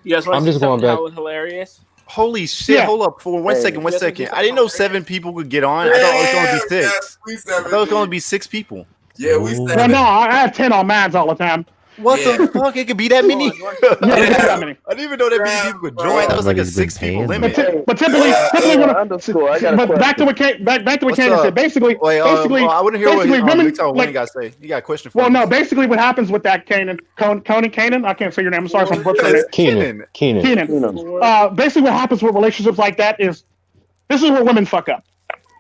Yes, I'm just going back. That was hilarious. Holy shit! Yeah. Hold up for one second. I didn't know 7 people could get on. I thought it was going to be 6. I thought it was going to be 6 people. Yeah, we said. Well, no, I have 10 on mines all the time. What the fuck? It could be that many? I didn't even know that many people could join. That was like a 6 people limit. But typically, back to what Cannon said. Basically, I wouldn't hear what women got to say. You got a question for me? Well, no. Basically, what happens with that Cannon? I can't say your name. I'm sorry if I'm butchering it. Keenan. Basically, what happens with relationships like that is, this is where women fuck up.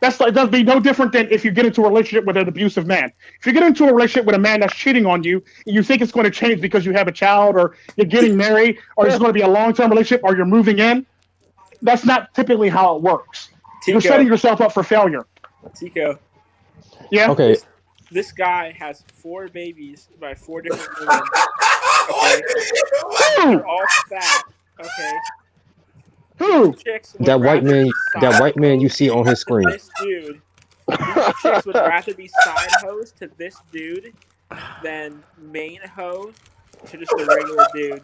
It does be no different than if you get into a relationship with an abusive man. If you get into a relationship with a man that's cheating on you, and you think it's going to change because you have a child, or you're getting married, or it's going to be a long-term relationship, or you're moving in, that's not typically how it works. Tico. You're setting yourself up for failure. Tico. Yeah? Okay. This guy has 4 babies by 4 different women. Okay? They're all fat. Okay? Who? That white man you see on his screen. This dude. These chicks would rather be side hoes to this dude than main hoe to just a regular dude.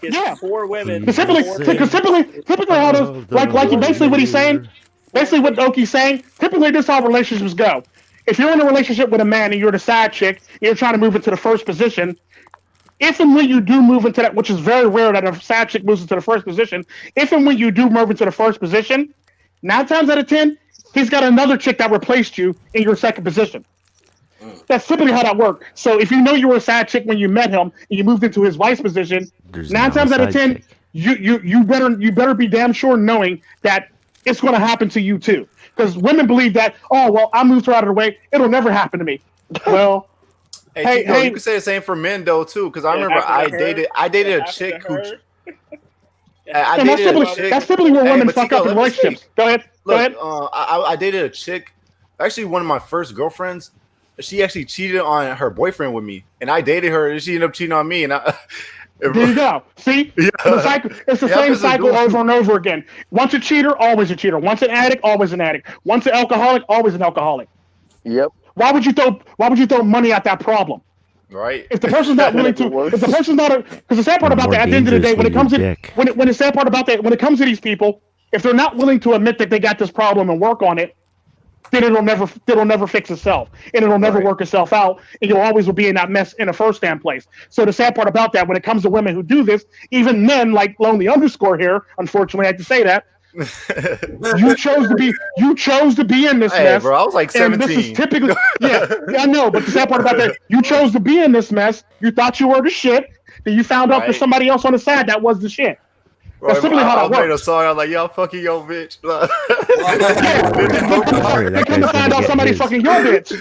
Yeah. Four women. Because typically how those like basically what he's saying, basically what Oki's saying, typically this is how relationships go. If you're in a relationship with a man and you're the side chick, you're trying to move into the first position. If and when you do move into that, which is very rare that a side chick moves into the first position, if and when you do move into the first position, 9 times out of 10, he's got another chick that replaced you in your second position. That's typically how that works. So if you know you were a side chick when you met him and you moved into his vice position, 9 times out of 10, you better be damn sure knowing that it's going to happen to you too. Because women believe that, oh well, I moved her out of the way, it'll never happen to me. Well. Hey, you can say the same for men though too, because I remember I dated a chick who. That's typically where women fuck up in relationships. Go ahead. I dated a chick. Actually, one of my first girlfriends. She actually cheated on her boyfriend with me, and I dated her, and she ended up cheating on me. And there you go. See, it's the same cycle over and over again. Once a cheater, always a cheater. Once an addict, always an addict. Once an alcoholic, always an alcoholic. Yep. Why would you throw money at that problem? Right. If the person's not willing to, if the person's not, because the sad part about that, at the end of the day, when it comes to, when the sad part about that, when it comes to these people, if they're not willing to admit that they got this problem and work on it, then it'll never fix itself, and it'll never work itself out, and you'll always will be in that mess in the first damn place. So the sad part about that, when it comes to women who do this, even men like Lonely Underscore here, unfortunately, I have to say that. you chose to be in this mess. Bro, I was like 17. And this is typically, I know, but the sad part about that, you chose to be in this mess. You thought you were the shit. Then you found out there's somebody else on the side that was the shit. That's typically how that works. I made a song. I was like, "Yo, fucking your bitch." They come to find out somebody fucking your bitch.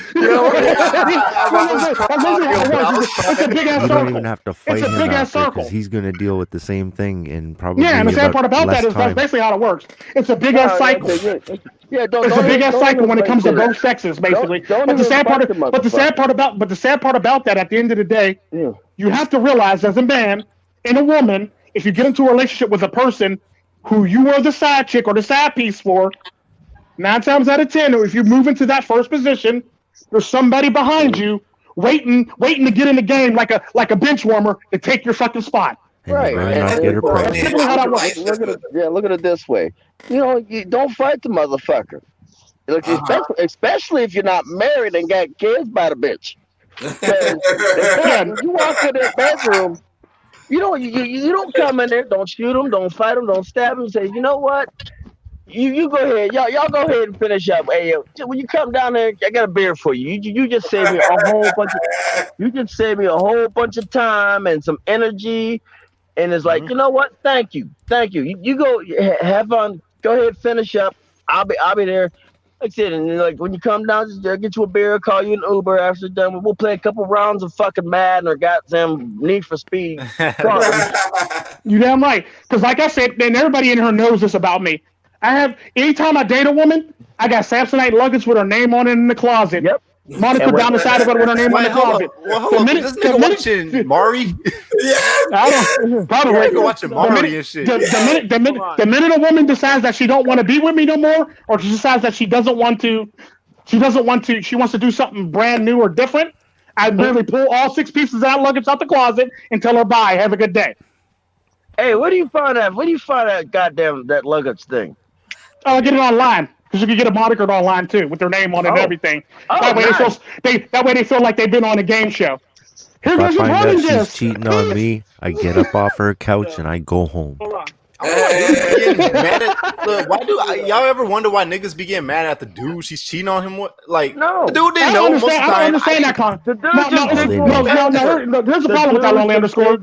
It's a big ass circle. You don't even have to fight him after because he's going to deal with the same thing in probably and the sad part about that is that's basically how it works. It's a big ass cycle. It's a big ass cycle when it comes to both sexes, basically. But the sad part about that, at the end of the day, you have to realize as a man and a woman, if you get into a relationship with a person who you are the side chick or the side piece for, 9 times out of 10, or if you move into that first position, there's somebody behind you waiting to get in the game like a bench warmer to take your fucking spot. Right. That's how that works. Look at it this way. You don't fight the motherfucker. Look, especially if you're not married and got kids by the bitch. You walk in that bedroom. You don't come in there, don't shoot them, don't fight them, don't stab them. Say, you know what? You go ahead, y'all go ahead and finish up. Hey, when you come down there, I got a beer for you. You just saved me a whole bunch of. You just saved me a whole bunch of time and some energy, and it's like, you know what? Thank you. You go have fun. Go ahead, finish up. I'll be there. Like I said, and like when you come down, just get you a beer, call you an Uber after done. We'll play a couple rounds of fucking Madden or goddamn Need for Speed. You damn right. Because like I said, and everybody in here knows this about me. Anytime I date a woman, I got Samsonite luggage with her name on it in the closet. Yep. Monica down the side of it with her name on the closet. This nigga watching Mari? I don't. Probably go watching Mari and shit. The minute a woman decides that she don't want to be with me no more, or she decides that she wants to do something brand new or different, I literally pull all 6 pieces of that luggage out the closet and tell her bye. Have a good day. Hey, where do you find that goddamn that luggage thing? Oh, I get it online. Because you can get a monikered online too, with their name on it and everything. That way they feel like they've been on a game show. If I find out she's cheating on me, I get up off her couch and I go home. Why do y'all ever wonder why niggas be getting mad at the dude she's cheating on him with? Like, no, the dude didn't know most of the time. I don't understand that concept. No, there's a problem with that, Lonely Underscore.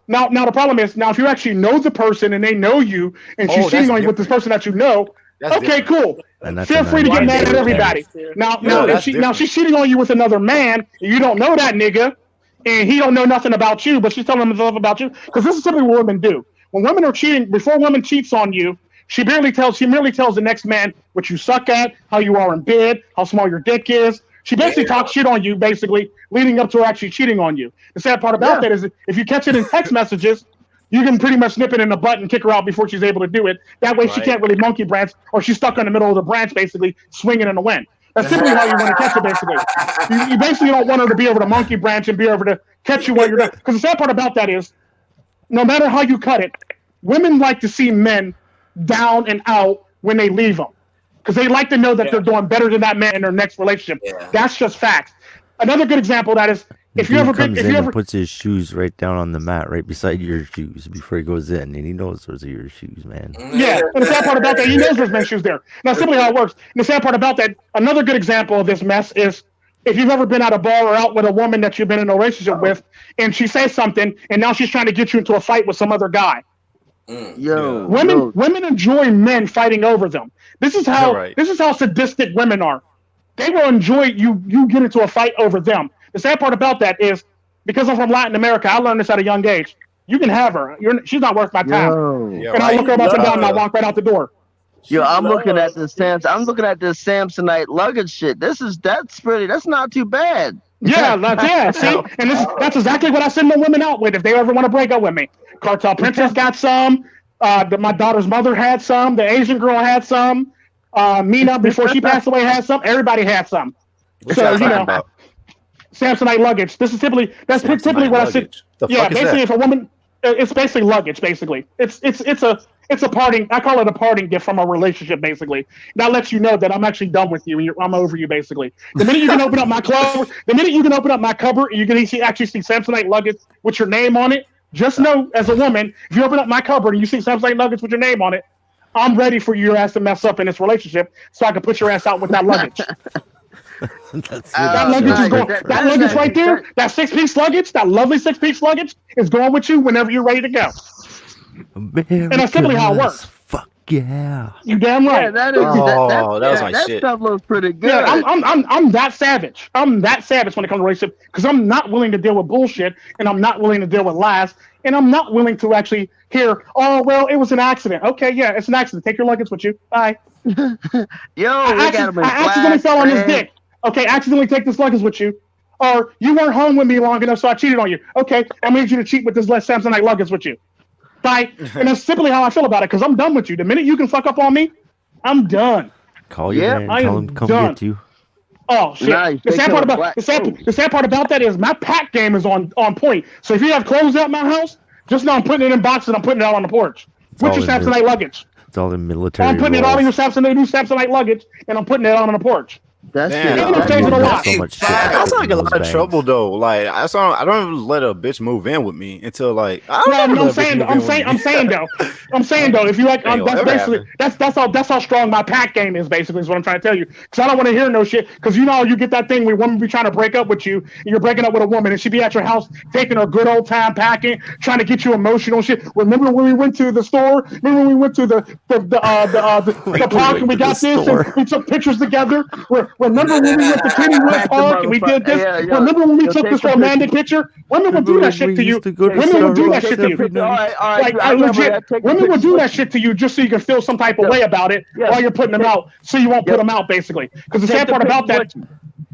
Now the problem is, now if you actually know the person and they know you, and she's cheating on you with this person that you know, okay, cool. Feel free to get mad at everybody. Now she's cheating on you with another man, and you don't know that nigga, and he don't know nothing about you, but she's telling him stuff about you. Because this is typically what women do. When women are cheating, before a woman cheats on you, she merely tells the next man what you suck at, how you are in bed, how small your dick is. She basically talks shit on you, basically, leading up to her actually cheating on you. The sad part about that is if you catch it in text messages, you can pretty much nip it in the butt and kick her out before she's able to do it. That way she can't really monkey branch, or she's stuck in the middle of the branch, basically, swinging in the wind. That's simply how you want to catch it, basically. You basically don't want her to be able to monkey branch and be able to catch you while you're done. Because the sad part about that is, no matter how you cut it, women like to see men down and out when they leave them. Because they like to know that they're doing better than that man in their next relationship. Yeah. That's just facts. Another good example of that is, if you ever puts his shoes right down on the mat right beside your shoes before he goes in, and he knows those are your shoes, man. Yeah, and the sad part about that, he knows there's men's shoes there. Now, simply how it works. And the sad part about that, another good example of this mess is, if you've ever been at a bar or out with a woman that you've been in a relationship with, and she says something, and now she's trying to get you into a fight with some other guy. Women enjoy men fighting over them. This is how sadistic women are. They will enjoy you get into a fight over them. The sad part about that is, because I'm from Latin America, I learned this at a young age. You can have her. She's not worth my time. I look her up and down and I walk right out the door. I'm looking at this Samsonite luggage shit. That's not too bad. Yeah, see? And that's exactly what I send my women out with if they ever want to break up with me. Cartel Princess got some. My daughter's mother had some. The Asian girl had some. Mina, before she passed away, had some. Everybody had some. About? Samsonite luggage. That's typically what I said. Yeah, basically, if a woman, it's basically luggage. Basically, it's a parting. I call it a parting gift from a relationship. Basically, that lets you know that I'm actually done with you and I'm over you. Basically, the minute you can open up my cupboard, and you can actually see Samsonite luggage with your name on it. Just know, as a woman, if you open up my cupboard and you see Samsonite luggage with your name on it, I'm ready for your ass to mess up in this relationship, so I can put your ass out with that luggage. That luggage right there, that 6-piece luggage, that lovely 6-piece luggage, is going with you whenever you're ready to go. And that's simply how it works. Fuck yeah! You damn right. Yeah, that was my shit. That stuff looks pretty good. Yeah, I'm that savage. I'm that savage when it comes to relationship, because I'm not willing to deal with bullshit, and I'm not willing to deal with lies, and I'm not willing to actually hear, oh well, it was an accident. Okay, yeah, it's an accident. Take your luggage with you. Bye. I accidentally fell on his dick. Okay, accidentally take this luggage with you. Or you weren't home with me long enough, so I cheated on you. Okay, I made you to cheat with this Samsonite luggage with you. Bye. And that's simply how I feel about it, because I'm done with you. The minute you can fuck up on me, I'm done. Call your man, tell him to come get you. Oh shit! Nice. The sad part about that is my pack game is on point. So if you have clothes at my house, just know I'm putting it in boxes and I'm putting it out on the porch with your Samsonite luggage. It's all in military. I'm putting it all in your Samsonite luggage, and I'm putting it out on the porch. That's so much shit. I sound like a lot of trouble though. Like I don't even let a bitch move in with me until like I'm saying though. If you like, that's how strong my pack game is. Basically, is what I'm trying to tell you. Because I don't want to hear no shit. Because you know you get that thing where women be trying to break up with you, and you're breaking up with a woman, and she be at your house taking a good old time packing, trying to get you emotional shit. Remember when we went to the store? Remember when we went to the park and we got this and we took pictures together? Remember when we went to Kennywood Park and we did this? Yeah. Remember when we took this romantic picture? Women would do that shit to you. Women would do that shit to you. Women would do that shit to you just so you can feel some type of way about it while you're putting them out, so you won't put them out, basically. Because the sad part about that.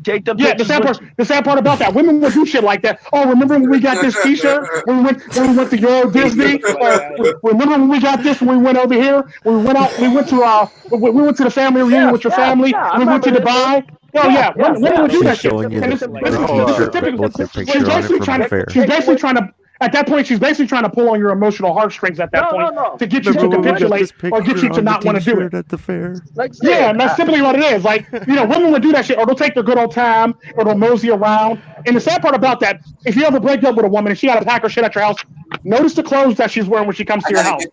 The sad part about that, women would do shit like that. Oh, remember when we got this T-shirt when we went to Euro Disney? Remember when we got this when we went over here? We went to the family reunion with your family. We went to Dubai. Women would do that shit. She's basically trying to. At that point, she's basically trying to pull on your emotional heartstrings at that point to get you to capitulate or get you to not want to do it. At the fair. And that's simply what it is. Like, women would do that shit, or they'll take their good old time, or they'll mosey around. And the sad part about that, if you ever break up with a woman and she got to pack her shit at your house, notice the clothes that she's wearing when she comes to your house.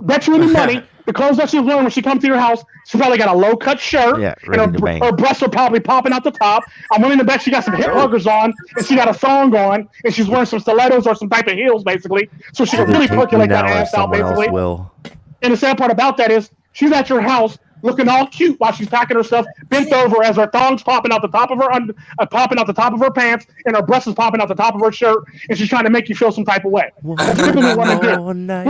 Bet you any money, the clothes that she's wearing when she comes to your house, she probably got a low-cut shirt, and her breasts are probably popping out the top. I'm willing to bet she got some hip huggers on, and she got a thong on, and she's wearing some stilettos or some type of heels, basically, so she can really percolate that ass out, basically. And the sad part about that is, she's at your house looking all cute while she's packing her stuff, bent over as her thongs popping out the top of her pants, and her breasts is popping out the top of her shirt, and she's trying to make you feel some type of way. That's typically what they do. I'm on the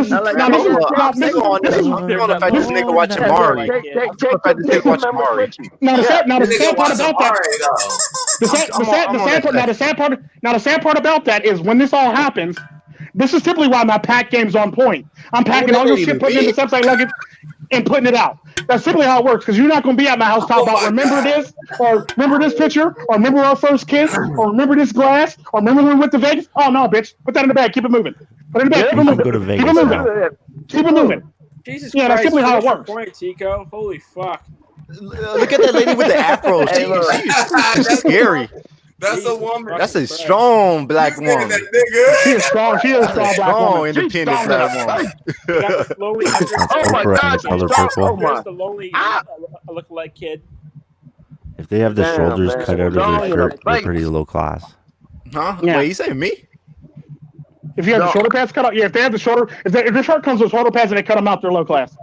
fact this nigga watching Mari. The sad part about that is when this all happens, this is typically why my pack game's on point. I'm packing all your shit, putting in the Samsonite luggage. and putting it out. That's simply how it works. Because you're not going to be at my house talking about remember this, or remember this picture, or remember our first kiss, or remember this glass, or remember when we went to Vegas. Oh no, bitch! Put that in the bag. Keep it moving. Put it in the bag. Keep it moving. Go to Vegas keep it moving. now. Keep it moving. Jesus Yeah, Christ, that's simply how it works. Point, Tico. Holy fuck. Look at that lady with the afro. She's scary. That's a woman. That's a strong black woman. She is strong. She is a strong black woman. Independent black woman. That's Oh my God, color purple. There's the lonely look-alike kid. If they have the shoulders cut out of their shirt, they're pretty low class. Huh? Yeah. Wait, you saying me? If you have the shoulder pads cut out, if they have the shoulder, if the shirt comes with shoulder pads and they cut them out, they're low class.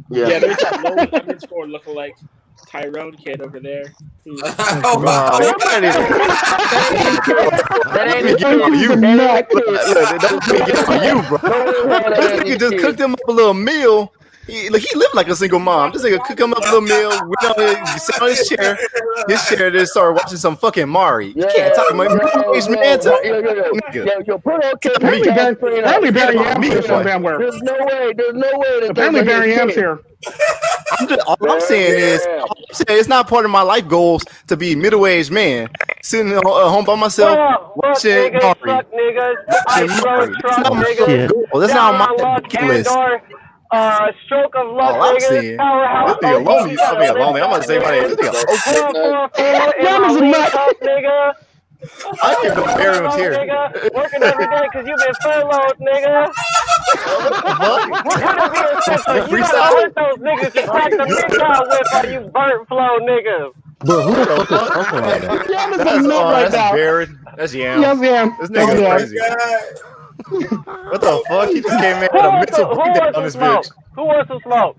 Yeah, there's that lonely underscore look-alike Tyrone kid over there. That ain't you. You, bro. This nigga just cooked him up a little meal. He lived like a single mom. This nigga cook him up a little meal. Sit on his chair. Then started watching some fucking Mari. You can't talk about Apparently Barry Yam's here somewhere. There's no way. Apparently Barry Yam's here. All I'm saying is, it's not part of my life goals to be a middle-aged man sitting at home by myself watching Mari. That's not my bucket list. Stroke of luck, all I'm saying, this nigga lonely. I'm gonna say my name. This nigga nigga. I can't believe Barry was here. Working every day because you've been furloughed, nigga. You gotta hurt those niggas to crack the midtown whip while you burnt flow niggas. Bro, who the fuck is talking like that? That's Barry. That's Yam. This nigga crazy. What the fuck? He just came in with a mental breakdown on this bitch. Who wants to smoke?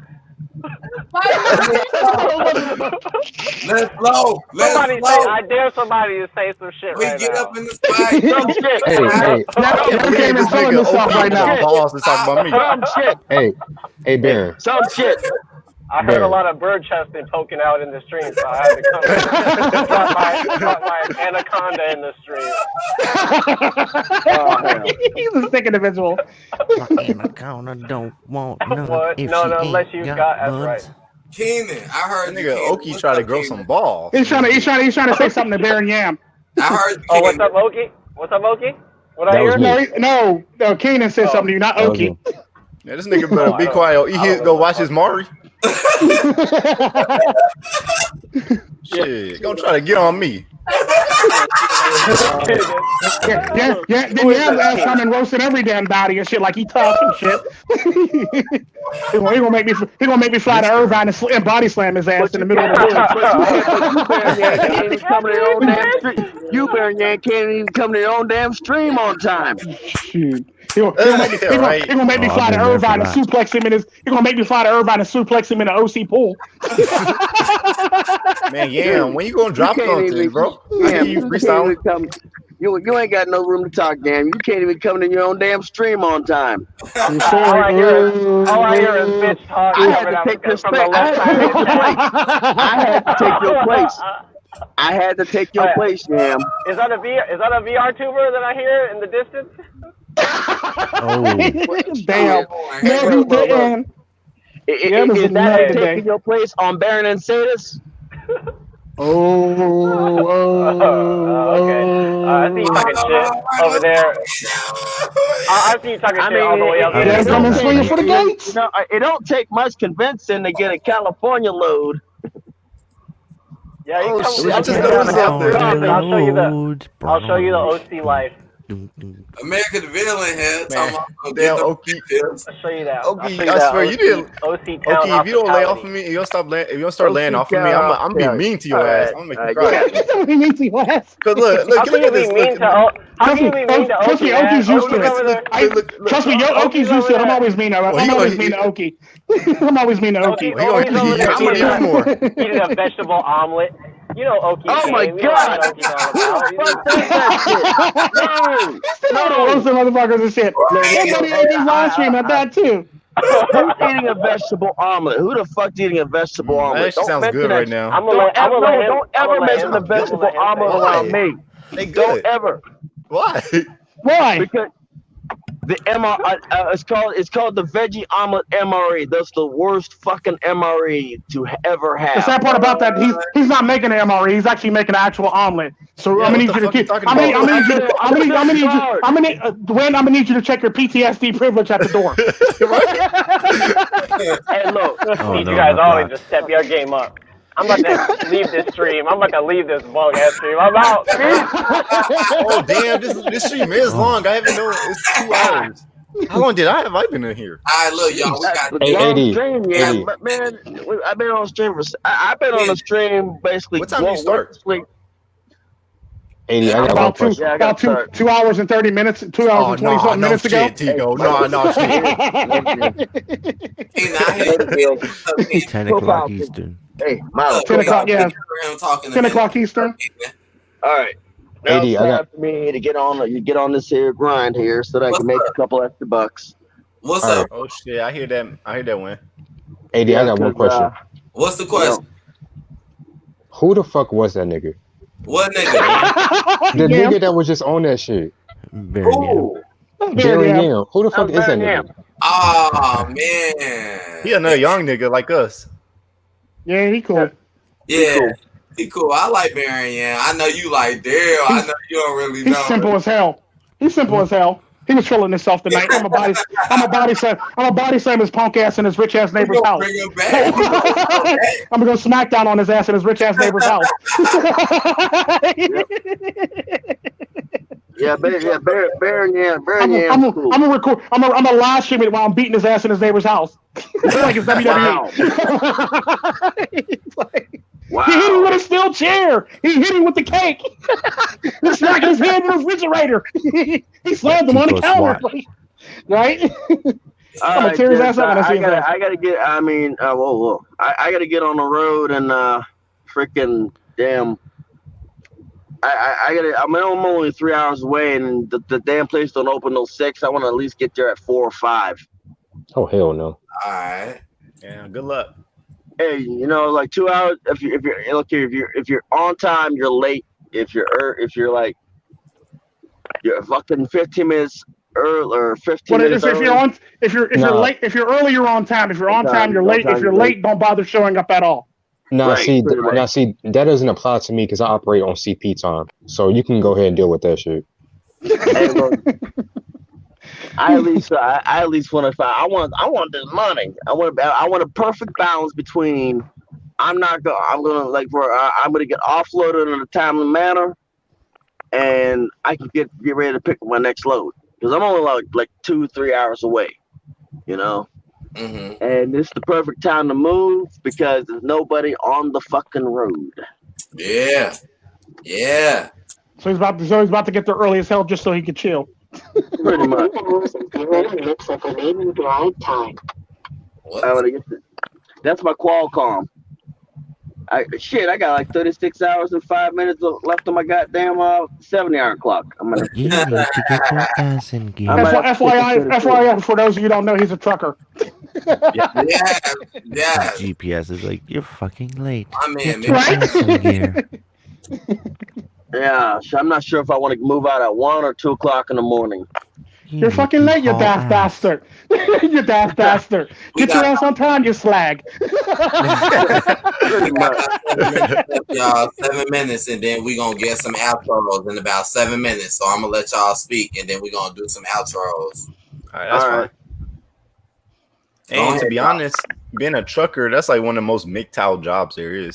Let's blow. Somebody say, I dare somebody to say some shit We right get now. up in the spot. Some shit. Hey, This nigga opened up balls to talk about me. Some shit. Hey, Baron. Some shit. I heard a lot of bird chesting poking out in the stream, so I had to come drop my anaconda in the stream. He's a sick individual. My anaconda don't want none. What? No, unless you got that's right. Keenan, I heard nigga Okie try to grow some balls. He's trying to say something to Baron Yam. I heard. Oh, what's up, Okie? What's up, Okie? What I hear? No, Keenan said something to you, not Okie. Yeah, this nigga better be quiet. Go watch his Mari. Shit, gonna try to get on me. Then Yam's ass come and roasting every damn body and shit like he tough and shit. He gonna make me fly to Irvine and body slam his ass in the middle of the woods. You Barry Yan can't even come to your own damn stream on time. Shoot. He gonna make me fly to Irvine and suplex him in his. He gonna make me fly to Irvine and suplex him in the OC pool. Man, yeah. When you gonna drop something, bro? Yeah, you ain't got no room to talk, damn. You can't even come to your own damn stream on time. All I hear is bitch talk. I had to take this place. I had to take your place, Yam. Is that a VR tuber that I hear in the distance? Oh, damn! No, he didn't. Is that taking your place on Baron and Sadis? Okay. I see you talking shit over there. I see you talking shit all the way up there. Coming swinging for the gates. It don't take much convincing to get a California load. Yeah, you come. I just noticed out there. I'll show you the OC life. America the villain here. Damn, Okie. I'll show you that. Okie, I swear you didn't. Okie, if you don't lay off of me, if you don't start laying off of me, I'm gonna be mean to your ass. I'm gonna make you cry. He's gonna be mean to your ass. Cause look How can you be mean to Okie? Okie's used to it. Trust me, Okie's used to it. I'm always mean to Okie. I'm always mean to Okie. Eating a vegetable omelet. You know Okie. Oh my God! Who the fuck does that shit? No, roast the motherfuckers and shit. Somebody ate his live stream at that too. Who's eating a vegetable omelet? Who the fuck's eating a vegetable omelet? That actually sounds good right now. Don't ever mention a vegetable omelet around me. They good. Don't ever. Why? Why? Because The it's called the veggie omelet MRE. That's the worst fucking MRE to ever have. The sad part about that, he's not making an MRE. He's actually making an actual omelet. So Yeah, I'm gonna what need the you to fuck you keep. talking I'm gonna about? need you. Dwayne, I'm gonna need you to check your PTSD privilege at the door. Hey, look, Oh, you no, guys not always that. just step your game up. I'm about to leave this stream. I'm about to leave this bug ass stream. I'm out. Oh damn, this stream is long. I haven't known it's 2 hours. How long have I been in here? All right, look, y'all. We got Hey, Long 80, stream, yeah, 80. but man, I've been on stream for. I've been on the stream basically. What time do you start? Sleep. 80, I got one question. Yeah, I got 2 hours and 30 minutes. 2 hours Oh and 20 something no, minutes ago. shit, Tico. No, shit. 10 o'clock Eastern. Hey, Miles. 10 o'clock, yeah. 10 o'clock Eastern. All right. Now 80, it's I time got. for me to get on this here grind here so that I can make a couple extra bucks. What's All up? Oh shit, I hear that win. 80, I got one question. What's the question? Who the fuck was that nigga? What nigga? The nigga that was just on that shit. Barry. Barry Yam. Who the fuck is that nigga? Oh man. He another young nigga like us. Yeah, he cool. Yeah. He cool. I like Baron, yeah. I know you like Daryl. I know you don't really know. He's simple as hell. He's simple as hell. He was trolling himself tonight. I'm a body slam his punk ass in his rich ass neighbor's house. Bring him back. I'm gonna go smackdown on his ass in his rich ass neighbor's house. I'm gonna record. I'm gonna live stream it while I'm beating his ass in his neighbor's house. Like it's WWE. Wow. He hit him with a steel chair. He hit him with the cake. He smacked his head in the refrigerator. He slammed him on the counter. Right? I'm gonna tear his ass up when I see his ass. I gotta get. I mean, whoa. I gotta get on the road and freaking damn. I'm only 3 hours away, and the damn place don't open till 6. I want to at least get there at 4 or 5. Oh hell no. All right. Yeah, good luck. Hey, like 2 hours. If you're on time, you're late. If you're like you're fucking 15 minutes early or 15 minutes early. If you're late, if you're early, you're on time. If you're on time, you're late. If you're late, don't bother showing up at all. Nah, see, that doesn't apply to me because I operate on CP time. So you can go ahead and deal with that shit. I at least want to find. I want this money. I want a perfect balance between. I'm gonna get offloaded in a timely manner, and I can get ready to pick up my next load because I'm only like 2-3 hours away. Mm-hmm. And this is the perfect time to move because there's nobody on the fucking road. Yeah. So he's about to get there early as hell just so he could chill. Pretty much. That's my Qualcomm. I got like 36 hours and 5 minutes left on my goddamn 70-hour clock. I'm gonna. You need to get your ass in gear. FYI, for those of you who don't know, he's a trucker. Yeah. GPS is like, you're fucking late. My man, Get your ass in gear. Yeah, I'm not sure if I want to move out at 1 or 2 o'clock in the morning. You're fucking late, you daft bastard. You daft bastard. Get your ass on time, you slag. Y'all, 7 minutes, and then we're going to get some outros in about 7 minutes. So I'm going to let y'all speak, and then we're going to do some outros. All right, that's fine. And to be honest, being a trucker, that's like one of the most MGTOW jobs there is.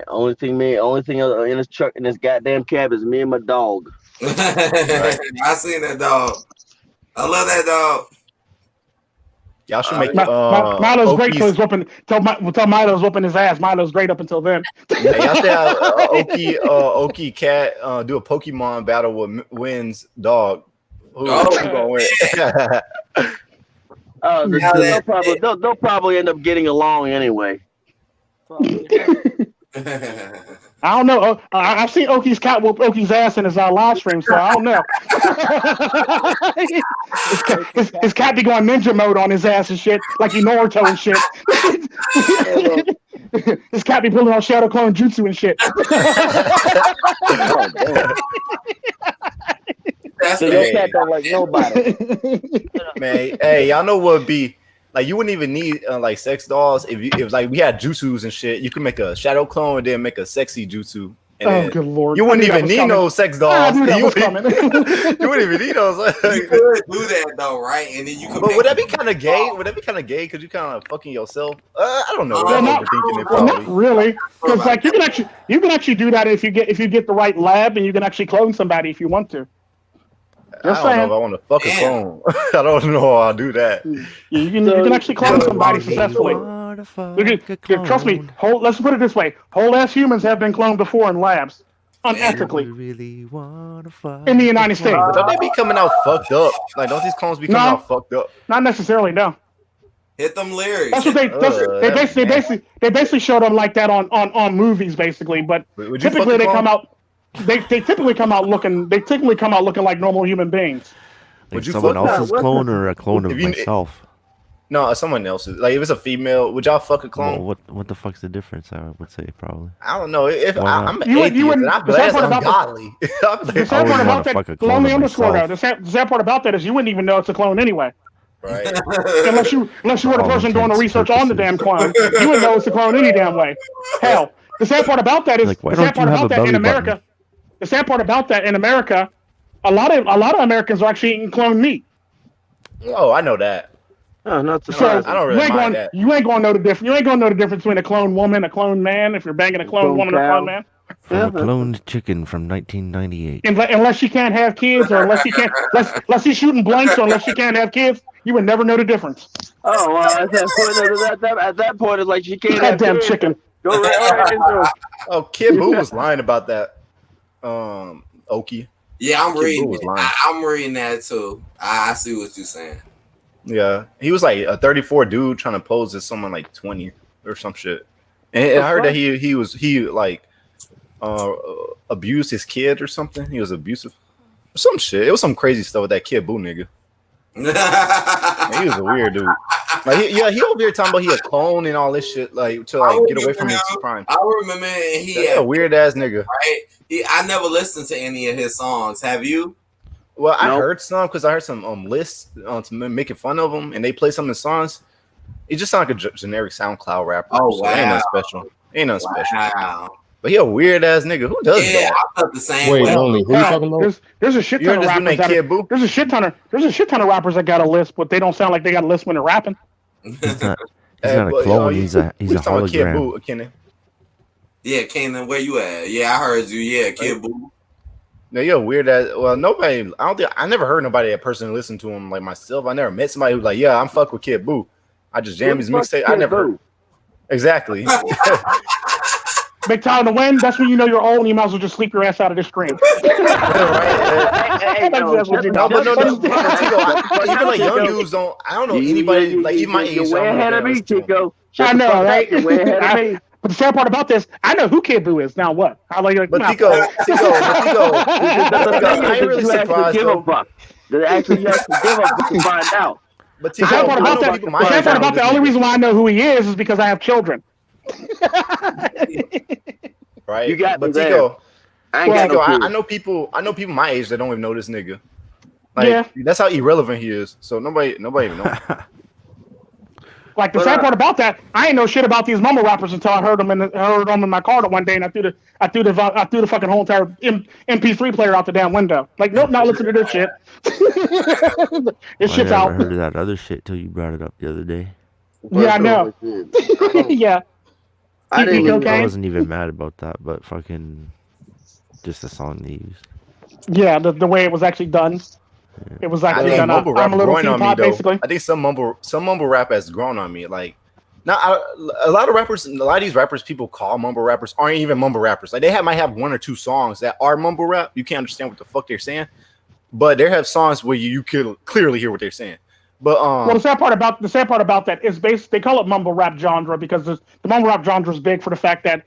Only thing in this truck in this goddamn cab is me and my dog. I seen that dog. I love that dog. Y'all should make Milo's great till he's whooping. Till Milo's whooping his ass. Milo's great up until then. Y'all should have Oki Cat do a Pokemon battle with Wynn's dog. Who gonna win? They'll probably end up getting along anyway. I don't know. I've seen Oki's cat whoop Oki's ass in his live stream, so I don't know. his cat be going ninja mode on his ass and shit, like he Naruto and shit. His cat be pulling on Shadow Clone Jutsu and shit. That's So the your man. cat don't like nobody. Man, hey, y'all know what would be like? You wouldn't even need like sex dolls if like we had jutsus and shit. You could make a shadow clone and then make a sexy jutsu. And Oh, then good lord! you wouldn't I knew that even was need coming. no sex I dolls. knew that You was wouldn't you wouldn't even need those. You could do that though, right? And then you could. But would that be kind of gay? Would that be kind of gay? Because you kind of fucking yourself. I don't know. Well, I'm not, overthinking it. well, Probably. not really, because like you can actually do that if you get the right lab, and you can actually clone somebody if you want to. I don't know if I want to fuck a clone. I don't know how I'll do that. You can actually clone somebody successfully. Trust me. Let's put it this way: whole ass humans have been cloned before in labs, unethically, in the United States. But don't they be coming out fucked up? Like, don't these clones be coming out fucked up? Not necessarily. No. Hit them lyrics. That's what they basically show them like that on movies, basically. But typically they come out. They typically come out looking like normal human beings. Like someone else's clone or a clone of myself? No, someone else's. Like if it's a female, would y'all fuck a clone? Well, what the fuck's the difference? I would say probably. I don't know. If I'm an You atheist wouldn't. and I'm The sad part about ungodly. the sad part about that. Lonely underscore though. The sad part about that is you wouldn't even know it's a clone anyway. Right. unless you were the person doing the research on the damn clone, you wouldn't know it's a clone any damn way. Hell, the sad part about that is why don't you have a belly button? The sad part about that in America, a lot of Americans are actually eating clone meat. Oh, I know that. Oh, not So surprised. I don't really mind that. you ain't gonna know the difference. You ain't gonna know the difference between a clone woman, a clone man. If you're banging a clone woman or a clone man. From a cloned chicken from 1998. Unless she can't have kids, or unless she's shooting blanks, or unless she can't have kids, you would never know the difference. Oh, well, at that point, it's like she can't have Goddamn kids. chicken. Go right into. Oh, Kid Boo was lying about that. Okie. Yeah, I'm Kid Boo reading. was lying. I'm reading that too. I see what you're saying. Yeah, he was like a 34 dude trying to pose as someone like 20 or some shit. And I heard that he like abused his kid or something. He was abusive. Some shit. It was some crazy stuff with that Kid Boo nigga. Man, he was a weird dude. Like he over here talking about he a clone and all this shit, like to like get away from his crime. I remember he a weird ass nigga. Right? I never listened to any of his songs. Have you? Well, I heard some because I heard some lists making fun of him, and they play some of his songs. He just sound like a generic SoundCloud rapper. Oh so wow! Ain't nothing special. But he a weird ass nigga. Who does that? I felt the same. Wait, only who you talking about? There's a shit ton of rappers. There's a shit ton of rappers that got a list, but they don't sound like they got a list when they're rapping. He's not a clone. He's a hologram. Kid Boo, yeah, Kanan, where you at? Yeah, I heard you. Yeah, Kid Boo. No, you're a weird ass. Well, nobody. I never heard nobody personally listen to him like myself. I never met somebody who's like, yeah, I'm fuck with Kid Boo. I just jam his mixtape. I never heard. Exactly. Big time to win. That's when you know you're old and you might as well just sleep your ass out of this screen. Hey, No, even like young dudes don't. I don't know anybody like even my age. You're way ahead of me, Chico. I know, right? You're way ahead of me. But the sad part about this, I know who Kid Boo is. Now what? I Tico, I ain't really surprised. They actually have to give up to find out. But the sad part about that, the only reason why I know who he is because I have children. Right? You got but me Tico, I know people my age that don't even know this nigga. Like that's how irrelevant he is. So nobody even knows. Like the sad part about that, I ain't know shit about these mumble rappers until I heard them in my car one day, and I threw the fucking whole entire MP3 player out the damn window. Like, nope, not listen to this shit. This shit's out. I never heard of that other shit till you brought it up the other day. Yeah, I know. Yeah. I wasn't even mad about that, but fucking just the song they used. Yeah, the way it was actually done. It was actually done. Mumble rap I'm a little growing on me, teapot, though. basically. I think some mumble rap has grown on me. Like, now a lot of these rappers people call mumble rappers aren't even mumble rappers. Like they might have one or two songs that are mumble rap. You can't understand what the fuck they're saying, but they have songs where you can clearly hear what they're saying. But well, the sad part about that is they call it mumble rap genre because the mumble rap genre is big for the fact that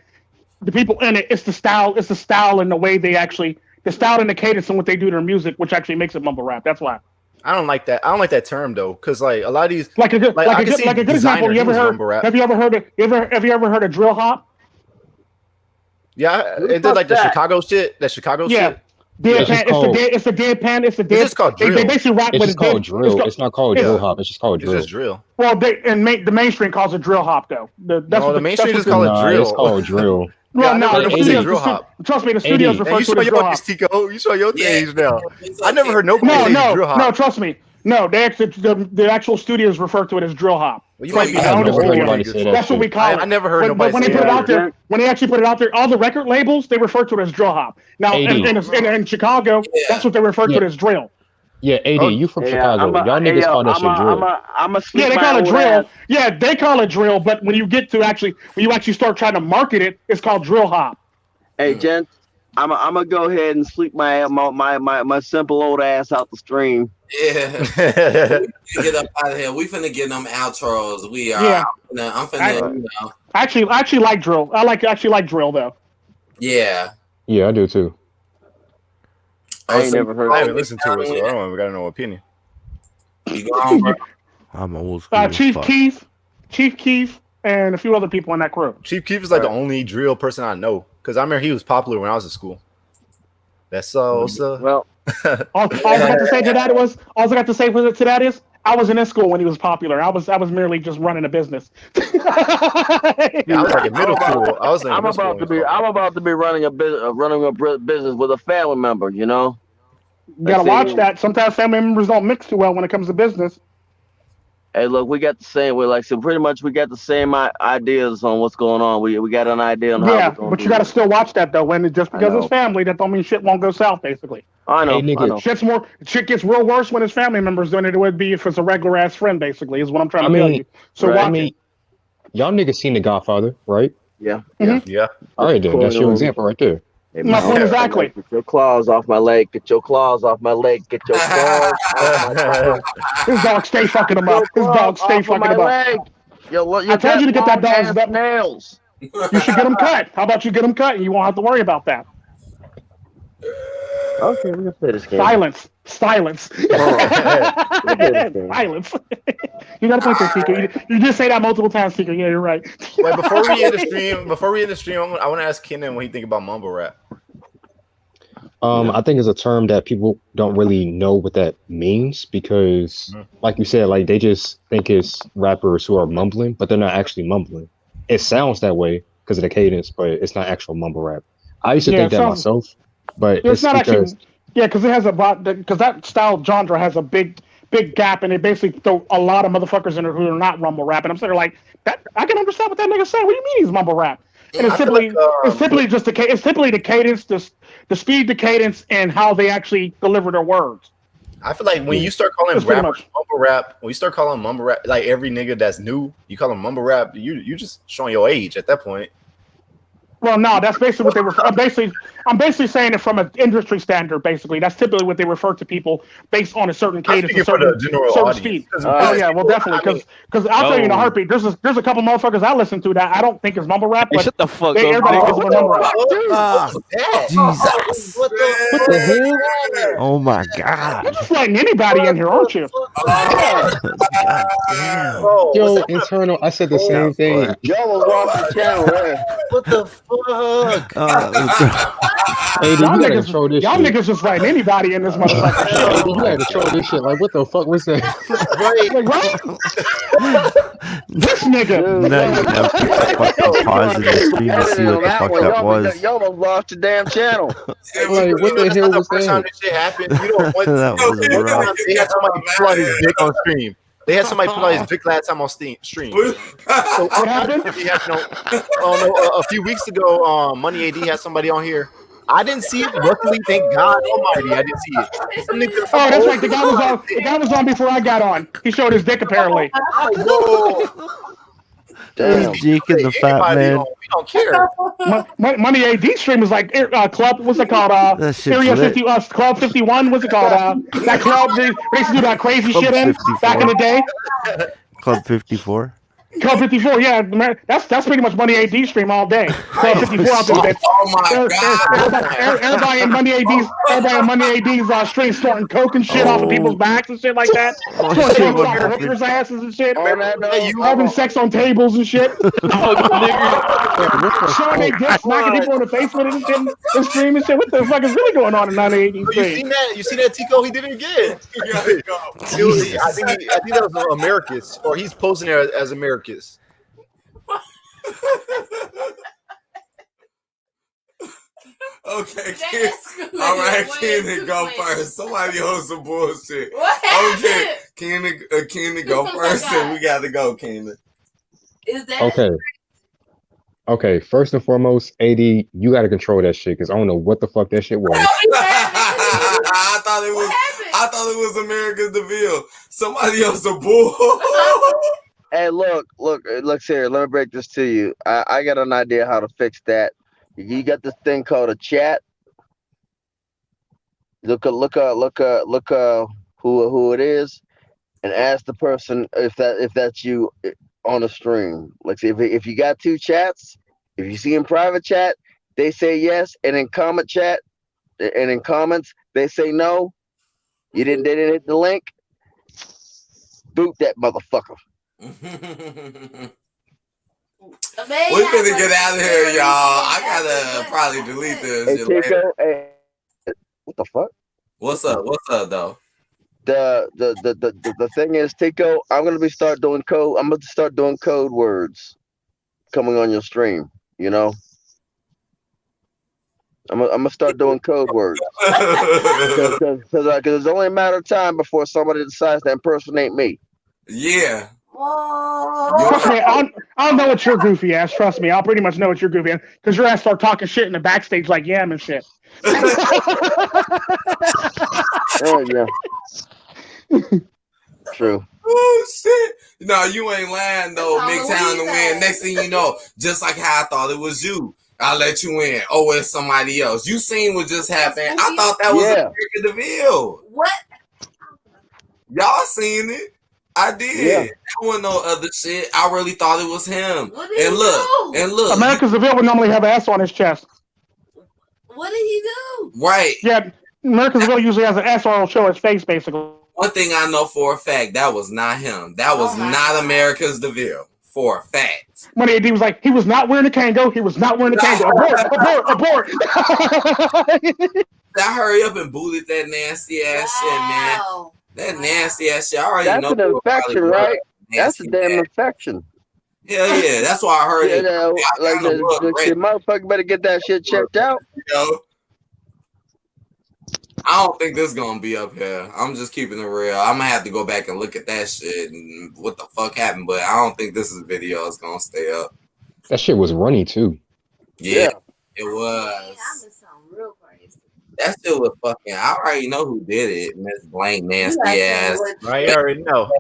the people in it's the style and the way they actually. The style and the cadence and what they do to their music, which actually makes it mumble rap. That's why. I don't like that. I don't like that term though, because like a lot of these, like a good example. You ever heard? Have you ever heard of drill hop? Yeah, it did like the Chicago shit. That Chicago shit. Deadpan. It's a deadpan. It's a dead. It's just called drill. They basically rap It's with just a called drill. It's not called drill hop. It's just called drill. It's just drill. Well, the mainstream calls it drill hop though. The mainstream just call it drill. It's called drill. Well, no, the studios, drill hop. Trust me, the studios refer to it as drill hop. You show your age now. I never heard nobody say drill hop. No, trust me. No, the actual studios refer to it as drill hop. Well, you might be That's what we call it. I never heard nobody when say they put it that. out there, when they actually put it out there, all the record labels they refer to it as drill hop. Now in Chicago, that's what they refer to it as drill. Yeah, AD, you from Chicago. Y'all niggas call that shit drill. Yeah, they call it drill. Yeah, they call it drill, but when you actually start trying to market it, it's called drill hop. Hey, gents, I'm gonna go ahead and sleep my simple old ass out the stream. Yeah. We get up out of here. We finna get them outros. We are. Yeah. I'm finna, you know. I actually like drill. I actually like drill though. Yeah. Yeah, I do too. I haven't listened to it, so I don't even got no opinion. I'm old school. Chief Keef, and a few other people in that crew. Chief Keef is like the only drill person I know because I remember he was popular when I was in school. That's so. Well, all I got to say to that is I wasn't in school when he was popular. I was merely just running a business. I was like in middle school. I'm about to be running a business with a family member. You know, you gotta watch that. Sometimes family members don't mix too well when it comes to business. Hey, look, we got the same. Pretty much we got the same ideas on what's going on. We got an idea on how. Yeah, but you got to still watch that though. When just because it's family, that don't mean shit won't go south. Basically, I know. Hey, nigga, I know. Shit gets real worse when it's family members than it would be if it's a regular ass friend. Basically, is what I'm trying to tell you. So y'all niggas seen The Godfather, right? Yeah. Mm-hmm. Yeah. All right, then that's your example right there. Hey, my point exactly. Get your claws off my leg. Get your claws off my leg. Get your claws off my leg. His dog stay fucking him up. His dog stay fucking him up. I told you to get that dog's nails. You should get them cut. How about you get them cut and you won't have to worry about that. Okay, we're gonna play this game. Silence. Silence. You gotta point that, Tika. You just say that multiple times, Tika. Yeah, you're right. Wait, before we end the stream, I want to ask Kenan what he think about mumble rap. I think it's a term that people don't really know what that means because, like you said, like they just think it's rappers who are mumbling, but they're not actually mumbling. It sounds that way because of the cadence, but it's not actual mumble rap. I used to think that myself, but it's not because actually. Yeah, because it has because that style genre has a big gap, and it basically throw a lot of motherfuckers in there who are not mumble rap. And I'm sort of like, that I can understand what that nigga's saying. What do you mean he's mumble rap? And it's simply the cadence, the speed, the cadence, and how they actually deliver their words. I feel like when you start calling rappers mumble rap, like every nigga that's new, you call them mumble rap, you just showing your age at that point. Well, no, that's basically what they refer. I'm basically saying it from an industry standard. Basically, that's typically what they refer to people based on a certain cadence, a certain speed. Oh yeah, well definitely, because I'll tell you in a heartbeat. There's a couple motherfuckers I listen to that I don't think is mumble rap, but shut the fuck up. Everybody calls them mumble rap. Jesus, what the hell? Oh my god! You're just letting anybody in here, aren't you? God damn. Yo, internal. I said the same thing. Y'all was off the channel, man. What the fuck? Hey, y'all niggas just writing anybody in this motherfucker. You had to troll this shit. Like, what the fuck was that? This nigga. Pause in the stream to see what the fuck that was. Y'all done lost the damn channel. Like, what the hell was that? This shit happened. You don't want they had somebody pull out his dick on stream. They had somebody pull out his dick last time on stream. So what happened? A few weeks ago, MoneyAD had somebody on here. I didn't see it. Luckily, thank God Almighty, I didn't see it. Oh, that's right. The guy was on before I got on. He showed his dick apparently. Damn. Jake and the fat man. We don't care. MoneyAD stream is like club. What's it called? Area 50. Club 51. What's it called? That club they used to do that crazy Club shit 54. back in the day. Club 54. Club 54, yeah, that's pretty much MoneyAD stream all day. Club 54 out there, bitch. Oh my god! Everybody in MoneyAD's stream snorting coke and shit off of people's backs and shit like that. Snorting coke off of hookers' asses and shit. Having sex on tables and shit. Showing their dicks, smacking people in the face with it and shit. And streaming shit. What the fuck is really going on in 980 stream? You seen that, Tico? He did it again. I think that was Americus, or he's posing there as Americus. Okay, all right, Kenan, go first. Somebody on some bullshit. Okay, Kenan, go first, and we got to go, Kenan. Is that okay? Okay, first and foremost, AD, you got to control that shit because I don't know what the fuck that shit was. I thought it was America's DeVille. Somebody else a bull. Hey, look here. Let me break this to you. I got an idea how to fix that. You got this thing called a chat. Look who it is, and ask the person if that's you on the stream. Like, if you got two chats, if you see in private chat, they say yes, and in comment chat, and in comments they say no. They didn't hit the link. Boot that motherfucker. We finna get out of here, y'all. I gotta probably delete this. Hey, Tico, hey, what the fuck? What's up? What's up, though? The thing is, Tico, I'm gonna start doing code words coming on your stream. You know, I'm gonna start doing code words because it's only a matter of time before somebody decides to impersonate me. Yeah. Trust me, I'll know what you're goofy ass. Trust me, I'll pretty much know what you're goofy ass because your ass start talking shit in the backstage like Yam and shit. Oh yeah. True. Oh shit! No, you ain't lying though. McTown to win. Next thing you know, just like how I thought it was you, I let you in. Oh, it's somebody else. You seen what just happened? I thought that was America DeVille. What? Y'all seen it? I did. Yeah. There wasn't no other shit. I really thought it was him. And look. America's DeVille would normally have an S on his chest. What did he do? Right. Yeah, America's DeVille usually has an S on show his face, basically. One thing I know for a fact, that was not him. That was not America's DeVille. For a fact. MoneyAD was like, he was not wearing a Kango. He was not wearing a Kango. Abort. I hurry up and booted that nasty ass shit, man. That nasty ass shit. I already know. That's an infection, right? That's a damn infection. Hell yeah. That's why I heard it. Like the motherfucker better get that shit checked out. I don't think this is gonna be up here. I'm just keeping it real. I'm gonna have to go back and look at that shit and what the fuck happened, but I don't think this video is gonna stay up. That shit was runny too. Yeah. It was. That shit was fucking. I already know who did it. Miss Blank nasty ass. I already know.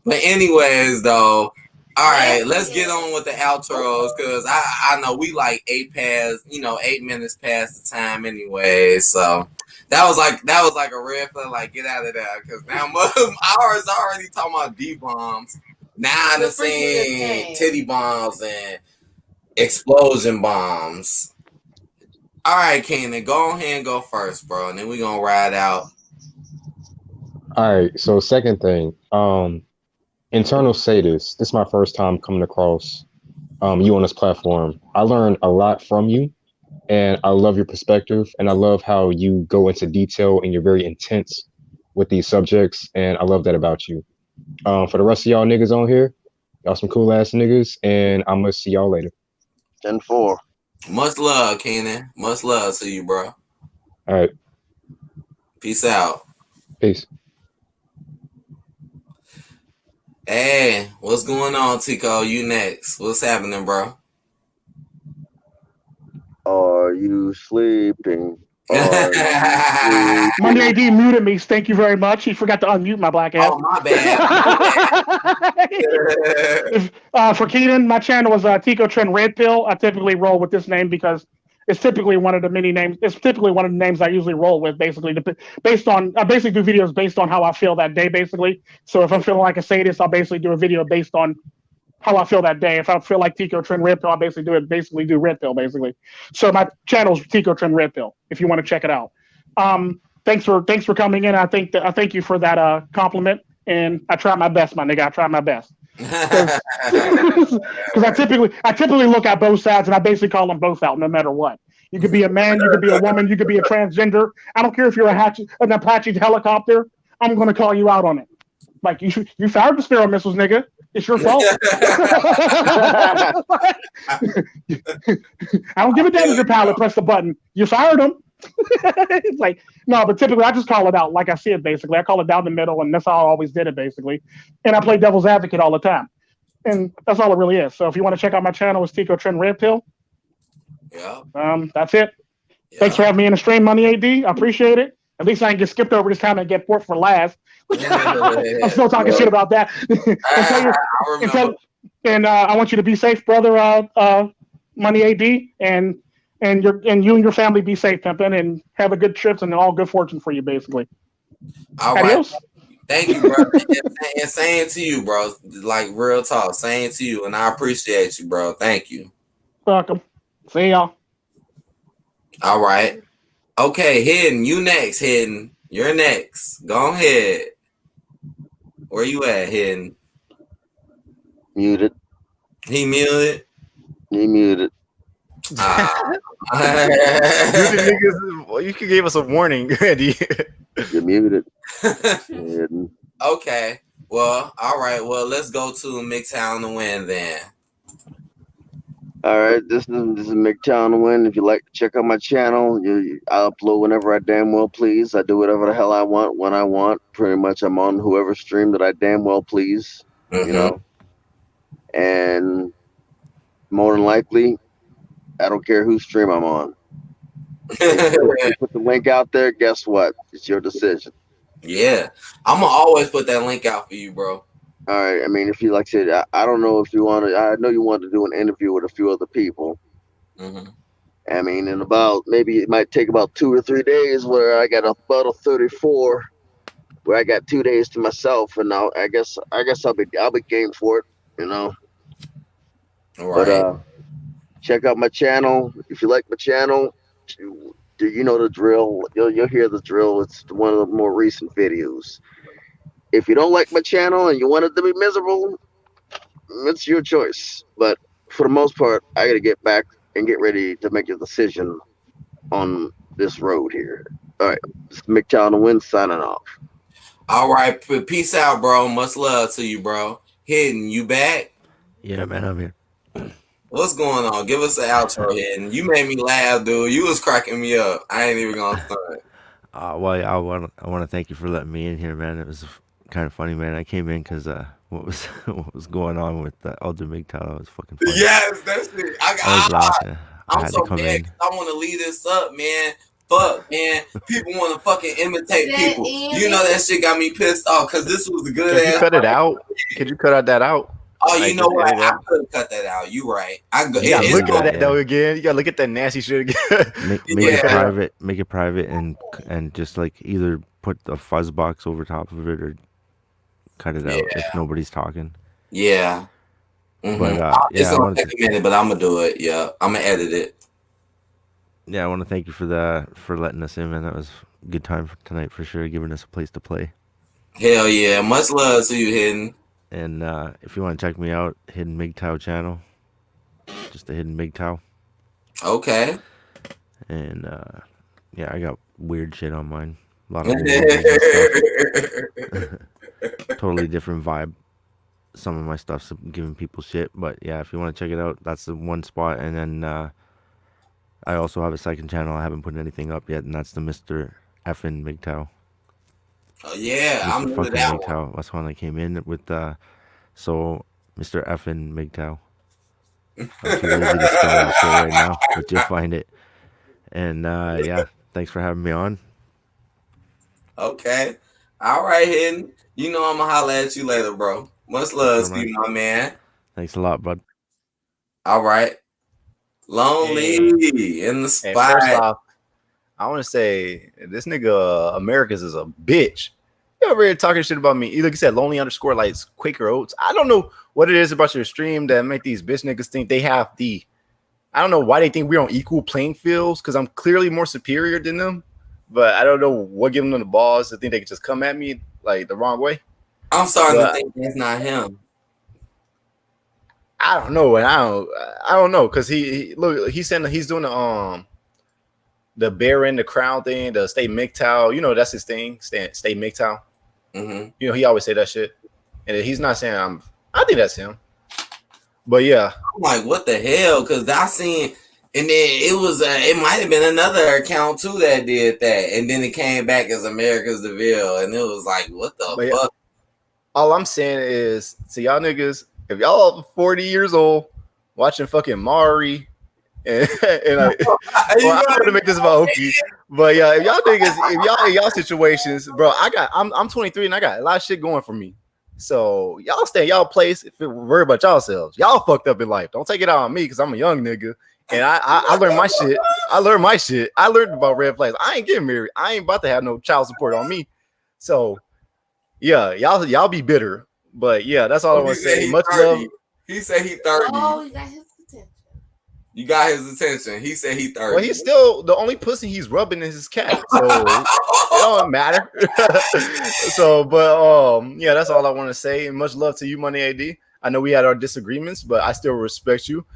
But anyways, though. All right, let's get on with the outros because I know we like 8 minutes past the time anyway. So that was like a red flag. Like, get out of there because now ours already talking about D bombs. Now I'm seeing titty bombs and explosion bombs. All right, Kenan, go ahead and go first, bro, and then we gonna ride out. All right. So second thing, internal say this is my first time coming across you on this platform. I learned a lot from you, and I love your perspective, and I love how you go into detail and you're very intense with these subjects, and I love that about you. For the rest of y'all niggas on here, y'all some cool ass niggas, and I'm gonna see y'all later. 10-4. Much love, Kenan. Much love to you, bro. All right. Peace out. Peace. Hey, what's going on, Tico? You next. What's happening, bro? Are you sleeping? MoneyAD muted me. Thank you very much. He forgot to unmute my black ass. Oh, my bad. For Kenan, my channel was Tico Trend Red Pill. I typically roll with this name because it's typically one of the many names. It's typically one of the names I usually roll with, basically. Based on, I basically do videos based on how I feel that day, basically. So if I'm feeling like a sadist, I'll basically do a video based on how I feel that day. If I feel like Tico Trend Red Pill, I basically do Red Pill basically. So my channel's Tico Trend Red Pill if you want to check it out. Thanks for coming in. I thank you for that compliment, and I tried my best, my nigga. I tried my best because I typically look at both sides and I basically call them both out no matter what. You could be a man, you could be a woman, you could be a transgender. I don't care if you're an Apache helicopter. I'm going to call you out on it. Like you fired the Sparrow missiles, nigga. It's your fault. I don't give a damn if your pilot pressed the button. You fired him. It's like, no, but typically I just call it out like I see it basically. I call it down the middle, and that's how I always did it basically. And I play devil's advocate all the time. And that's all it really is. So if you want to check out my channel, it's Tico Trend Red Pill. Yeah. That's it. Yeah. Thanks for having me in the stream, MoneyAD. I appreciate it. At least I can get skipped over this time and get fourth for last. I'm still talking shit about that. I want you to be safe, brother. MoneyAD, and you and your family be safe, pimpin', and have a good trips and all good fortune for you, basically. All Adios. Right. Thank you, bro. And same to you, bro. Like real talk, same to you, and I appreciate you, bro. Thank you. Welcome. See y'all. All right. Okay, Hidden, you next, Hidden. You're next. Go ahead. Where you at, Hidden? Muted. He muted? He muted. You could give us a warning, Andy. You're muted. Okay. Well, all right. Well, let's go to MGTOW to win then. All right, this is MGTOW to win. If you like to check out my channel, I upload whenever I damn well please. I do whatever the hell I want when I want. Pretty much, I'm on whoever stream that I damn well please. You know, and more than likely, I don't care whose stream I'm on. You put the link out there. Guess what? It's your decision. Yeah, I'm gonna always put that link out for you, bro. All right. I mean, if you like I said, I don't know if you want to. I know you want to do an interview with a few other people. I mean, in maybe it might take about 2 or 3 days where I got about a 34, where I got 2 days to myself, and now I guess I'll be game for it. You know. All right. But check out my channel if you like my channel. You know the drill. You'll hear the drill. It's one of the more recent videos. If you don't like my channel and you want it to be miserable, it's your choice. But for the most part, I got to get back and get ready to make a decision on this road here. All right, it's MGTOW to win, signing off. All right, peace out, bro. Much love to you, bro. Hidden, you back? Yeah, man, I'm here. What's going on? Give us an outro, Hidden. You made me laugh, dude. You was cracking me up. I ain't even gonna start. Well, I want to thank you for letting me in here, man. It was kind of funny, man. I came in because what was going on with the Elder MGTOW. That was fucking funny. Yes, that's it. I was laughing. I'm so mad. I want to leave this up, man. Fuck, man. People want to fucking imitate people. You know that shit got me pissed off because this was a good ass. Could you cut it out? Could you cut that out? Oh, you know what? I could cut that out. You right. Look at that though again. You gotta look at that nasty shit again. Make it private, and just like either put the fuzz box over top of it or cut it out if nobody's talking. Yeah. But it's gonna take a minute, but I'm gonna do it. Yeah, I'm gonna edit it. Yeah, I want to thank you for letting us in, man. That was a good time for tonight for sure, giving us a place to play. Hell yeah, much love to you, Hidden. And if you want to check me out, Hidden MGTOW channel, just the Hidden MGTOW. Okay. And yeah, I got weird shit on mine. A lot of weird stuff. Totally different vibe. Some of my stuff's giving people shit, but yeah, if you want to check it out, that's the one spot. And then I also have a second channel. I haven't put anything up yet, and that's the Mr. Effin MGTOW. Oh yeah, I'm into that MGTOW. one. That's when I came in with so Mr. Effin MGTOW. I'm too lazy to spell that shit right now, but you'll find it. And yeah, thanks for having me on. Okay. All right, Hidden. You know I'm gonna holler at you later, bro. Much love to you, my man. Thanks a lot, bud. All right. Lonely in the spot. First off, I want to say this nigga Americas is a bitch. You're over here talking shit about me. You like you said, lonely underscore like Quaker Oats. I don't know what it is about your stream that make these bitch niggas think they have the. I don't know why they think we're on equal playing fields because I'm clearly more superior than them. But I don't know what giving them the balls to think they can just come at me like the wrong way. I'm starting to think that's not him. I don't know, and I don't know because he look he's saying he's doing the bear in the crown thing, the stay MGTOW. You know that's his thing, stay MGTOW. Mm-hmm. You know he always say that shit, and he's not saying I think that's him. But yeah, I'm like, what the hell? Because I seen, and then it might have been another account too that did that, and then it came back as America's DeVille, and it was like, what the fuck? Yeah, all I'm saying is to y'all niggas, if y'all 40 years old watching fucking Mari, and I'm gonna make this about Oki, but yeah, if y'all niggas, if y'all in y'all situations, bro, I'm 23 and I got a lot of shit going for me. So y'all stay in y'all place. If worry about yourselves, y'all fucked up in life. Don't take it out on me because I'm a young nigga and I learned my shit. I learned about red flags. I ain't getting married. I ain't about to have no child support on me. So yeah, y'all be bitter. But yeah, that's all I want to say. Much 30. love. He said he 30. Oh, you got his attention. You got his attention. He said he 30. Well, he's still the only pussy he's rubbing is his cat. So it don't matter. So, but yeah, that's all I want to say. And much love to you, MoneyAD. I know we had our disagreements, but I still respect you.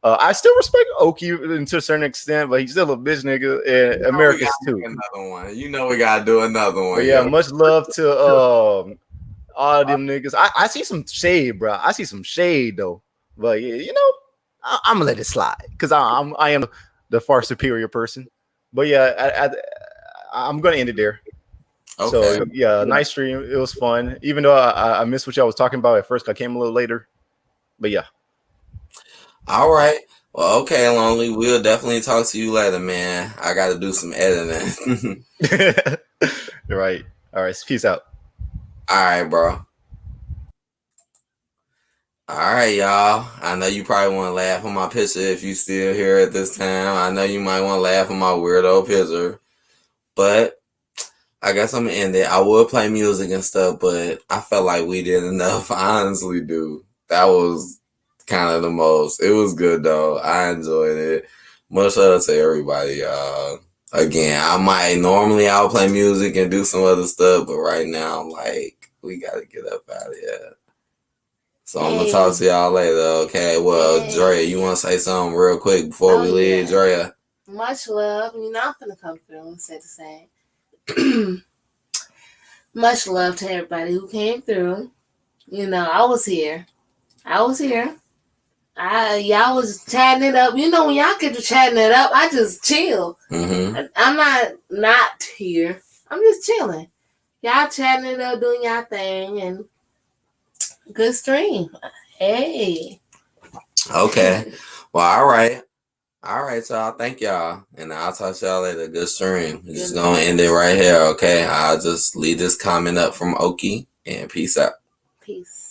I still respect Oki to a certain extent, but he's still a bitch nigga, and Americans too. Another one. You know we gotta do another one. But yeah, much love to all of them niggas. I see some shade, bro. I see some shade though. But yeah, you know, I'm gonna let it slide because I am the far superior person. But yeah, I'm gonna end it there. Okay. So yeah, nice stream. It was fun, even though I missed what y'all was talking about at first. I came a little later, but yeah. All right. Well, okay, Lonely. We'll definitely talk to you later, man. I got to do some editing. Right. All right. Peace out. All right, bro. All right, y'all. I know you probably want to laugh on my picture if you still here at this time. I know you might want to laugh on my weirdo picture, but I guess I'm gonna end it. I would play music and stuff, but I felt like we did enough. I honestly do. That was kind of the most. It was good though. I enjoyed it. Much love to everybody, y'all. Again, I'll play music and do some other stuff, but right now I'm like, we gotta get up out of here. So I'm gonna talk to y'all later, okay? Well, Drea, you wanna say something real quick before we leave, Drea? Much love. You know I'm gonna come through and say the same. Much love to everybody who came through. You know, I was here. Y'all was chatting it up. You know, when y'all get to chatting it up, I just chill. Mm-hmm. I'm not here. I'm just chilling. Y'all chatting it up, doing y'all thing, and good stream. Hey. Okay. Well, all right. All right, y'all. Thank y'all. And I'll talk to y'all later. Good stream. We're just going to end it right here, okay? I'll just leave this comment up from Oki, and peace out. Peace.